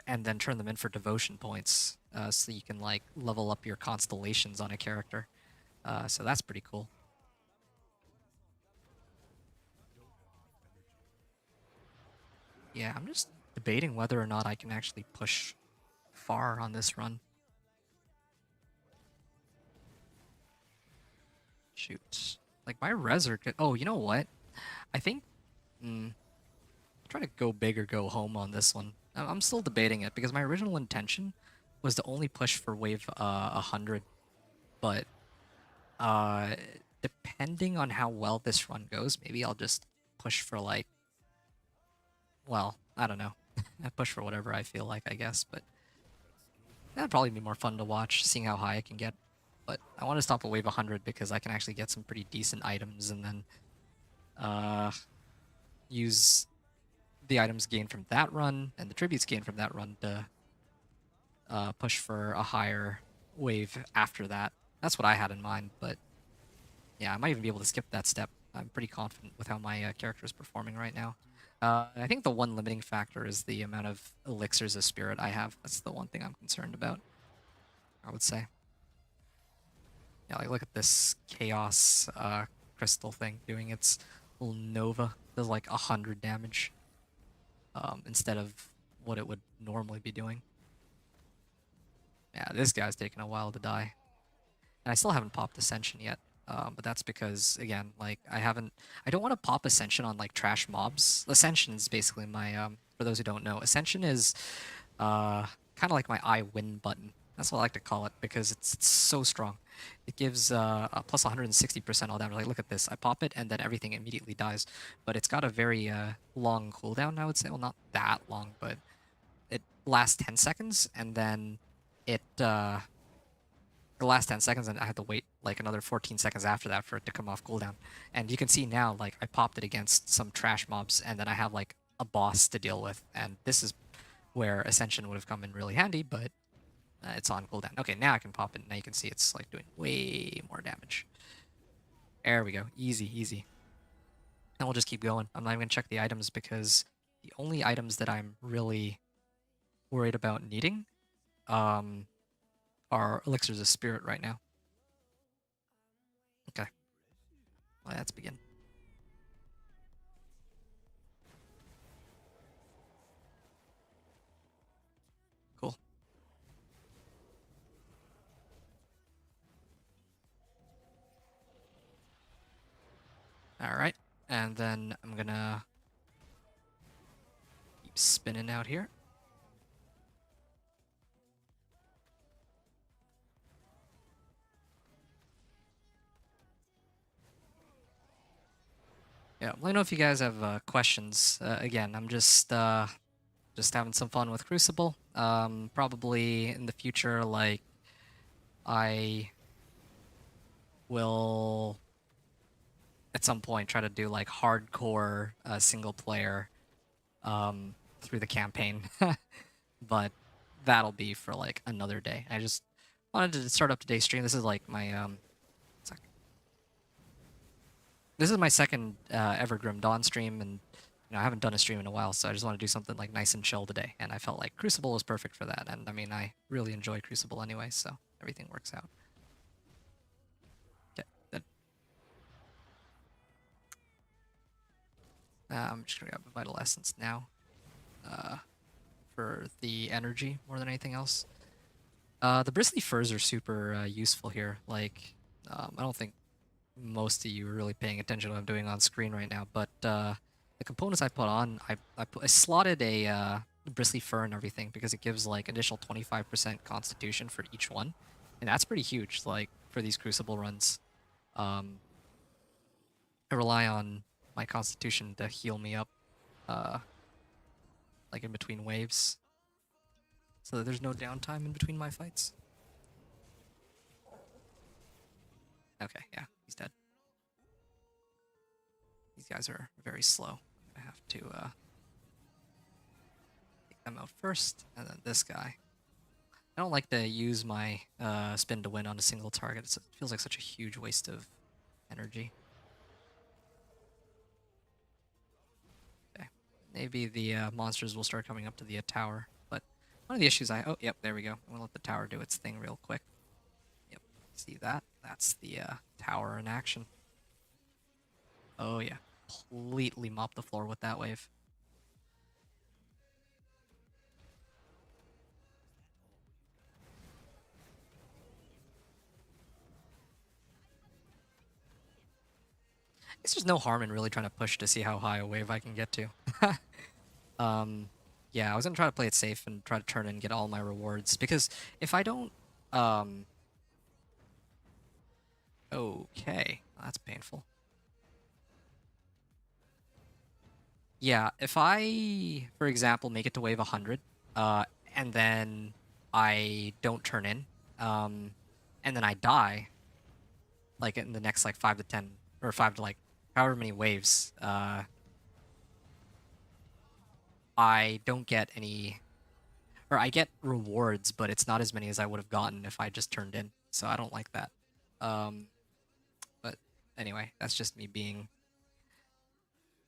and then turn them in for devotion points, so you can like level up your constellations on a character. So that's pretty cool. Yeah, I'm just debating whether or not I can actually push far on this run. Shoot. Like, my res are good. Oh, you know what? I think... try to go big or go home on this one. I'm still debating it, because my original intention was to only push for wave 100. But, uh, depending on how well this run goes, maybe I'll just push for, like... Well, I don't know. I push for whatever I feel like, I guess, but... That'd probably be more fun to watch, seeing how high I can get. But I want to stop at wave 100 because I can actually get some pretty decent items and then use the items gained from that run and the tributes gained from that run to push for a higher wave after that. That's what I had in mind, but yeah, I might even be able to skip that step. I'm pretty confident with how my character is performing right now. I think the one limiting factor is the amount of elixirs of spirit I have. That's the one thing I'm concerned about, I would say. Yeah, like look at this chaos crystal thing doing its little nova. Does like 100 damage instead of what it would normally be doing. Yeah, this guy's taking a while to die. And I still haven't popped Ascension yet. But that's because, again, like, I don't want to pop Ascension on, like, trash mobs. Ascension is basically my, for those who don't know, Ascension is, kind of like my I win button. That's what I like to call it, because it's so strong. It gives, a plus 160% all damage. Like, look at this. I pop it, and then everything immediately dies. But it's got a very, long cooldown, I would say. Well, not that long, but it lasts 10 seconds, and then it, the last 10 seconds, and I had to wait like another 14 seconds after that for it to come off cooldown. And you can see now, like, I popped it against some trash mobs, and then I have like a boss to deal with, and this is where Ascension would have come in really handy, but it's on cooldown. Okay, now I can pop it, and now you can see it's like doing way more damage. There we go. Easy, easy. And we'll just keep going. I'm not even gonna check the items because the only items that I'm really worried about needing um, are elixirs of spirit right now. Okay, let's begin. Cool. All right, and then I'm gonna keep spinning out here. Yeah, let me know if you guys have questions. Again, I'm just having some fun with Crucible. Probably in the future, like I will at some point try to do like hardcore single player through the campaign, but that'll be for like another day. I just wanted to start up today's stream. This is like my this is my second ever Grim Dawn stream, and I haven't done a stream in a while, so I just want to do something like nice and chill today. And I felt like Crucible was perfect for that. And I mean, I really enjoy Crucible anyway, so everything works out. Okay, good. I'm just gonna grab a Vital Essence now for the energy more than anything else. The bristly furs are super useful here. Like, I don't think most of you are really paying attention to what I'm doing on screen right now, but the components I put on, I slotted a bristly fur and everything because it gives like additional 25% constitution for each one, and that's pretty huge. Like for these Crucible runs, I rely on my constitution to heal me up, like in between waves, so that there's no downtime in between my fights. Okay, yeah, he's dead. These guys are very slow. I have to take them out first, and then this guy. I don't like to use my spin to win on a single target. It feels like such a huge waste of energy. Okay, maybe the monsters will start coming up to the tower, but one of the issues oh, yep, there we go. I'm gonna let the tower do its thing real quick. Yep, see that? That's the tower in action. Oh yeah, completely mop the floor with that wave. Guess there's no harm in really trying to push to see how high a wave I can get to. Yeah, I was gonna try to play it safe and try to turn and get all my rewards, because if I don't, okay, that's painful. Yeah, if I, for example, make it to wave 100, and then I don't turn in, and then I die, like in the next like 5 to 10, or 5 to like however many waves, I don't get any, or I get rewards, but it's not as many as I would have gotten if I just turned in. So I don't like that. But anyway, that's just me being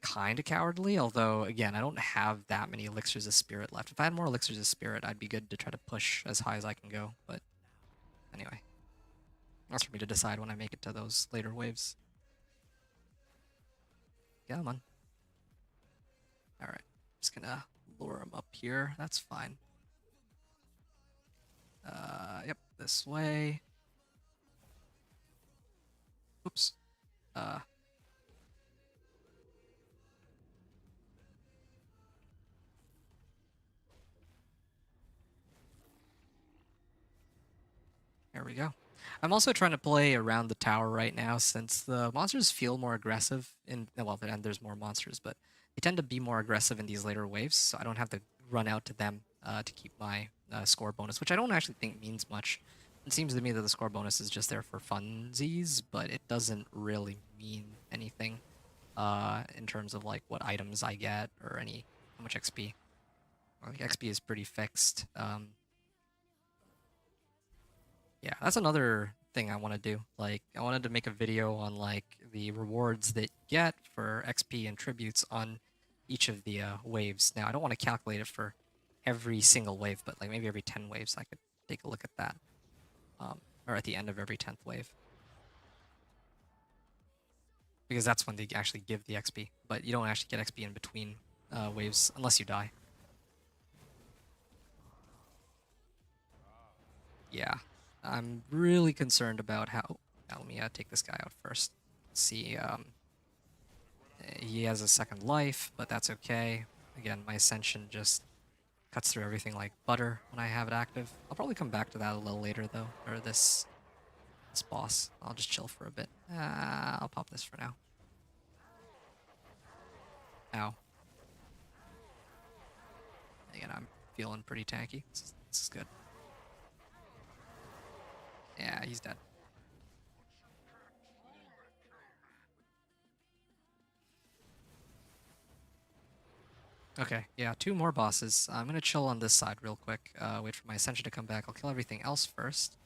kind of cowardly. Although again, I don't have that many elixirs of spirit left. If I had more elixirs of spirit, I'd be good to try to push as high as I can go. But anyway, that's for me to decide when I make it to those later waves. Yeah, man. All right, just gonna lure him up here. That's fine. Yep, this way. Oops. Uh, There we go. I'm also trying to play around the tower right now since the monsters feel more aggressive in, well, and there's more monsters, but they tend to be more aggressive in these later waves, so I don't have to run out to them to keep my score bonus, which I don't actually think means much. It seems to me that the score bonus is just there for funsies, but it doesn't really mean anything in terms of like what items I get or how much XP. I think XP is pretty fixed. Yeah, that's another thing I want to do. Like, I wanted to make a video on like the rewards that you get for XP and tributes on each of the waves. Now, I don't want to calculate it for every single wave, but like maybe every 10 waves I could take a look at that. Or at the end of every 10th wave. Because that's when they actually give the XP. But you don't actually get XP in between waves unless you die. Yeah, I'm really concerned about how... Now, let me take this guy out first. Let's see, he has a second life, but that's okay. Again, my Ascension just cuts through everything like butter when I have it active. I'll probably come back to that a little later, though, or this boss. I'll just chill for a bit. I'll pop this for now. Ow. Again, I'm feeling pretty tanky. This is good. Yeah, he's dead. Okay, yeah, 2 more bosses. I'm gonna chill on this side real quick. Wait for my Ascension to come back. I'll kill everything else first,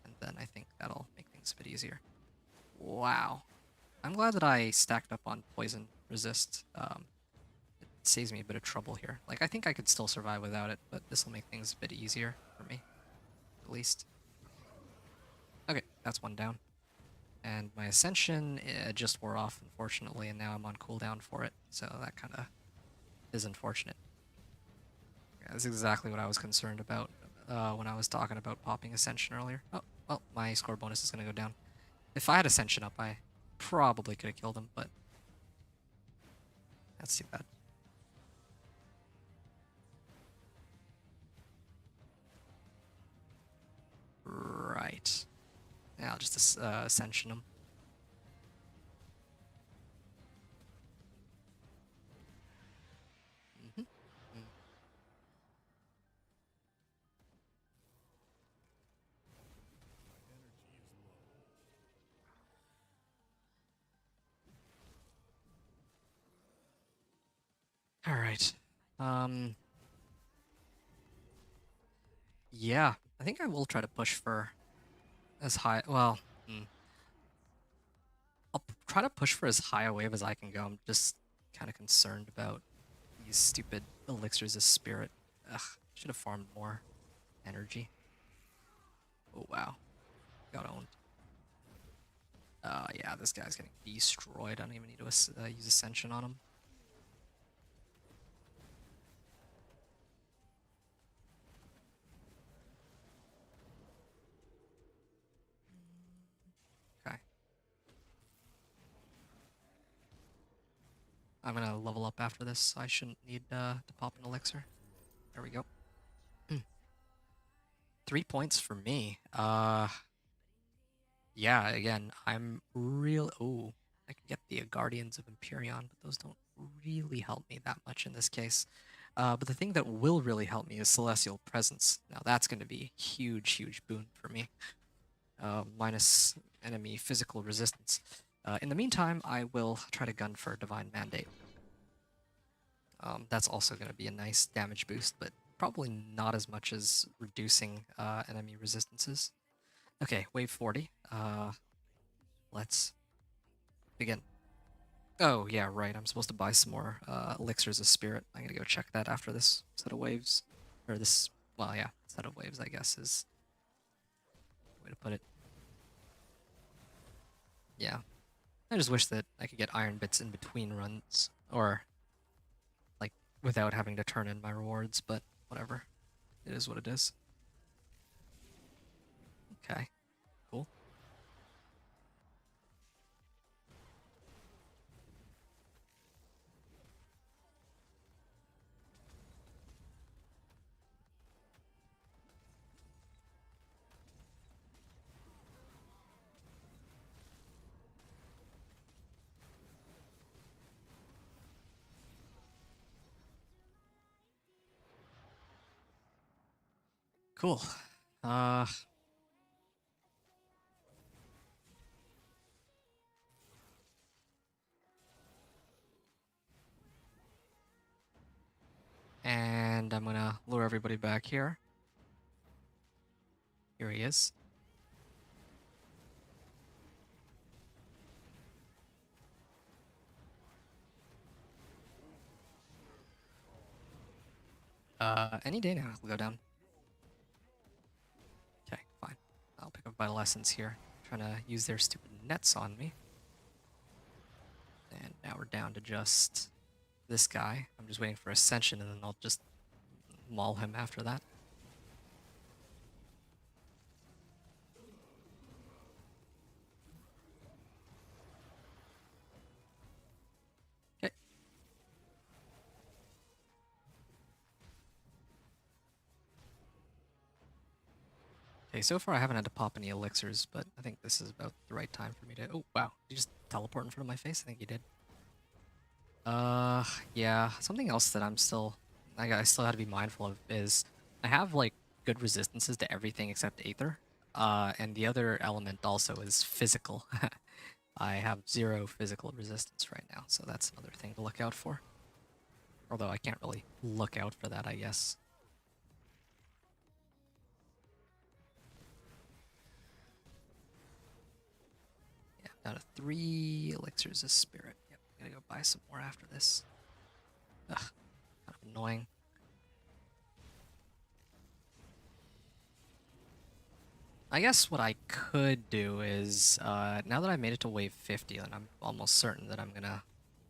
and then I think that'll make things a bit easier. Wow. I'm glad that I stacked up on poison resist. It saves me a bit of trouble here. Like, I think I could still survive without it, but this will make things a bit easier for me, at least. Okay, that's one down. And my Ascension just wore off, unfortunately, and now I'm on cooldown for it, so that kind of is unfortunate. Yeah, that's exactly what I was concerned about when I was talking about popping Ascension earlier. Oh, well, my score bonus is going to go down. If I had Ascension up, I probably could have killed him, but that's too bad. Right. Yeah, I'll just Ascension him. Mm-hmm. All right. Yeah, I think I will try to push for as high. Well, I'll try to push for as high a wave as I can go. I'm just kind of concerned about these stupid elixirs of spirit. Ugh, should have farmed more energy. Oh wow, got owned. Yeah, this guy's getting destroyed. I don't even need to use Ascension on him. Okay. I'm gonna level up after this, so I shouldn't need to pop an elixir. There we go. 3 points for me. Yeah, again, I'm real... Oh, I can get the Guardians of Empyrean, but those don't really help me that much in this case. But the thing that will really help me is Celestial Presence. Now that's going to be a huge, huge boon for me. Minus enemy physical resistance. In the meantime, I will try to gun for Divine Mandate. That's also going to be a nice damage boost, but probably not as much as reducing enemy resistances. Okay, wave 40. Let's begin. Oh, yeah, right. I'm supposed to buy some more elixirs of spirit. I'm gonna go check that after this set of waves. Or this, well, yeah, set of waves, I guess, is the way to put it. Yeah. I just wish that I could get iron bits in between runs, or, like, without having to turn in my rewards, but whatever. It is what it is. Okay, cool. Cool. Uh, and I'm gonna lure everybody back here. Here he is. Any day now we'll go down. Okay, fine. I'll pick up Vital Essence here. Trying to use their stupid nets on me. And now we're down to just this guy. I'm just waiting for Ascension, and then I'll just maul him after that. Okay. Okay, so far I haven't had to pop any elixirs, but I think this is about the right time for me to... Oh, wow. Did you just teleport in front of my face? I think you did. Yeah. Something else that I'm still... I still have to be mindful of is I have, like, good resistances to everything except Aether. And the other element also is physical. I have 0 physical resistance right now, so that's another thing to look out for. Although I can't really look out for that, I guess. Yeah, down to 3 elixirs of spirit. Yep, I'm gonna go buy some more after this. Ugh, kind of annoying. I guess what I could do is, now that I made it to wave 50, and I'm almost certain that I'm gonna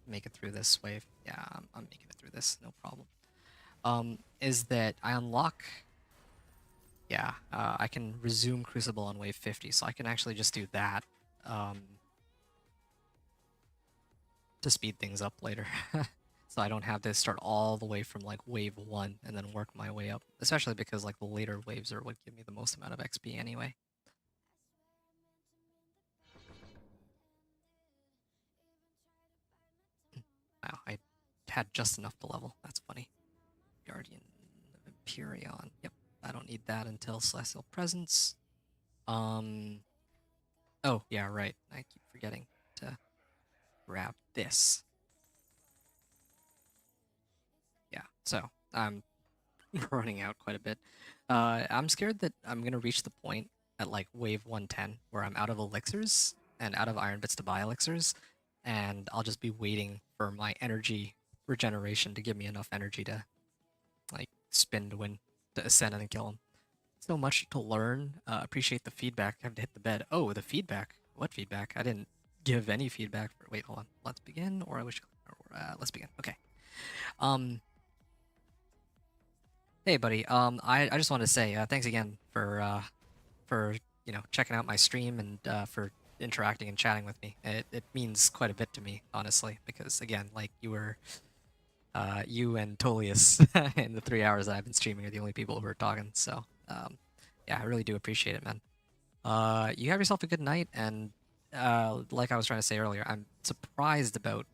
make it through this wave. Yeah, I'm making it through this, no problem. Is that I unlock... Yeah, I can resume Crucible on wave 50, so I can actually just do that to speed things up later. So I don't have to start all the way from like wave 1 and then work my way up, especially because like the later waves are what give me the most amount of XP anyway. Wow, I had just enough to level. That's funny. Guardian of Empyrean. Yep, I don't need that until Celestial Presence. Oh, yeah, right. I keep forgetting to grab this. Yeah, so I'm running out quite a bit. I'm scared that I'm going to reach the point at like wave 110 where I'm out of elixirs and out of iron bits to buy elixirs, and I'll just be waiting for my energy regeneration to give me enough energy to like spin to win, to ascend and then kill him. So much to learn. Appreciate the feedback. I have to hit the bed. Oh, the feedback. What feedback? I didn't give any feedback. Wait, hold on. Let's begin, or I wish. Let's begin. Okay. Hey, buddy. I just wanted to say thanks again for checking out my stream and for interacting and chatting with me. It means quite a bit to me, honestly, because again, like you and Tolius in the 3 hours that I've been streaming are the only people who are talking. So yeah, I really do appreciate it, man. You have yourself a good night, and like I was trying to say earlier, I'm surprised about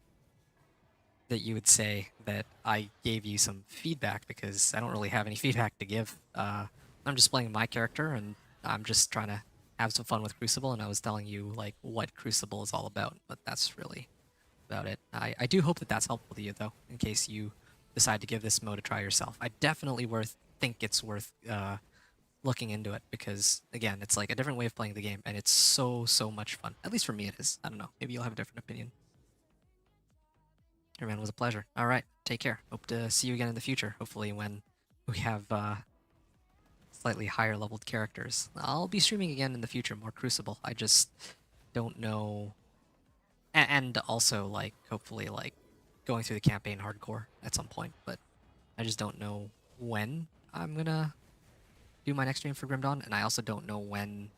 that you would say that I gave you some feedback because I don't really have any feedback to give. I'm just playing my character and I'm just trying to have some fun with Crucible, and I was telling you like what Crucible is all about, but that's really about it. I do hope that that's helpful to you though, in case you decide to give this mode a try yourself. I definitely think it's worth looking into it because again, it's like a different way of playing the game, and it's so much fun. At least for me, it is. I don't know. Maybe you'll have a different opinion. Your man, it was a pleasure. All right, take care. Hope to see you again in the future. Hopefully, when we have slightly higher leveled characters, I'll be streaming again in the future, more Crucible. I just don't know, and also like hopefully like going through the campaign hardcore at some point. But I just don't know when I'm gonna do my next stream for Grim Dawn, and I also don't know when,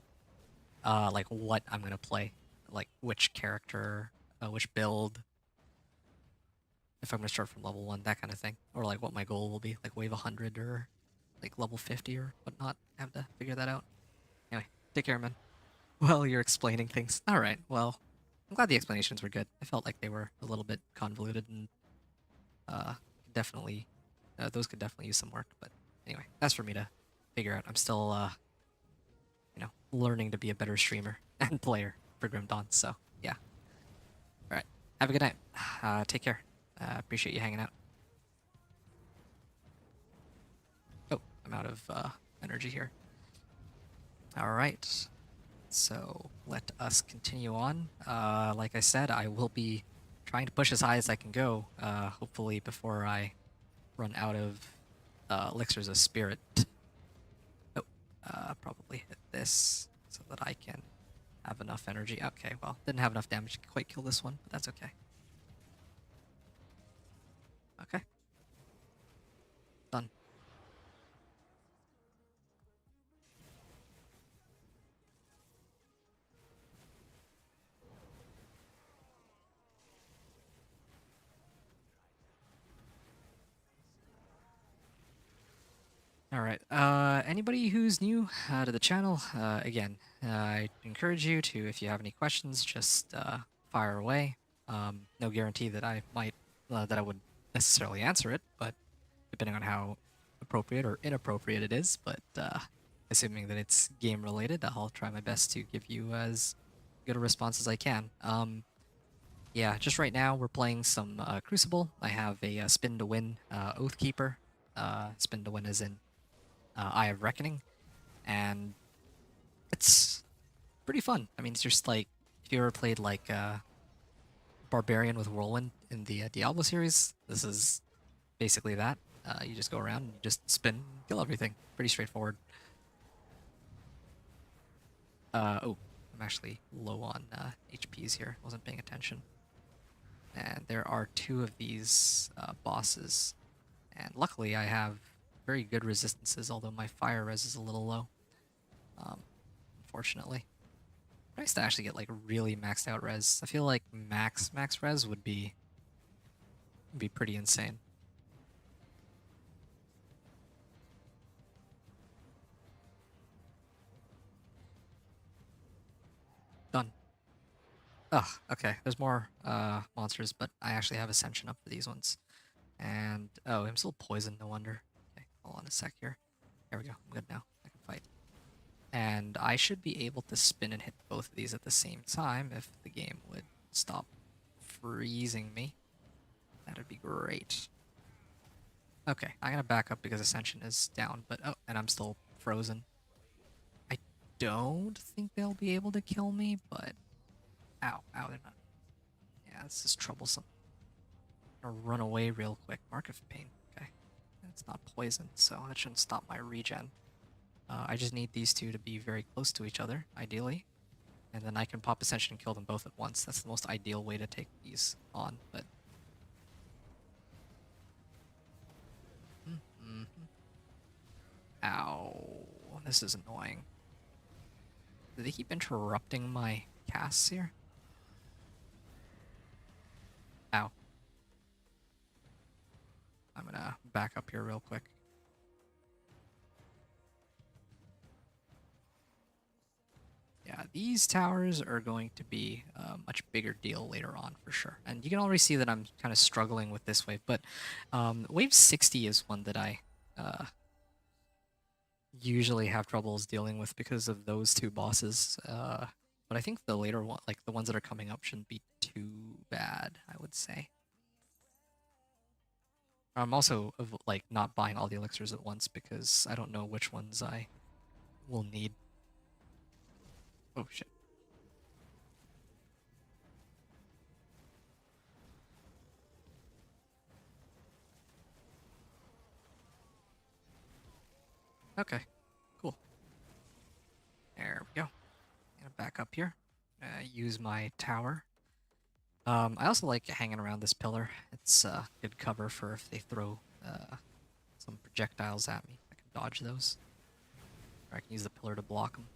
like what I'm gonna play, like which character, which build, if I'm gonna start from level 1, that kind of thing, or like what my goal will be, like wave 100 or like level 50 or whatnot. I have to figure that out. Anyway, take care, man. Well, you're explaining things. All right. Well, I'm glad the explanations were good. I felt like they were a little bit convoluted and uh, definitely those could definitely use some work. But anyway, that's for me to figure out. I'm still learning to be a better streamer and player for Grim Dawn. So yeah. All right. Have a good night. Take care. Appreciate you hanging out. Oh, I'm out of energy here. All right. So let us continue on. Like I said, I will be trying to push as high as I can go, hopefully before I run out of elixirs of spirit. Oh, probably hit this so that I can have enough energy. Okay, well, didn't have enough damage to quite kill this one, but that's okay. Okay. Done. All right. Anybody who's new to the channel, again, I encourage you to, if you have any questions, just fire away. No guarantee that I might, that I would necessarily answer it, but depending on how appropriate or inappropriate it is. But assuming that it's game related, I'll try my best to give you as good a response as I can. Yeah, just right now we're playing some Crucible. I have a spin to win Oathkeeper. Spin to win is in Eye of Reckoning, and it's pretty fun. I mean, it's just like if you ever played like Barbarian with Whirlwind in the Diablo series, this is basically that. You just go around and you just spin, kill everything. Pretty straightforward. Oh, I'm actually low on HPs here. Wasn't paying attention. And there are 2 of these bosses, and luckily I have very good resistances, although my fire res is a little low. Unfortunately. Nice to actually get like really maxed out res. I feel like max res would be pretty insane. Done. Ugh, okay. There's more monsters, but I actually have Ascension up for these ones. And oh, I'm still poisoned, no wonder. Okay, hold on a sec here. There we go. I'm good now. I can fight. And I should be able to spin and hit both of these at the same time if the game would stop freezing me. That'd be great. Okay, I'm gonna back up because Ascension is down, but oh, and I'm still frozen. I don't think they'll be able to kill me, but ow, they're not. Yeah, this is troublesome. I'm gonna run away real quick. Mark of Pain. Okay, it's not poison, so that shouldn't stop my regen. I just need these 2 to be very close to each other, ideally. And then I can pop Ascension and kill them both at once. That's the most ideal way to take these on, but... Ow. This is annoying. Do they keep interrupting my casts here? Ow. I'm gonna back up here real quick. Yeah, these towers are going to be a much bigger deal later on for sure. And you can already see that I'm kind of struggling with this wave, but wave 60 is one that I usually have troubles dealing with because of those 2 bosses. But I think the later one, like the ones that are coming up, shouldn't be too bad, I would say. I'm also like not buying all the elixirs at once because I don't know which ones I will need. Oh shit. Okay, cool. There we go. Gonna back up here. Use my tower. I also like hanging around this pillar. It's good cover for if they throw some projectiles at me. I can dodge those. Or I can use the pillar to block them.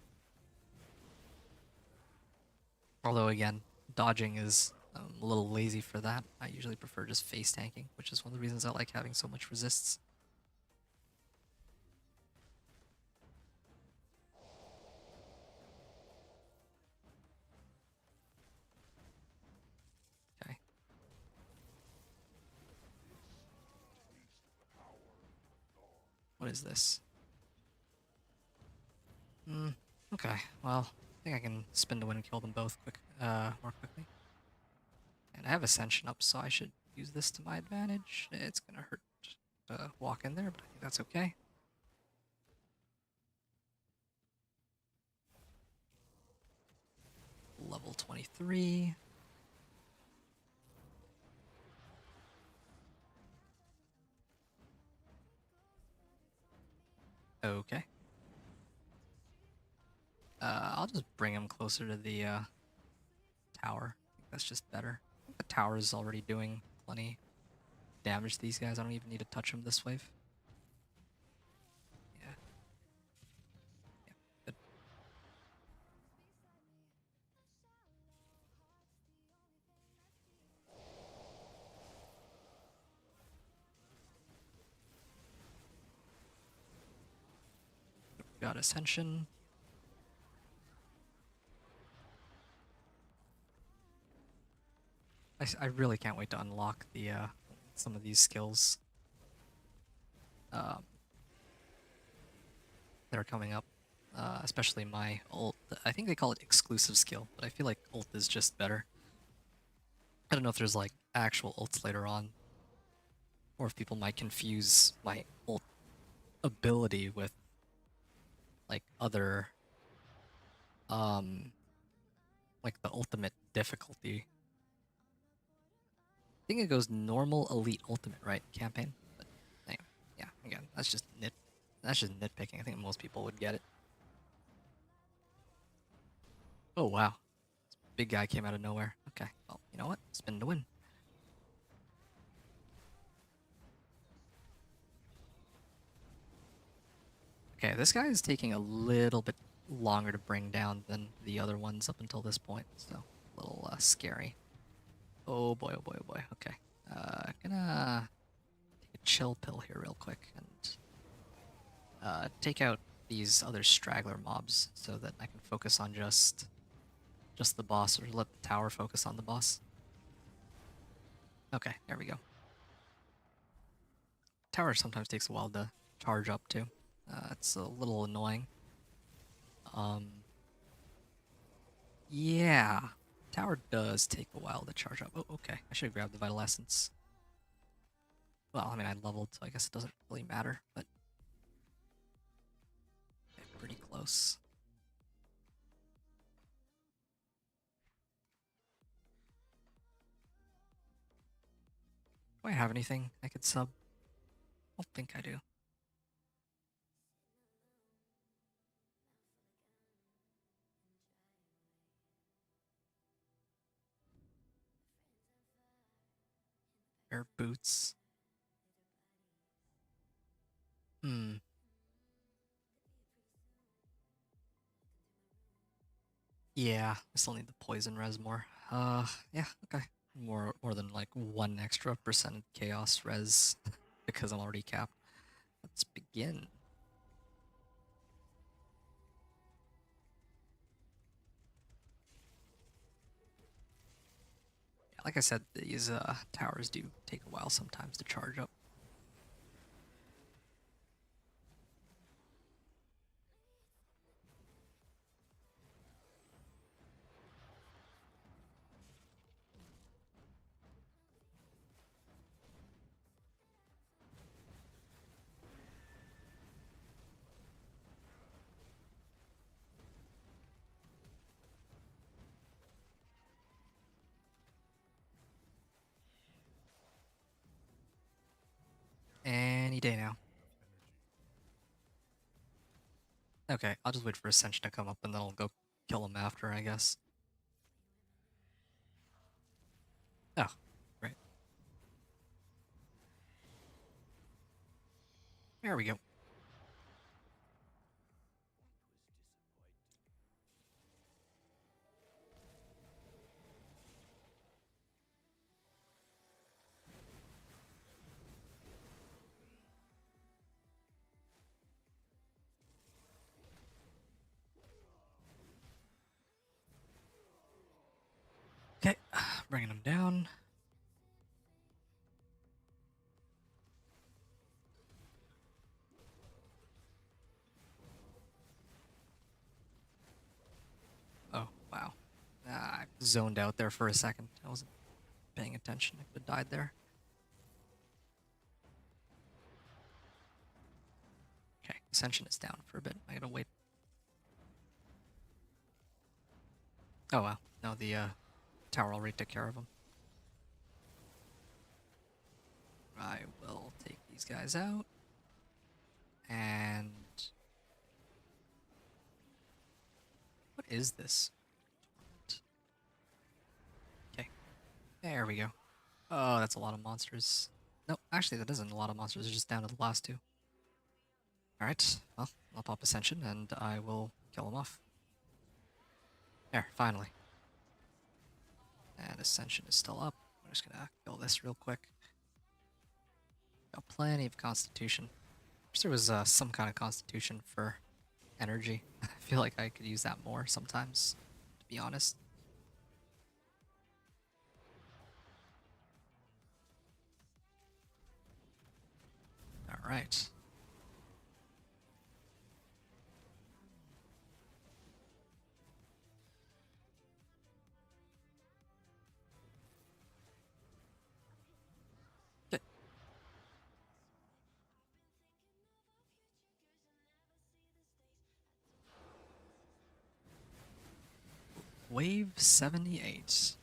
Although again, dodging is a little lazy for that. I usually prefer just face tanking, which is one of the reasons I like having so much resists. Okay. What is this? Hmm. Okay. Well, I think I can spin to win and kill them both more quickly. And I have Ascension up, so I should use this to my advantage. It's gonna hurt to walk in there, but I think that's okay. Level 23. Okay. I'll just bring him closer to the tower. I think that's just better. I think the tower is already doing plenty damage to these guys. I don't even need to touch them this wave. Yeah. Yeah. Good. Got Ascension. I really can't wait to unlock the some of these skills um, that are coming up. Especially my ult. I think they call it exclusive skill, but I feel like ult is just better. I don't know if there's like actual ults later on, or if people might confuse my ult ability with like other um like the ultimate difficulty. I think it goes normal, elite, ultimate, right? Campaign. But anyway, yeah, again, that's just nitpicking. I think most people would get it. Oh wow. This big guy came out of nowhere. Okay. Well, you know what? Spin to win. Okay, this guy is taking a little bit longer to bring down than the other ones up until this point, so a little scary. Oh boy, oh boy, oh boy. Okay. Gonna take a chill pill here real quick and take out these other straggler mobs so that I can focus on just the boss, or let the tower focus on the boss. Okay, there we go. Tower sometimes takes a while to charge up too. It's a little annoying. Um, yeah, tower does take a while to charge up. Oh, okay. I should have grabbed the Vital Essence. Well, I mean, I leveled, so I guess it doesn't really matter, but okay, pretty close. Do I have anything I could sub? I don't think I do. Air boots. Hmm. Yeah, I still need the poison res more. Yeah, okay. More than like 1 extra % chaos res because I'm already capped. Let's begin. Yeah, like I said, these towers do take a while sometimes to charge up. any day now. Okay, I'll just wait for Ascension to come up and then I'll go kill him after, I guess. Oh, great. There we go. Okay, bringing him down. Oh, wow. I zoned out there for a second. I wasn't paying attention. I could have died there. Okay, Ascension is down for a bit. I gotta wait. Oh, wow. No, the tower already took care of him. I will take these guys out. And... what is this? Okay, there we go. Oh, that's a lot of monsters. No, actually, that isn't a lot of monsters. They're just down to the last two. Alright, well, I'll pop Ascension and I will kill him off. There, finally. And Ascension is still up. I'm just gonna kill this real quick. Got plenty of Constitution. Wish there was some kind of Constitution for energy. I feel like I could use that more sometimes, to be honest. Alright. Wave 78.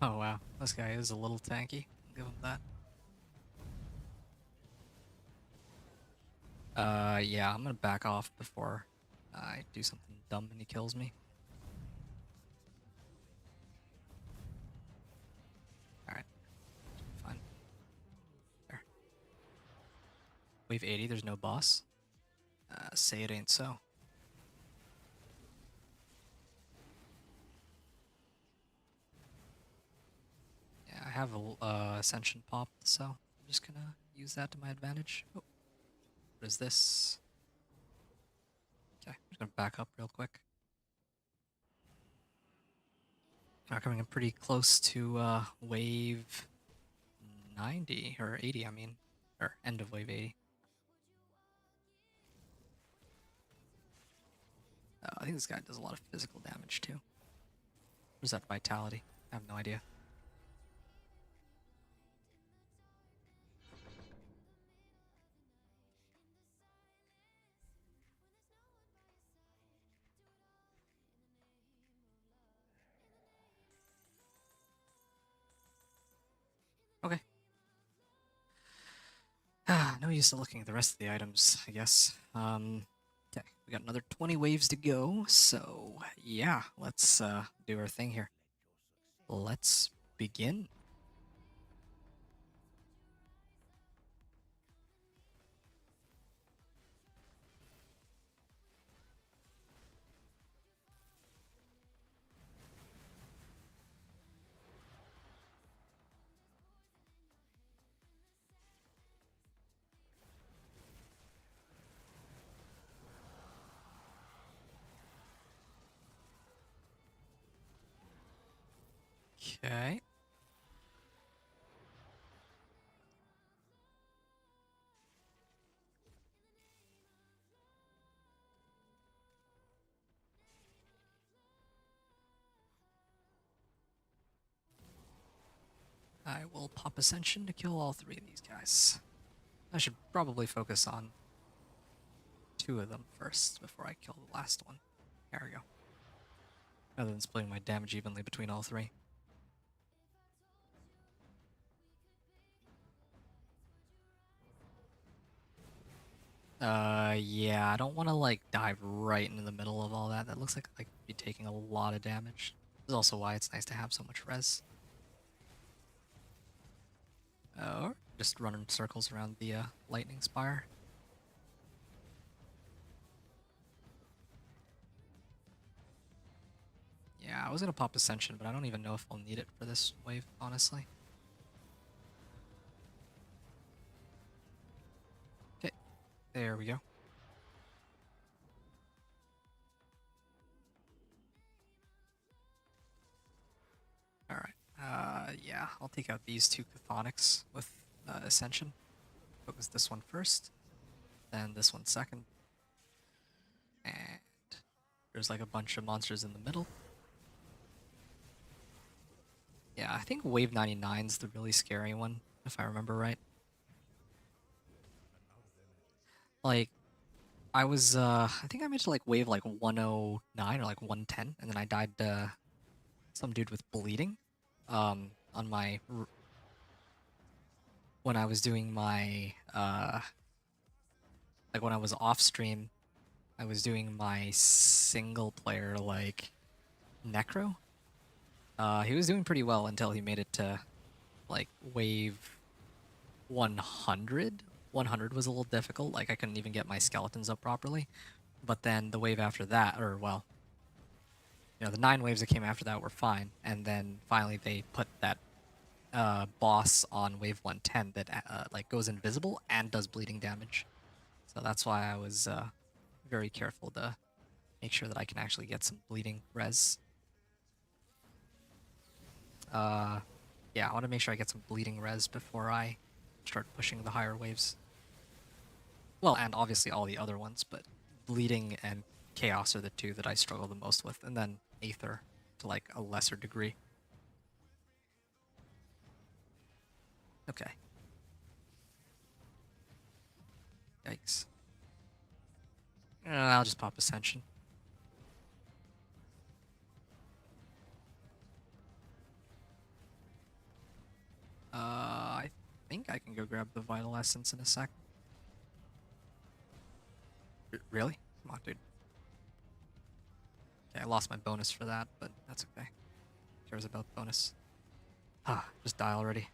Oh wow, this guy is a little tanky. I'll give him that. Yeah, I'm gonna back off before I do something dumb and he kills me. Alright, fine. There. Wave 80, there's no boss. Say it ain't so. Yeah, I have a Ascension pop, so I'm just gonna use that to my advantage. Oh, what is this? Okay, I'm just gonna back up real quick. We're coming in pretty close to wave 90, or 80, I mean. Or end of wave 80. I think this guy does a lot of physical damage too. Where's that vitality? I have no idea. Okay. No use to looking at the rest of the items, I guess. Okay, we got another 20 waves to go, so yeah, let's do our thing here. Let's begin. Okay. I will pop Ascension to kill all three of these guys. I should probably focus on two of them first before I kill the last one. There we go. Rather than splitting my damage evenly between all three. Yeah, I don't want to like dive right into the middle of all that. That looks like I could be taking a lot of damage. This is also why it's nice to have so much res. Or just run in circles around the lightning spire. Yeah, I was gonna pop Ascension, but I don't even know if I'll need it for this wave, honestly. Okay, there we go. Alright, yeah, I'll take out these two Chthonics with Ascension. Focus this one first, then this one second. And there's like a bunch of monsters in the middle. Yeah, I think Wave 99's the really scary one, if I remember right. Like, I think I made to like wave like 109 or like 110, and then I died to some dude with bleeding. On my, when I was doing my, like when I was off stream, I was doing my single player like Necro. He was doing pretty well until he made it to like wave 100. 100 was a little difficult, like I couldn't even get my skeletons up properly. But then the wave after that, or well, you know, the 9 waves that came after that were fine, and then finally they put that boss on wave 110 that like goes invisible and does bleeding damage. So that's why I was very careful to make sure that I can actually get some bleeding res. Yeah, I want to make sure I get some bleeding res before I start pushing the higher waves. Well, and obviously all the other ones, but bleeding and chaos are the two that I struggle the most with, and then aether to like a lesser degree. Okay. Yikes. I'll just pop Ascension. I think I can go grab the Vital Essence in a sec. Really? Come on, dude. Okay, I lost my bonus for that, but that's okay. Who cares about the bonus? Ah, just die already.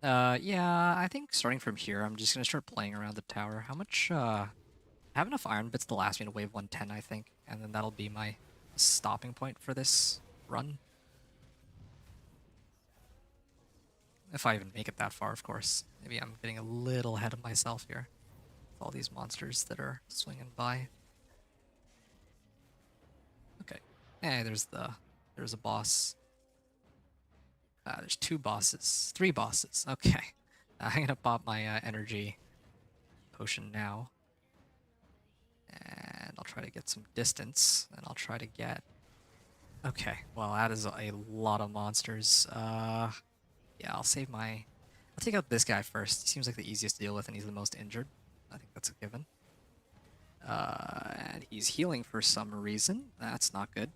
Yeah, I think starting from here, I'm just gonna start playing around the tower. How much, I have enough iron bits to last me to wave 110, I think, and then that'll be my stopping point for this run. If I even make it that far, of course. Maybe I'm getting a little ahead of myself here with all these monsters that are swinging by. Okay. Hey, there's a boss. There's 2 bosses. 3 bosses. Okay. I'm gonna pop my energy potion now. And I'll try to get some distance. And I'll try to get... Okay, well that is a lot of monsters. Yeah, I'll save my... I'll take out this guy first. He seems like the easiest to deal with and he's the most injured. I think that's a given. And he's healing for some reason. That's not good.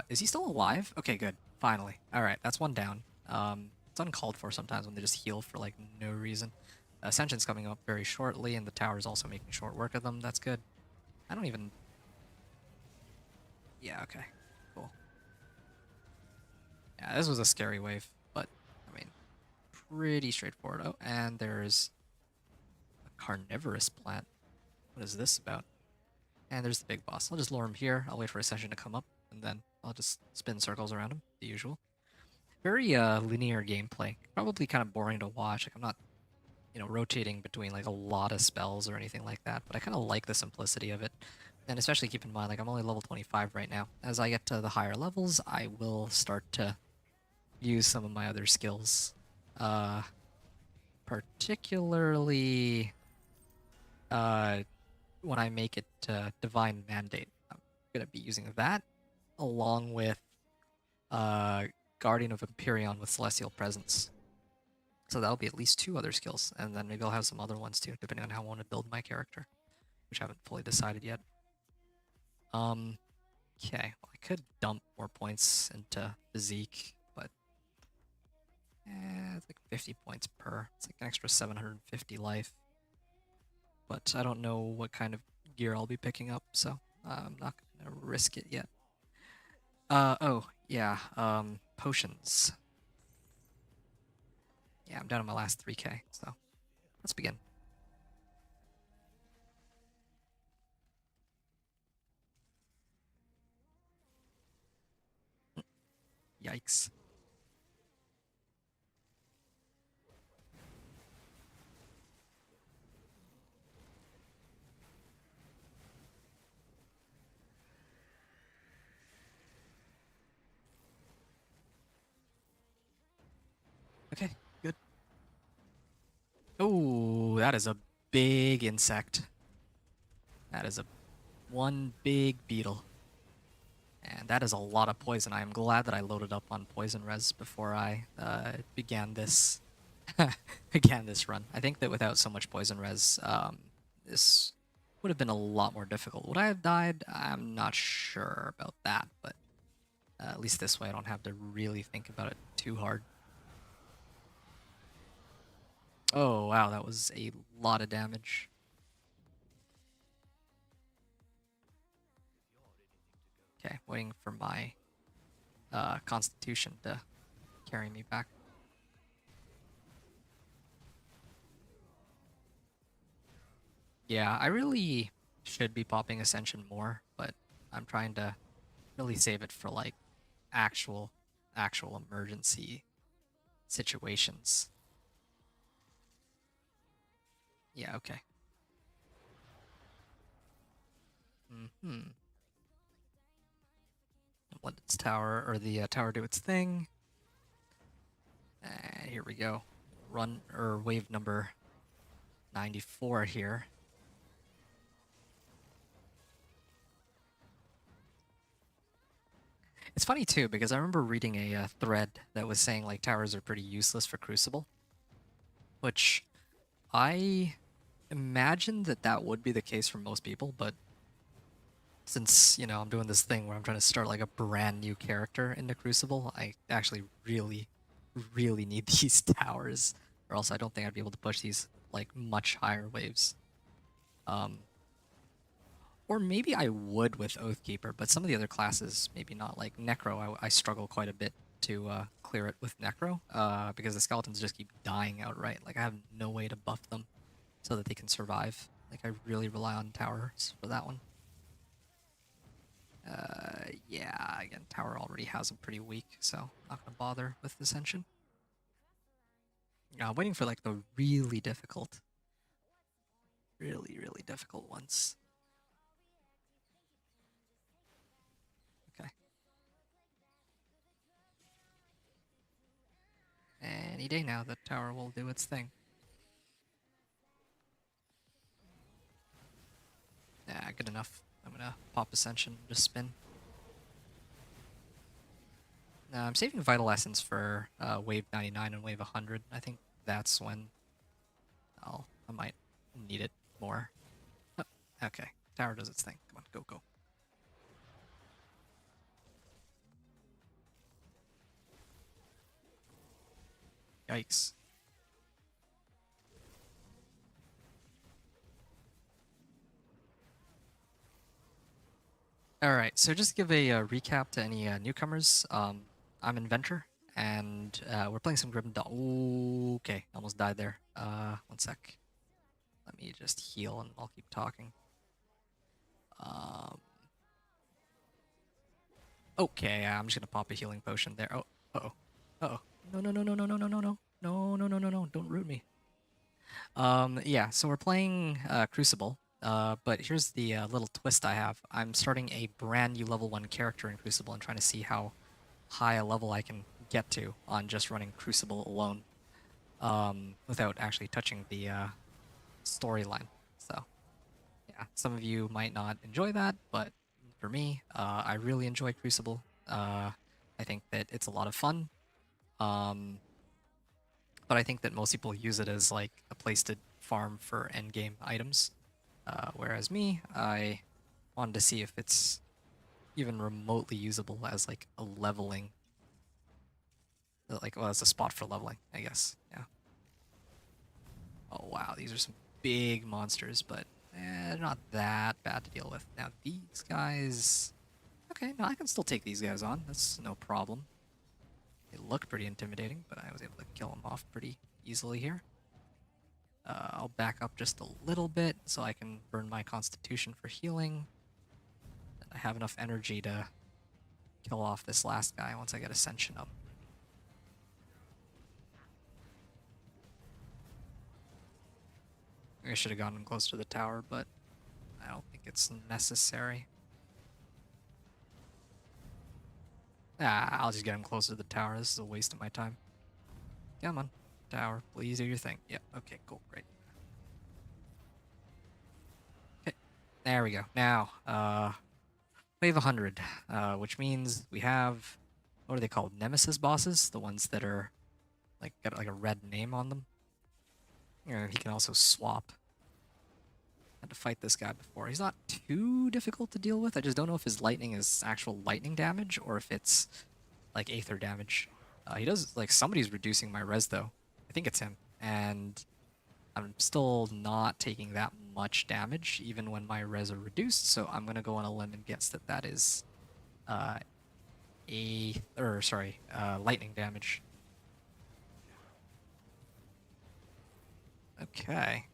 Is he still alive? Okay, good. Finally. Alright, that's one down. It's uncalled for sometimes when they just heal for, like, no reason. Ascension's coming up very shortly, and the tower's also making short work of them. That's good. I don't even... Yeah, okay. Cool. Yeah, this was a scary wave, but, I mean, pretty straightforward. Oh, and there's a carnivorous plant. What is this about? And there's the big boss. I'll just lure him here. I'll wait for Ascension to come up, and then I'll just spin circles around him, the usual. Very linear gameplay. Probably kind of boring to watch. Like, I'm not, you know, rotating between like a lot of spells or anything like that, but I kind of like the simplicity of it. And especially keep in mind, like, I'm only level 25 right now. As I get to the higher levels, I will start to use some of my other skills. Particularly when I make it Divine Mandate. I'm gonna be using that along with uh, Guardian of Empyrean with Celestial Presence. So that'll be at least 2 other skills, and then maybe I'll have some other ones too, depending on how I want to build my character, which I haven't fully decided yet. Okay, well, I could dump more points into physique, but it's like 50 points per. It's like an extra 750 life. But I don't know what kind of gear I'll be picking up, so I'm not gonna risk it yet. Oh, yeah, potions. Yeah, I'm down to my last 3k, so let's begin. Yikes. Okay, good. Oh, that is a big insect. That is a one big beetle. And that is a lot of poison. I am glad that I loaded up on poison res before I began this began this run. I think that without so much poison res, this would have been a lot more difficult. Would I have died? I'm not sure about that, but at least this way I don't have to really think about it too hard. Oh wow, that was a lot of damage. Okay, waiting for my constitution to carry me back. Yeah, I really should be popping Ascension more, but I'm trying to really save it for like actual emergency situations. Yeah, okay. Mm-hmm. Let its tower or the tower do its thing. And here we go. Run or wave number 94 here. It's funny too because I remember reading a thread that was saying like towers are pretty useless for Crucible, which I imagine that that would be the case for most people, but since, you know, I'm doing this thing where I'm trying to start like a brand new character into Crucible, I actually really need these towers, or else I don't think I'd be able to push these like much higher waves. Um, or maybe I would with Oathkeeper, but some of the other classes, maybe not. Like Necro, I struggle quite a bit to clear it with Necro, because the skeletons just keep dying outright. Like I have no way to buff them so that they can survive. Like I really rely on towers for that one. Yeah, again, tower already has them pretty weak, so not gonna bother with Ascension. Waiting for like the really difficult, really difficult ones. Okay. Any day now, the tower will do its thing. Yeah, good enough. I'm gonna pop Ascension, just spin. I'm saving Vital Essence for wave 99 and wave 100. I think that's when I might need it more. Oh, okay, tower does its thing. Come on, go, go. Yikes. All right, so just give a recap to any newcomers. I'm Inventor, and we're playing some Grim Dawn. Okay, almost died there. One sec. Let me just heal, and I'll keep talking. Um, okay, I'm just gonna pop a healing potion there. Oh, uh-oh, uh-oh. No. Don't root me. Yeah, so we're playing Crucible. But here's the little twist I have. I'm starting a brand new level 1 character in Crucible and trying to see how high a level I can get to on just running Crucible alone, without actually touching the storyline. So, yeah, some of you might not enjoy that, but for me. I really enjoy Crucible. I think that it's a lot of fun. Um, but I think that most people use it as like a place to farm for endgame items. Whereas me, I wanted to see if it's even remotely usable as like a leveling, like well, as a spot for leveling, I guess. Yeah. Oh wow, these are some big monsters, but they're not that bad to deal with. Now these guys, okay, no, I can still take these guys on. That's no problem. They look pretty intimidating, but I was able to kill them off pretty easily here. I'll back up just a little bit so I can burn my constitution for healing. And I have enough energy to kill off this last guy once I get Ascension up. I should have gotten him close to the tower, but I don't think it's necessary. Ah, I'll just get him closer to the tower. This is a waste of my time. Come on, tower. Please do your thing. Yep, okay, cool, great. Okay, there we go. Now, wave 100, which means we have, what are they called? Nemesis bosses? The ones that are, like, got like a red name on them. And he can also swap. Had to fight this guy before. He's not too difficult to deal with. I just don't know if his lightning is actual lightning damage or if it's like aether damage. He does, like, somebody's reducing my res though. I think it's him. And I'm still not taking that much damage even when my res are reduced. So I'm gonna go on a limb and guess that that is lightning damage. Okay.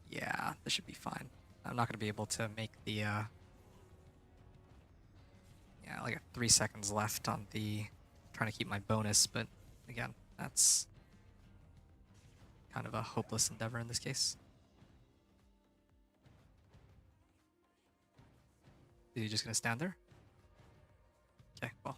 Yeah, this should be fine. I'm not going to be able to make the, yeah, like 3 seconds left on the, trying to keep my bonus, but again, that's kind of a hopeless endeavor in this case. Is he just going to stand there? Okay, well.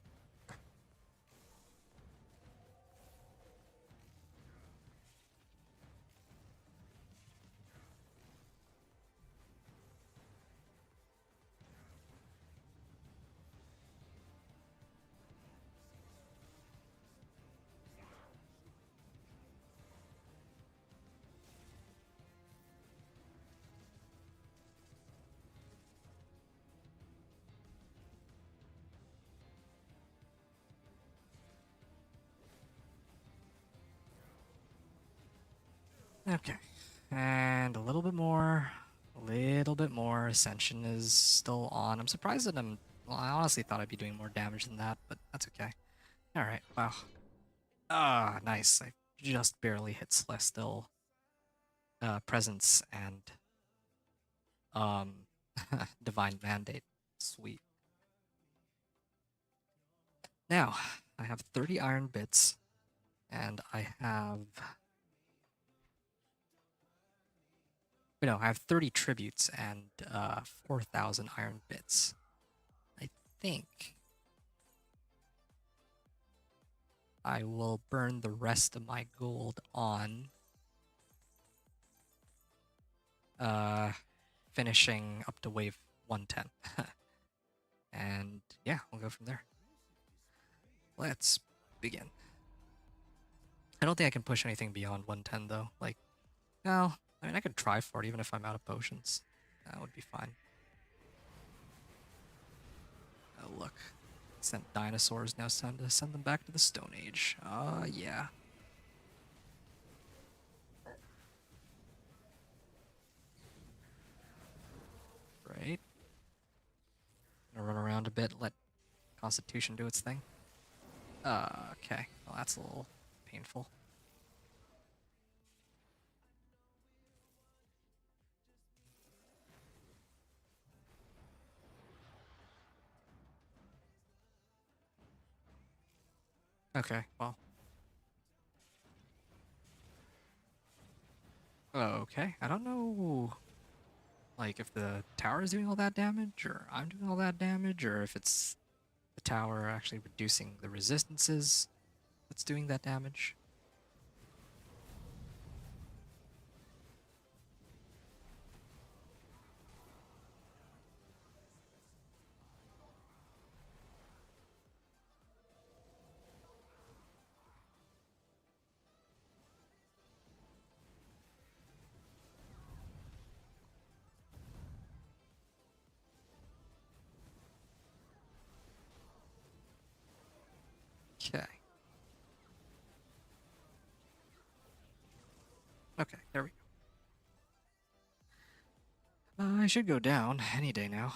Okay. And a little bit more. A little bit more. Ascension is still on. I'm surprised that well, I honestly thought I'd be doing more damage than that, but that's okay. Alright, wow. Ah, nice. I just barely hit Celestial Presence and um Divine Mandate. Sweet. Now, I have 30 iron bits, and I have... No, I have 30 tributes and 4,000 iron bits. I think I will burn the rest of my gold on finishing up to wave 110. And yeah, we'll go from there. Let's begin. I don't think I can push anything beyond 110 though. Like, no, I mean I could try for it even if I'm out of potions. That would be fine. Oh look, sent dinosaurs. Now it's time to send them back to the Stone Age. Yeah. Right. Gonna run around a bit, let Constitution do its thing. Okay. Well, that's a little painful. Okay, well. Okay, I don't know, like, if the tower is doing all that damage, or I'm doing all that damage, or if it's the tower actually reducing the resistances that's doing that damage. Okay. Okay, there we go. I should go down any day now.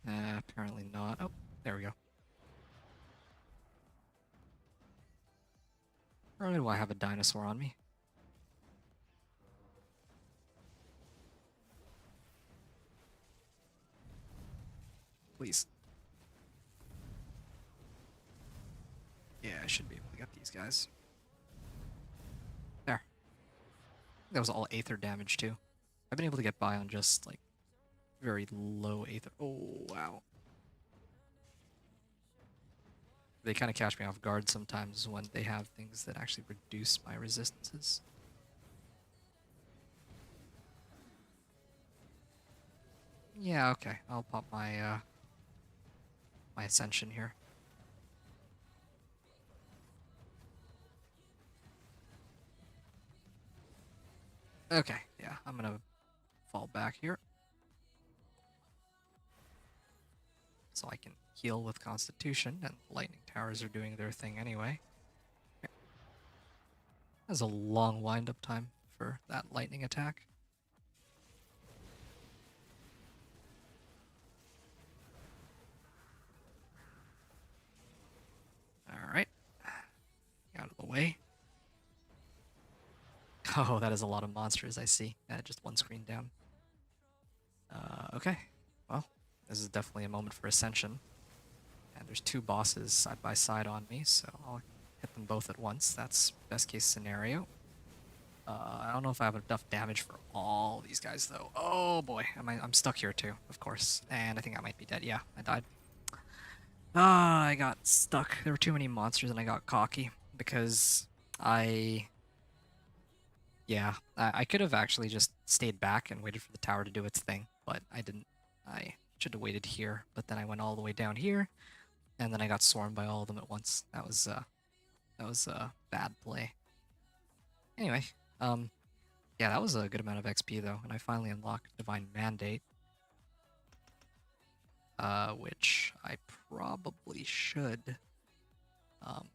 Apparently not. Oh, there we go. Or do I have a dinosaur on me? Please. Yeah, I should be able to get these guys. There. That was all Aether damage too. I've been able to get by on just like very low Aether. Oh, wow. They kind of catch me off guard sometimes when they have things that actually reduce my resistances. Yeah, okay. I'll pop my my Ascension here. Okay, yeah, I'm gonna fall back here. So I can heal with Constitution, and Lightning Towers are doing their thing anyway. That's a long wind-up time for that lightning attack. Alright. Out of the way. Oh, that is a lot of monsters, I see. Just one screen down. Okay. Well, this is definitely a moment for Ascension. And there's two bosses side by side on me, so I'll hit them both at once. That's best case scenario. I don't know if I have enough damage for all these guys, though. Oh boy, I'm stuck here too, of course. And I think I might be dead. Yeah, I died. Ah, I got stuck. There were too many monsters and I got cocky because I... Yeah, I could have actually just stayed back and waited for the tower to do its thing, but I didn't. I should have waited here, but then I went all the way down here, and then I got swarmed by all of them at once. That was a bad play. Anyway, yeah, that was a good amount of XP though, and I finally unlocked Divine Mandate, which I probably should. Um,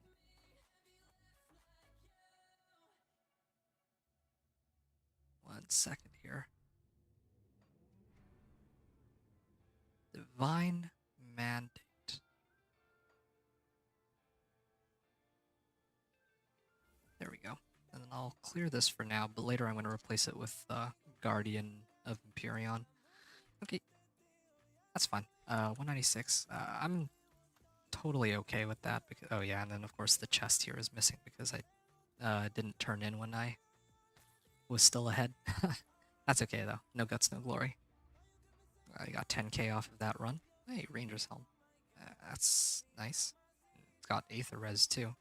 1 second here. Divine Mandate. There we go. And then I'll clear this for now, but later I'm going to replace it with Guardian of Empyreon. Okay, that's fine. 196. I'm totally okay with that. Because, oh yeah, and then of course the chest here is missing because I didn't turn in when I was still ahead. That's okay though. No guts, no glory. I got 10k off of that run. Hey, Ranger's Helm. That's nice. It's got Aether Res too.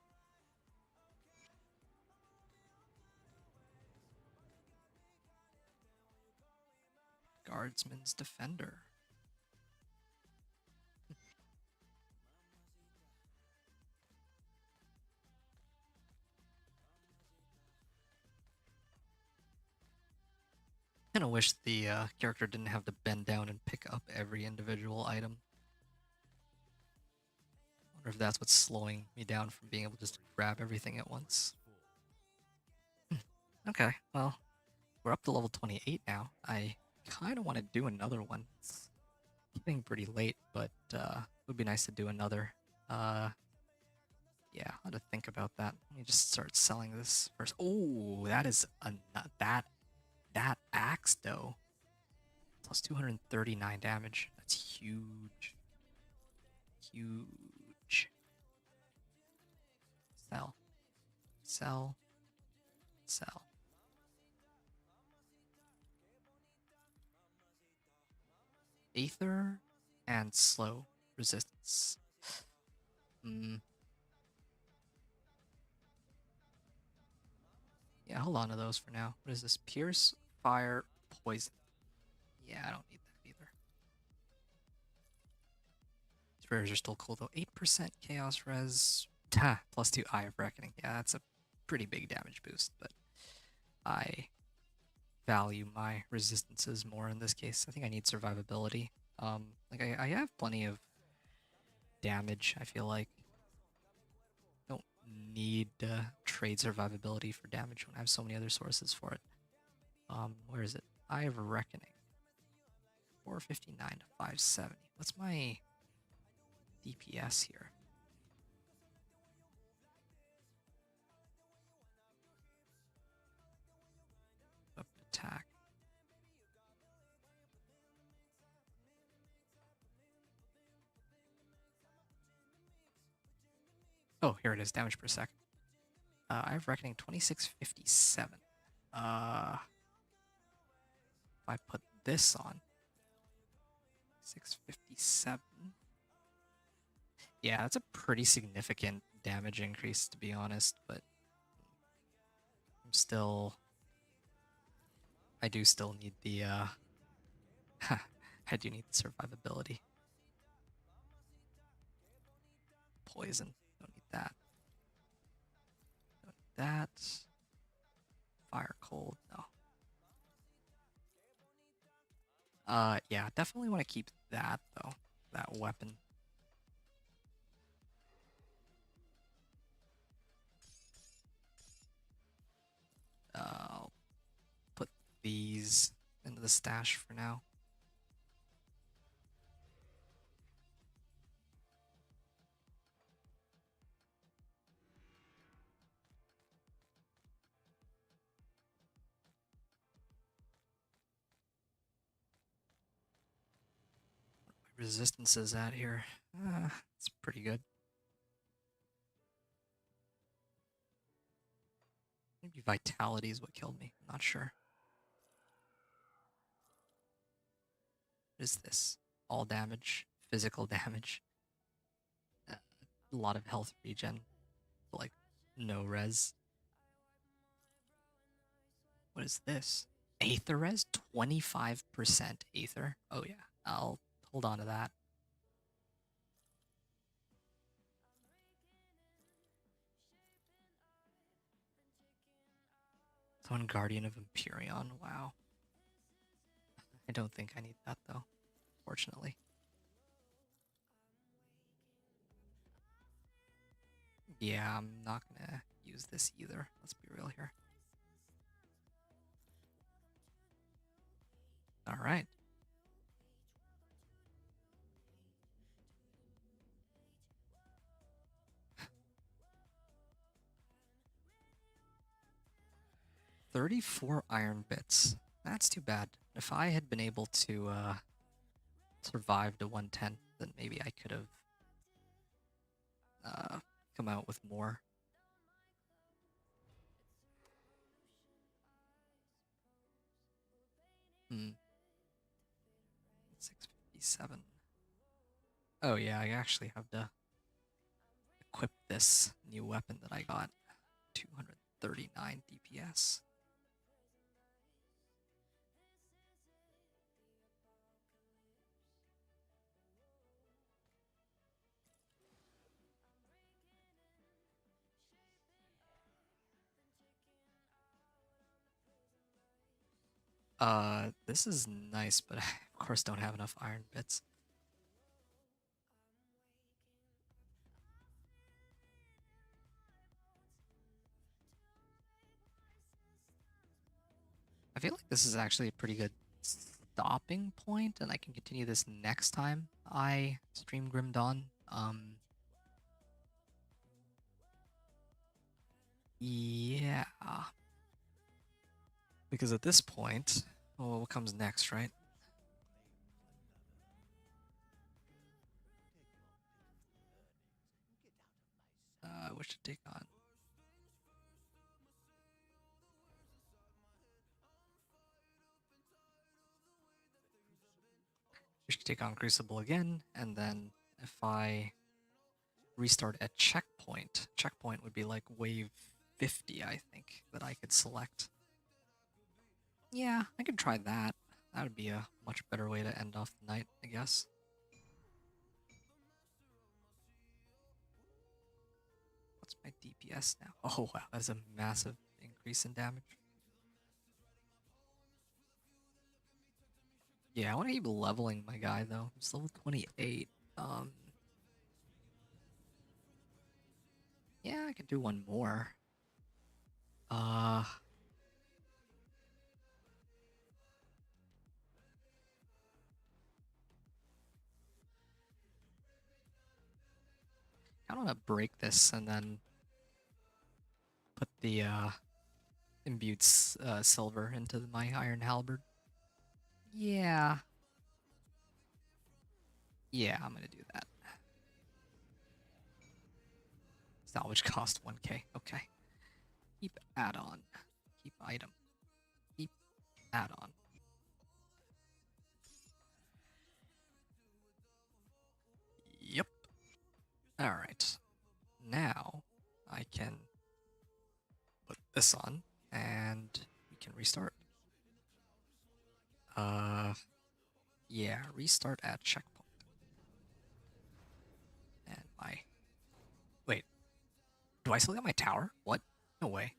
Guardsman's Defender. I kind of wish the character didn't have to bend down and pick up every individual item. I wonder if that's what's slowing me down from being able to just grab everything at once. Okay, well, we're up to level 28 now. I kind of want to do another one. It's getting pretty late, but it would be nice to do another. Yeah, I'll have to think about that. Let me just start selling this first. Oh, that is that axe though. Plus 239 damage. That's huge. Huge. Sell. Sell. Sell. Aether and slow resistance. Yeah, hold on to those for now. What is this? Pierce, fire, poison. Yeah, I don't need that either. These rares are still cool though. 8% chaos res. Plus 2 Eye of Reckoning. Yeah, that's a pretty big damage boost, but I value my resistances more in this case. I think I need survivability. Like I have plenty of damage, I feel like. need to trade survivability for damage when I have so many other sources for it. Where is it? Eye of Reckoning. 459 to 570. What's my DPS here? Up attack. Oh, here it is. Damage per second. I have Reckoning 2657. If I put this on 657. Yeah, that's a pretty significant damage increase, to be honest, but I do still need the I do need the survivability. Poison. Don't need that. Don't need that. Fire cold, no. Yeah, definitely want to keep that though. That weapon. I'll put these into the stash for now. Resistance is at here. It's pretty good. Maybe vitality is what killed me. I'm not sure. What is this? All damage, physical damage. A lot of health regen, but like no res. What is this? Aether res? 25% Aether. Oh yeah, I'll hold on to that. Someone Guardian of Empyreon. Wow. I don't think I need that though, fortunately. Yeah, I'm not gonna use this either. Let's be real here. All right. $34 iron bits. That's too bad. If I had been able to survive to 110, then maybe I could have come out with more. Hmm. 657. Oh yeah, I actually have to equip this new weapon that I got. 239 DPS. This is nice, but I, of course, don't have enough iron bits. I feel like this is actually a pretty good stopping point, and I can continue this next time I stream Grim Dawn. Yeah. Because at this point, well, what comes next, right? I wish to take on. Wish to take on Crucible again, and then if I restart at checkpoint would be like wave 50, I think, that I could select. Yeah, I could try that. That would be a much better way to end off the night, I guess. What's my DPS now? Oh wow, that's a massive increase in damage. Yeah, I want to keep leveling my guy though. He's level 28. Yeah, I could do one more. Uh, I want to break this and then put the imbued silver into my iron halberd. Yeah. Yeah, I'm gonna do that. Salvage cost 1k. Okay. Keep add-on. Keep item. Keep add-on. Yep. Alright. Now I can put this on and we can restart. Yeah, restart at checkpoint. And my... Wait, do I still got my tower? What? No way.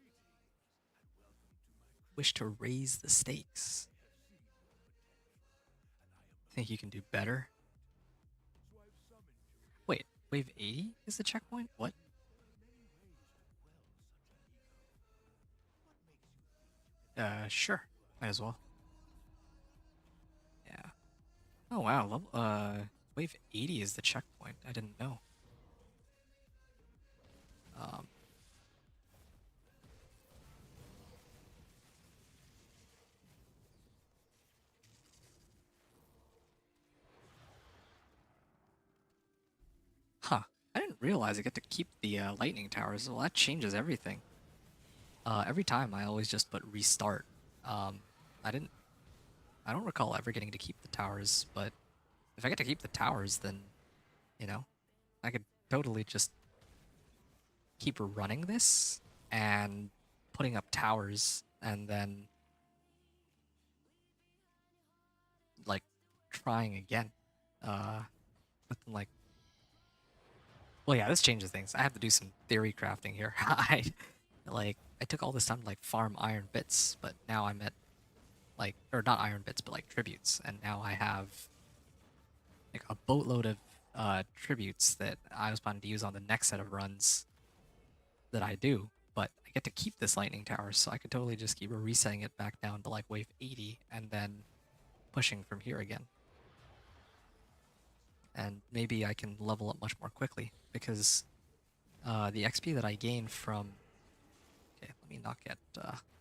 Wish to raise the stakes. Think you can do better? Wait, wave 80 is the checkpoint? What? Sure. Might as well. Yeah. Oh wow, wave 80 is the checkpoint. I didn't know. Um, huh. I didn't realize I get to keep the lightning towers. Well, that changes everything. Every time I always just put restart. Um, I didn't. I don't recall ever getting to keep the towers, but if I get to keep the towers, then you know, I could totally just keep running this and putting up towers, and then like trying again. But then like, well, yeah, this changes things. I have to do some theory crafting here. I took all this time to like farm iron bits, but now I'm at like, or not iron bits, but like tributes, and now I have like a boatload of tributes that I was planning to use on the next set of runs that I do. But I get to keep this lightning tower, so I could totally just keep resetting it back down to like wave 80 and then pushing from here again. And maybe I can level up much more quickly because the XP that I gain from... Okay, let me not get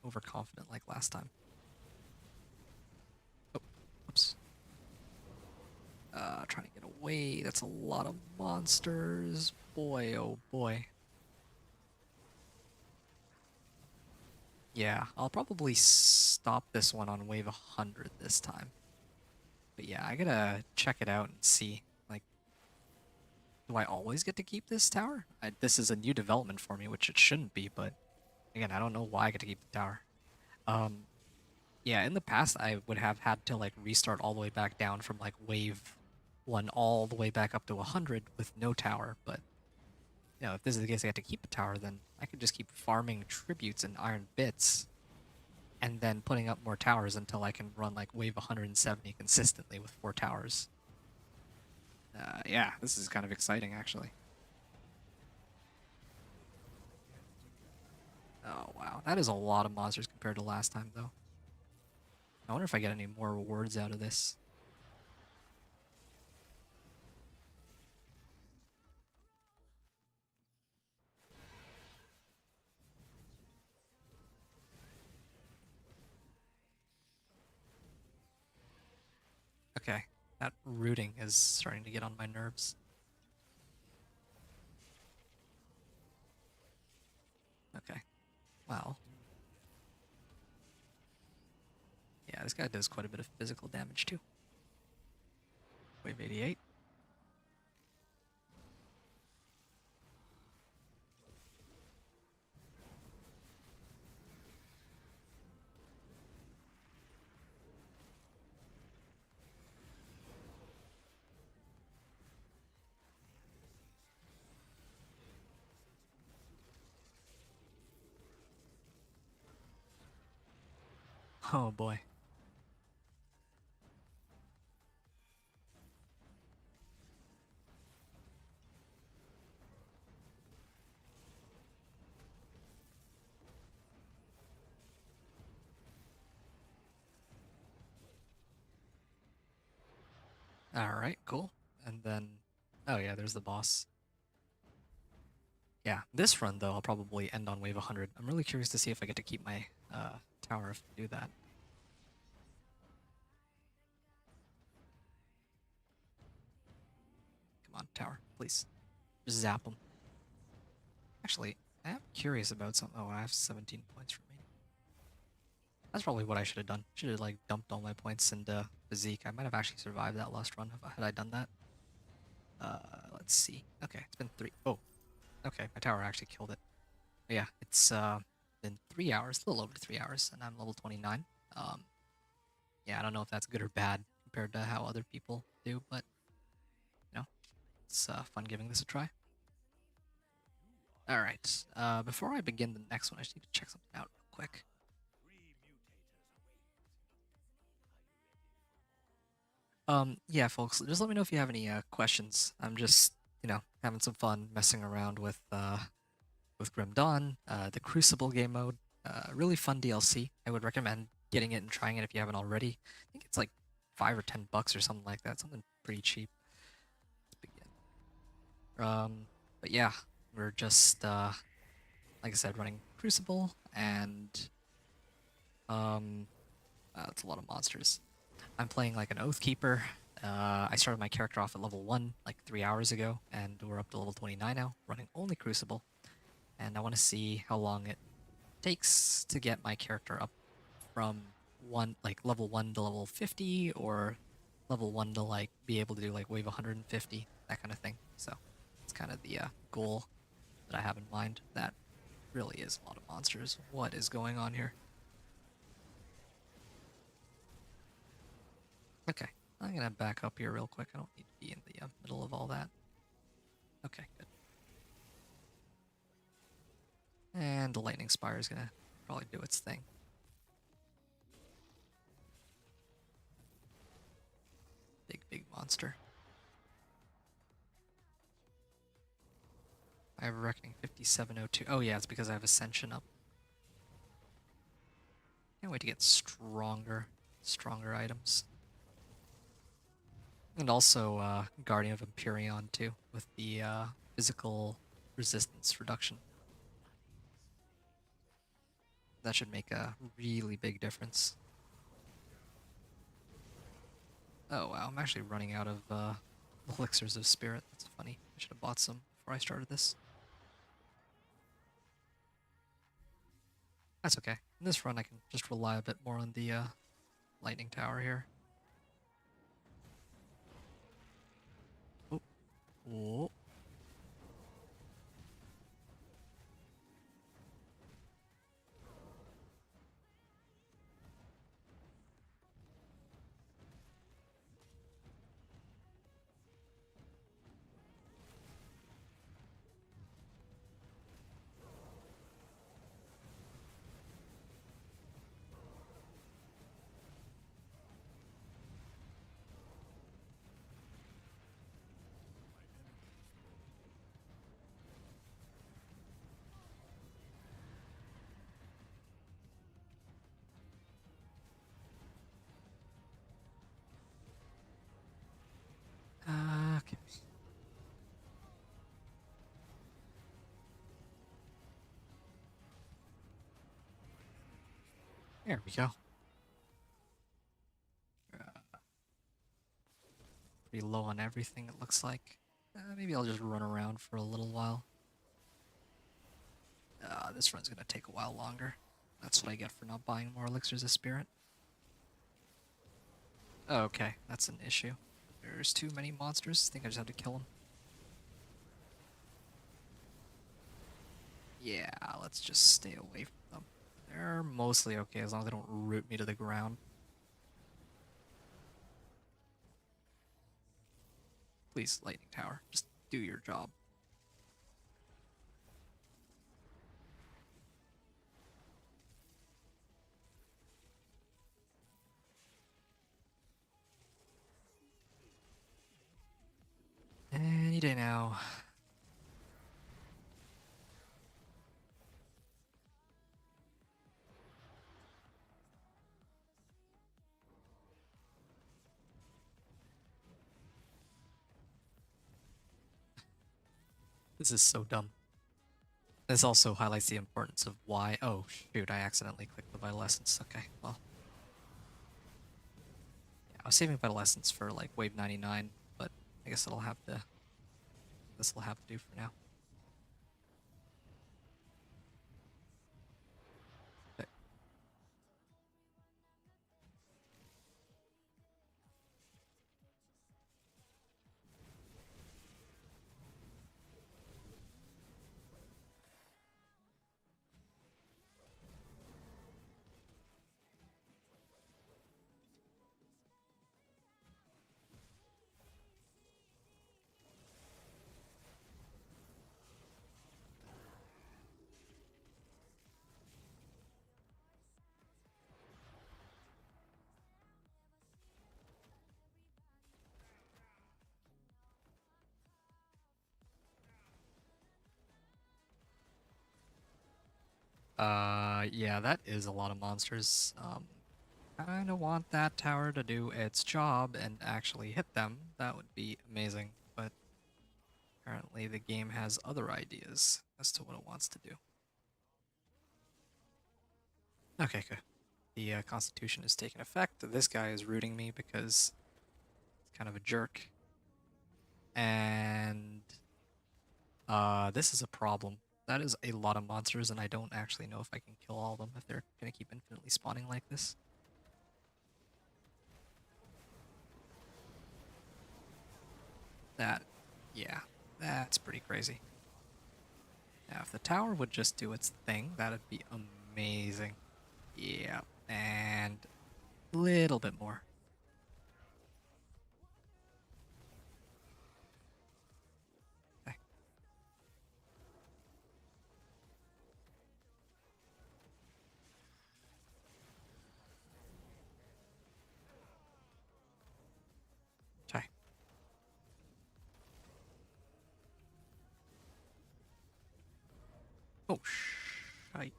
overconfident like last time. Oh, oops. Trying to get away. That's a lot of monsters. Boy, oh boy. Yeah, I'll probably stop this one on wave 100 this time. But yeah, I gotta check it out and see. Like, do I always get to keep this tower? This is a new development for me, which it shouldn't be, but again, I don't know why I get to keep the tower. Um, yeah, in the past, I would have had to like restart all the way back down from like wave 1 all the way back up to 100 with no tower, but you know, if this is the case I get to keep a tower, then I could just keep farming tributes and iron bits and then putting up more towers until I can run like wave 170 consistently with 4 towers. Yeah, this is kind of exciting actually. Oh wow, that is a lot of monsters compared to last time though. I wonder if I get any more rewards out of this. Okay, that rooting is starting to get on my nerves. Okay, well. Yeah, this guy does quite a bit of physical damage too. Wave 88. Oh boy. Alright, cool. And then, oh yeah, there's the boss. Yeah, this run though, I'll probably end on wave 100. I'm really curious to see if I get to keep my tower if I do that. Come on, tower, please. Just zap them. Actually, I am curious about something. Oh, I have 17 points remaining. That's probably what I should have done. Should have like dumped all my points into physique. I might have actually survived that last run had I done that. Let's see. Okay, it's been 3. Oh, okay, my tower actually killed it. But yeah, it's been 3 hours, a little over 3 hours, and I'm level 29. Yeah, I don't know if that's good or bad compared to how other people do, but you know, it's fun giving this a try. All right. Before I begin the next one, I just need to check something out real quick. Yeah, folks, just let me know if you have any questions. I'm just, having some fun messing around with Grim Dawn, the Crucible game mode. Really fun DLC. I would recommend getting it and trying it if you haven't already. I think it's like $5 or $10 or something like that. Something pretty cheap. Let's begin. But yeah, we're just like I said, running Crucible, and it's a lot of monsters. I'm playing like an Oathkeeper. I started my character off at level 1 like 3 hours ago, and we're up to level 29 now, running only Crucible. And I want to see how long it takes to get my character up from level 1 to level 50, or level 1 to like be able to do like wave 150, that kind of thing. So it's kind of the goal that I have in mind. That really is a lot of monsters. What is going on here? Okay, I'm gonna back up here real quick. I don't need to be in the middle of all that. Okay, good. And the lightning spire is gonna probably do its thing. Big monster. I have a reckoning 5702. Oh yeah, it's because I have ascension up. Can't wait to get stronger items. And also Guardian of Empyrean too, with the physical resistance reduction. That should make a really big difference. Oh wow, I'm actually running out of elixirs of spirit. That's funny. I should have bought some before I started this. That's okay. In this run, I can just rely a bit more on the lightning tower here. Oh, oh. Okay. There we go. Pretty low on everything, it looks like. Maybe I'll just run around for a little while. This run's gonna take a while longer. That's what I get for not buying more elixirs of spirit. Okay, that's an issue. There's too many monsters. I think I just have to kill them. Yeah, let's just stay away from them. They're mostly okay as long as they don't root me to the ground. Please, lightning tower, just do your job. Any day now. This is so dumb. This also highlights the importance of why... Oh, shoot, I accidentally clicked the Vital Essence. Okay, well. Yeah, I was saving Vital Essence for, like, Wave 99, but I guess it'll have to... This'll have to do for now. Okay. Yeah, that is a lot of monsters. Kinda want that tower to do its job and actually hit them. That would be amazing, but apparently the game has other ideas as to what it wants to do. Okay, good. The Constitution is taking effect. This guy is rooting me because he's kind of a jerk. And this is a problem. That is a lot of monsters, and I don't actually know if I can kill all of them if they're going to keep infinitely spawning like this. Yeah, that's pretty crazy. Now, if the tower would just do its thing, that'd be amazing. Yeah, and a little bit more. Okay. Okay. Oh, shite.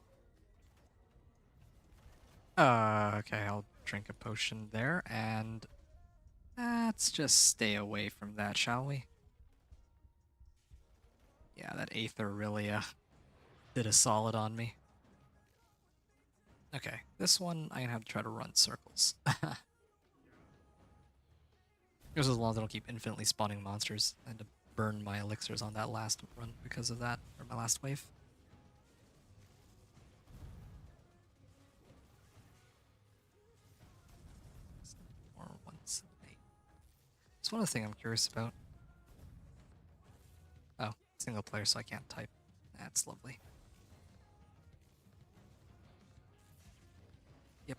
Okay, I'll drink a potion there, and let's just stay away from that, shall we? Yeah, that Aether really did a solid on me. Okay, this one I'm gonna have to try to run circles. Just as long as I don't keep infinitely spawning monsters. I had to burn my elixirs on that last run because of that, or my last wave. Or 178. It's one other thing I'm curious about. Oh, single player, so I can't type. That's lovely. Yep,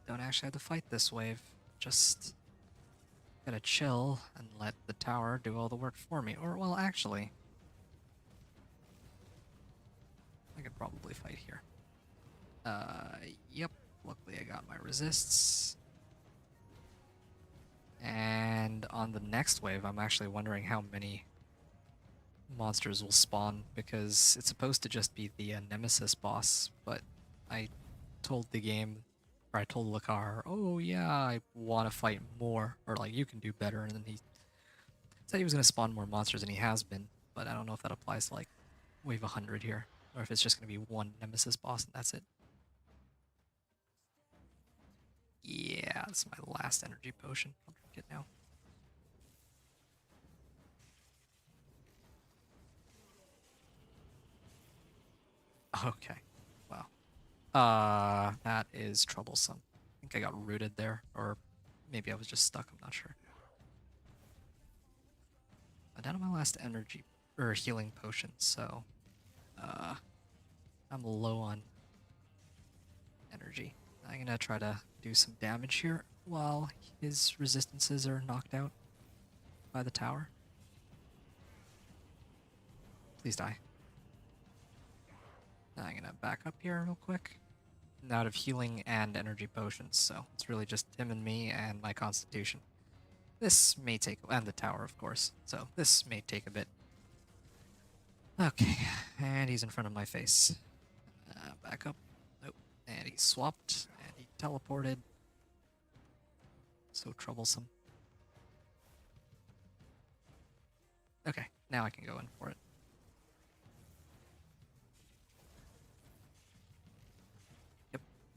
don't actually have to fight this wave. Just gotta chill and let the tower do all the work for me. Or, well, actually, I could probably fight here. Yep. Luckily I got my resists. And on the next wave, I'm actually wondering how many monsters will spawn, because it's supposed to just be the Nemesis boss, but I told the game, or I told Lakar, oh yeah, I want to fight more, or like, you can do better, and then he said he was going to spawn more monsters, and he has been, but I don't know if that applies to like wave 100 here, or if it's just going to be one Nemesis boss and that's it. Yeah, this is my last energy potion. I'll drink it now. Okay. Wow. That is troublesome. I think I got rooted there, or maybe I was just stuck, I'm not sure. I'm down to my last energy, or healing potion, so I'm low on energy. I'm gonna try to do some damage here while his resistances are knocked out by the tower. Please die. I'm gonna back up here real quick. I'm out of healing and energy potions, so it's really just him and me and my constitution. This may take, and the tower, of course, so this may take a bit. Okay, and he's in front of my face. Back up. Nope. And he swapped, and he teleported. So troublesome. Okay, now I can go in for it.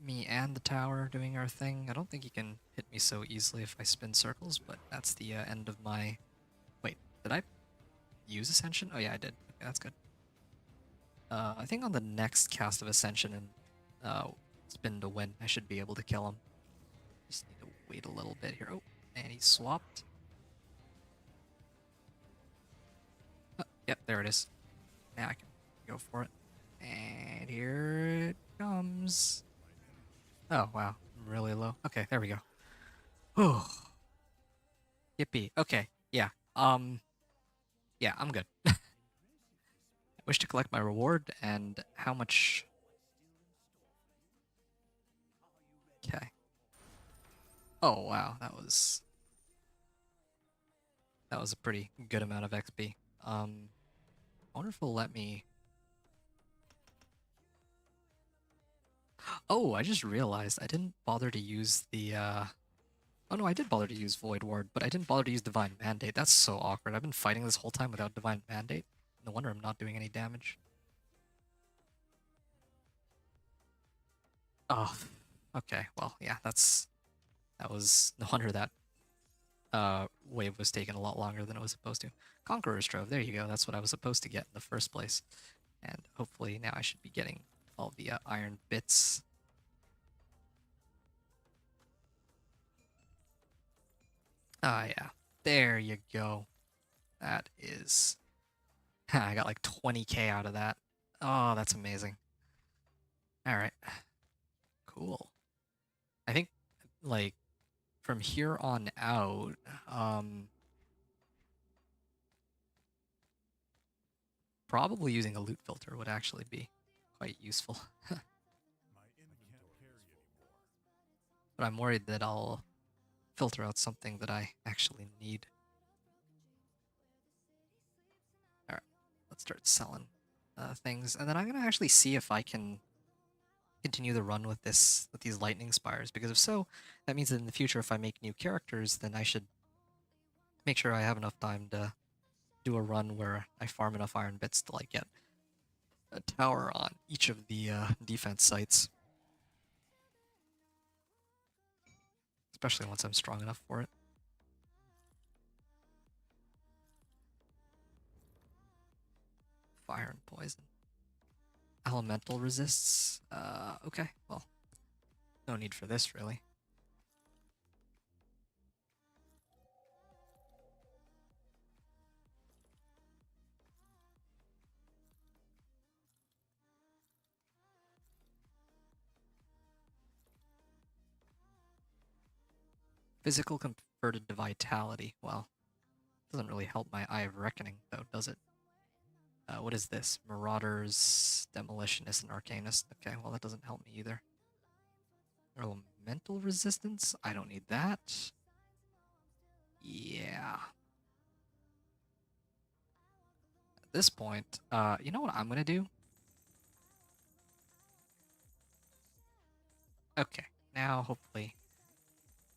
me and the tower doing our thing. I don't think he can hit me so easily if I spin circles, but that's the end of my... Wait, did I use Ascension? Oh yeah, I did. Okay, that's good. I think on the next cast of Ascension and spin to win, I should be able to kill him. Just need to wait a little bit here. Oh, and he swapped. Oh, yep, there it is. Now I can go for it. And here it comes. Oh, wow. I'm really low. Okay, there we go. Oh, yippee. Okay, yeah. Yeah, I'm good. I wish to collect my reward and how much... Okay. Oh, wow. That was a pretty good amount of XP. I wonder if it'll let me... Oh, I just realized I didn't bother to use the, Oh no, I did bother to use Void Ward, but I didn't bother to use Divine Mandate. That's so awkward. I've been fighting this whole time without Divine Mandate. No wonder I'm not doing any damage. Oh, okay. Well, yeah, that was no wonder that wave was taking a lot longer than it was supposed to. Conqueror's Trove, there you go. That's what I was supposed to get in the first place. And hopefully now I should be getting all the iron bits. Ah, yeah. There you go. That is... I got like 20k out of that. Oh, that's amazing. All right. Cool. I think, like, from here on out, probably using a loot filter would actually be quite useful. But I'm worried that I'll filter out something that I actually need. All right, let's start selling things, and then I'm gonna actually see if I can continue the run with these lightning spires, because if so, that means that in the future, if I make new characters, then I should make sure I have enough time to do a run where I farm enough iron bits to like get a tower on each of the defense sites. Especially once I'm strong enough for it. Fire and poison. Elemental resists. Okay, well, no need for this really. Physical converted to vitality. Well, doesn't really help my Eye of Reckoning though, does it? What is this? Marauders, Demolitionist, and Arcanist. Okay, well that doesn't help me either. Elemental resistance? I don't need that. Yeah. At this point, you know what I'm gonna do? Okay, now hopefully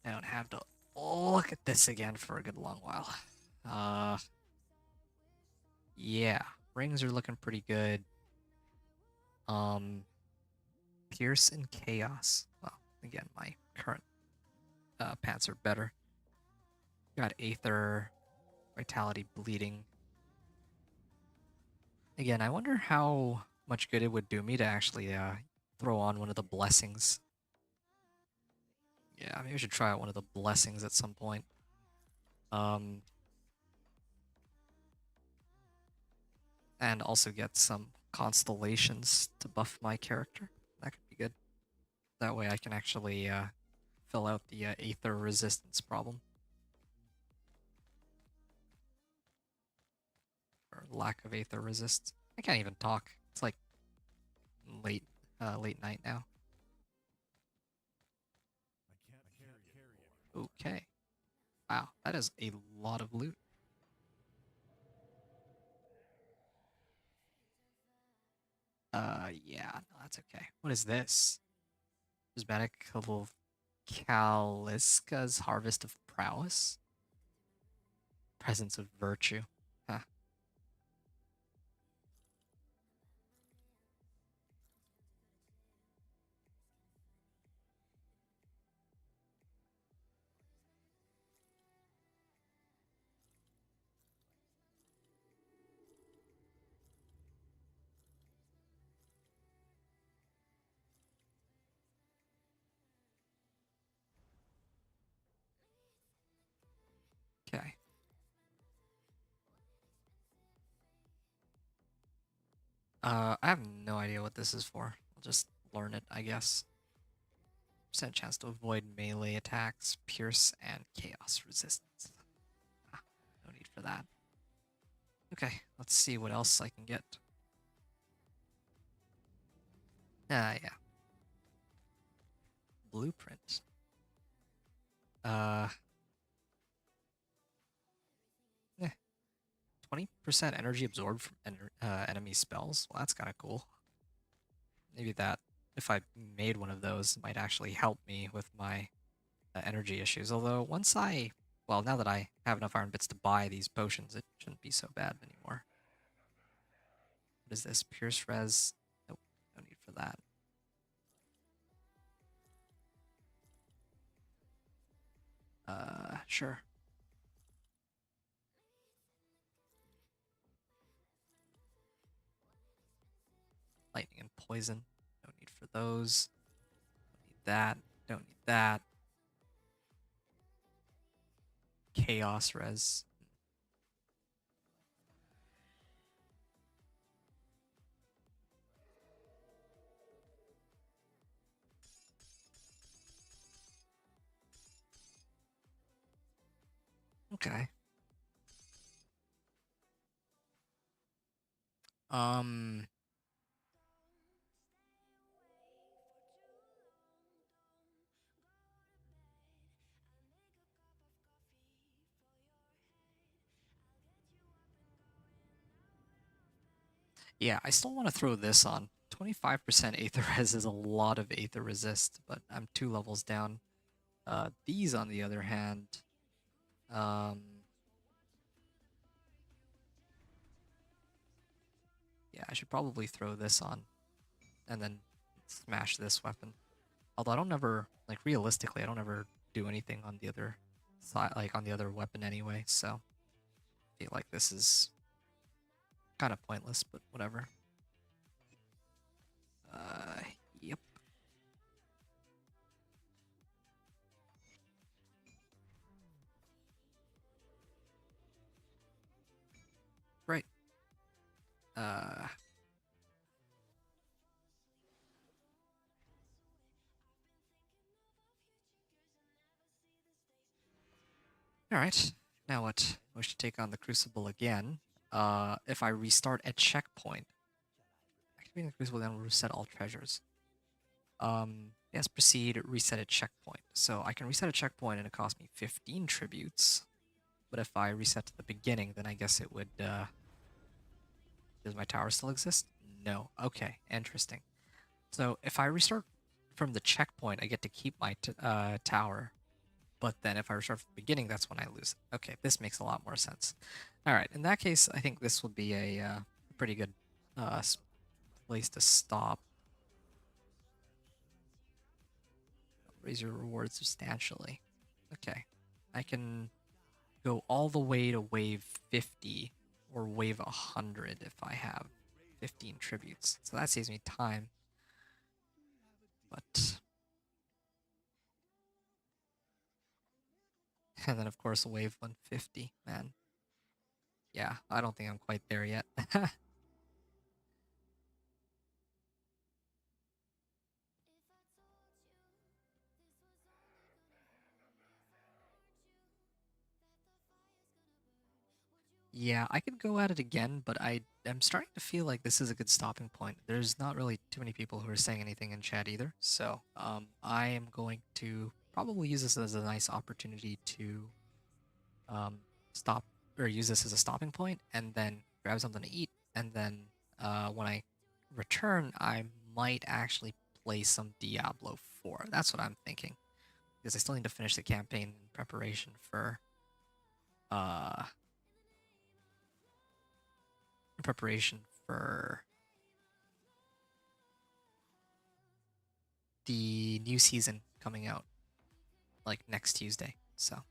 I don't have to look at this again for a good long while. Yeah, rings are looking pretty good. Pierce and Chaos. Well, again, my current pants are better. Got Aether, Vitality, Bleeding. Again, I wonder how much good it would do me to actually throw on one of the blessings. Yeah, maybe I should try out one of the blessings at some point. And also get some constellations to buff my character. That could be good. That way I can actually fill out the Aether resistance problem. Or lack of Aether resist. I can't even talk. It's like late night now. Okay. Wow, that is a lot of loot. Yeah, no, that's okay. What is this? Prismatic of Kaliska's Harvest of Prowess? Presence of Virtue. Huh. Okay. I have no idea what this is for. I'll just learn it, I guess. Percent chance to avoid melee attacks, pierce, and chaos resistance. Ah, no need for that. Okay, let's see what else I can get. Yeah. Blueprint. Uh, 20% energy absorbed from enemy spells. Well, that's kind of cool. Maybe that, if I made one of those, might actually help me with my energy issues. Although well, now that I have enough iron bits to buy these potions, it shouldn't be so bad anymore. What is this? Pierce res? Nope, no need for that. Sure. Lightning and poison. No need for those. Don't need that. Don't need that. Chaos res. Okay. Um. Yeah, I still want to throw this on. 25% Aether Res is a lot of Aether Resist, but I'm 2 levels down. These, on the other hand, um, yeah, I should probably throw this on and then smash this weapon. Although I don't ever, like, realistically, I don't ever do anything on the other side, like, on the other weapon anyway, so I feel like this is kind of pointless, but whatever. Yep. Right. Uh, Alright, now what? I wish to take on the Crucible again. If I restart a checkpoint, activating the Crucible then will reset all treasures. Yes, proceed, reset a checkpoint. So I can reset a checkpoint and it costs me 15 tributes. But if I reset to the beginning, then I guess it would, does my tower still exist? No. Okay, interesting. So if I restart from the checkpoint, I get to keep my tower. But then if I restart from the beginning, that's when I lose it. Okay, this makes a lot more sense. All right, in that case, I think this will be a pretty good place to stop. Raise your reward substantially. Okay, I can go all the way to wave 50 or wave 100 if I have 15 tributes. So that saves me time. But and then of course wave 150, man. Yeah, I don't think I'm quite there yet. Yeah, I could go at it again, but am starting to feel like this is a good stopping point. There's not really too many people who are saying anything in chat either, so I am going to probably use this as a nice opportunity to um, stop or use this as a stopping point, and then grab something to eat, and then when I return, I might actually play some Diablo 4. That's what I'm thinking, because I still need to finish the campaign in preparation for uh in preparation for the new season coming out like next Tuesday. So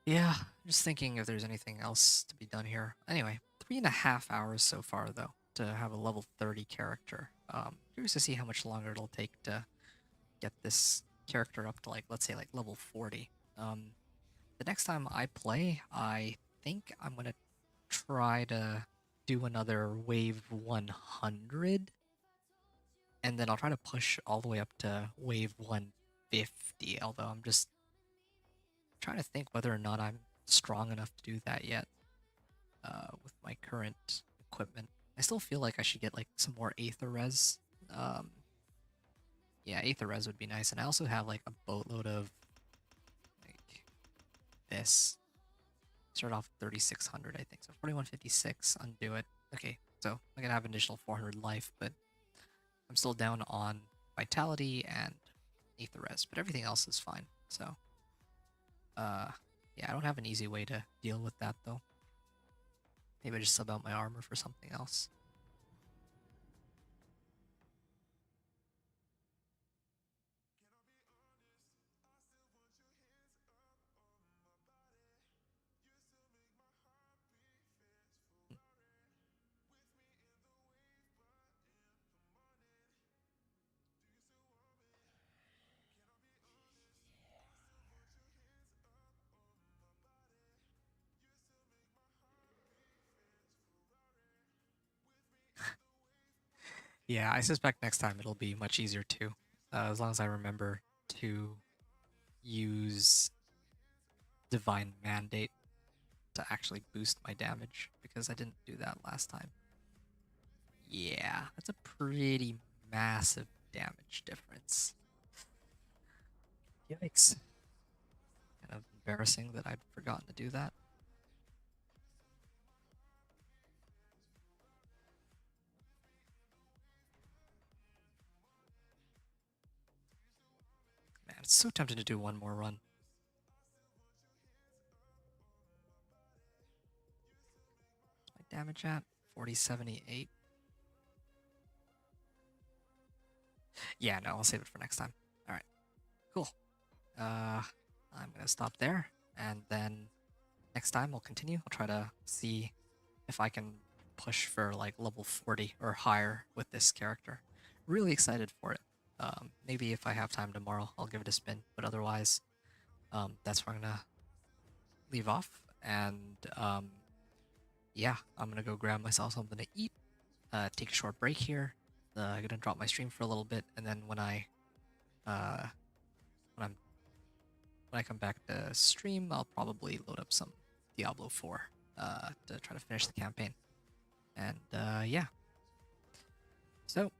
Yeah, just thinking if there's anything else to be done here. Anyway, 3.5 hours so far though to have a level 30 character. Curious to see how much longer it'll take to get this character up to like, let's say like level 40. Um, the next time I play, I think I'm gonna try to do another wave 100, and then I'll try to push all the way up to wave 150. Although I'm just trying to think whether or not I'm strong enough to do that yet with my current equipment. I still feel like I should get like some more Aether Res. Um, yeah, Aether Res would be nice, and I also have like a boatload of like this. Start off 3600, I think. So 4156, undo it. Okay, so I'm gonna have an additional 400 life, but I'm still down on vitality and Aether Res, but everything else is fine. So, uh, yeah, I don't have an easy way to deal with that though. Maybe I just sub out my armor for something else. Yeah, I suspect next time it'll be much easier too, as long as I remember to use Divine Mandate to actually boost my damage, because I didn't do that last time. Yeah, that's a pretty massive damage difference. Yikes. Kind of embarrassing that I'd forgotten to do that. Man, it's so tempting to do one more run. What's my damage at? 4078. Yeah, no, I'll save it for next time. Alright, cool. I'm gonna stop there, and then next time I'll continue. I'll try to see if I can push for like level 40 or higher with this character. Really excited for it. Maybe if I have time tomorrow, I'll give it a spin. But otherwise, that's where I'm gonna leave off. And yeah, I'm gonna go grab myself something to eat. Take a short break here. I'm gonna drop my stream for a little bit, and then when uh, when I'm when I come back to stream, I'll probably load up some Diablo 4 to try to finish the campaign. And yeah, so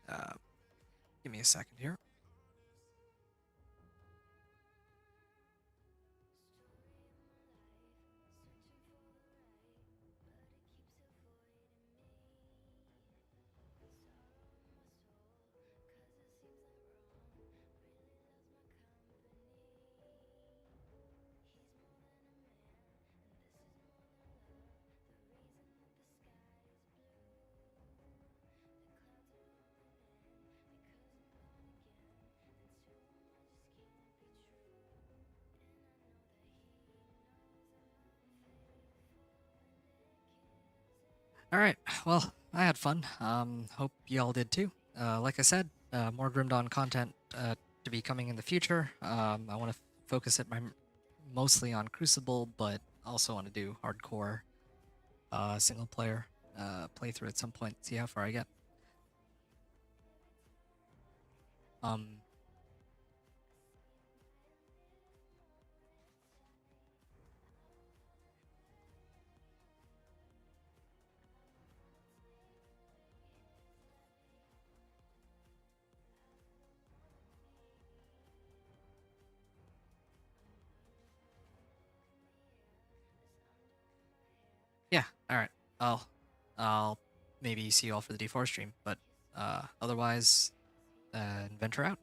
uh, give me a second here. All right, well, I had fun. Hope y'all did too. Like I said, more Grim Dawn content to be coming in the future. I want to focus it mostly on Crucible, but also want to do hardcore single player playthrough at some point. See how far I get. Um, yeah. All right. I'll maybe see you all for the D4 stream, but otherwise, venture out.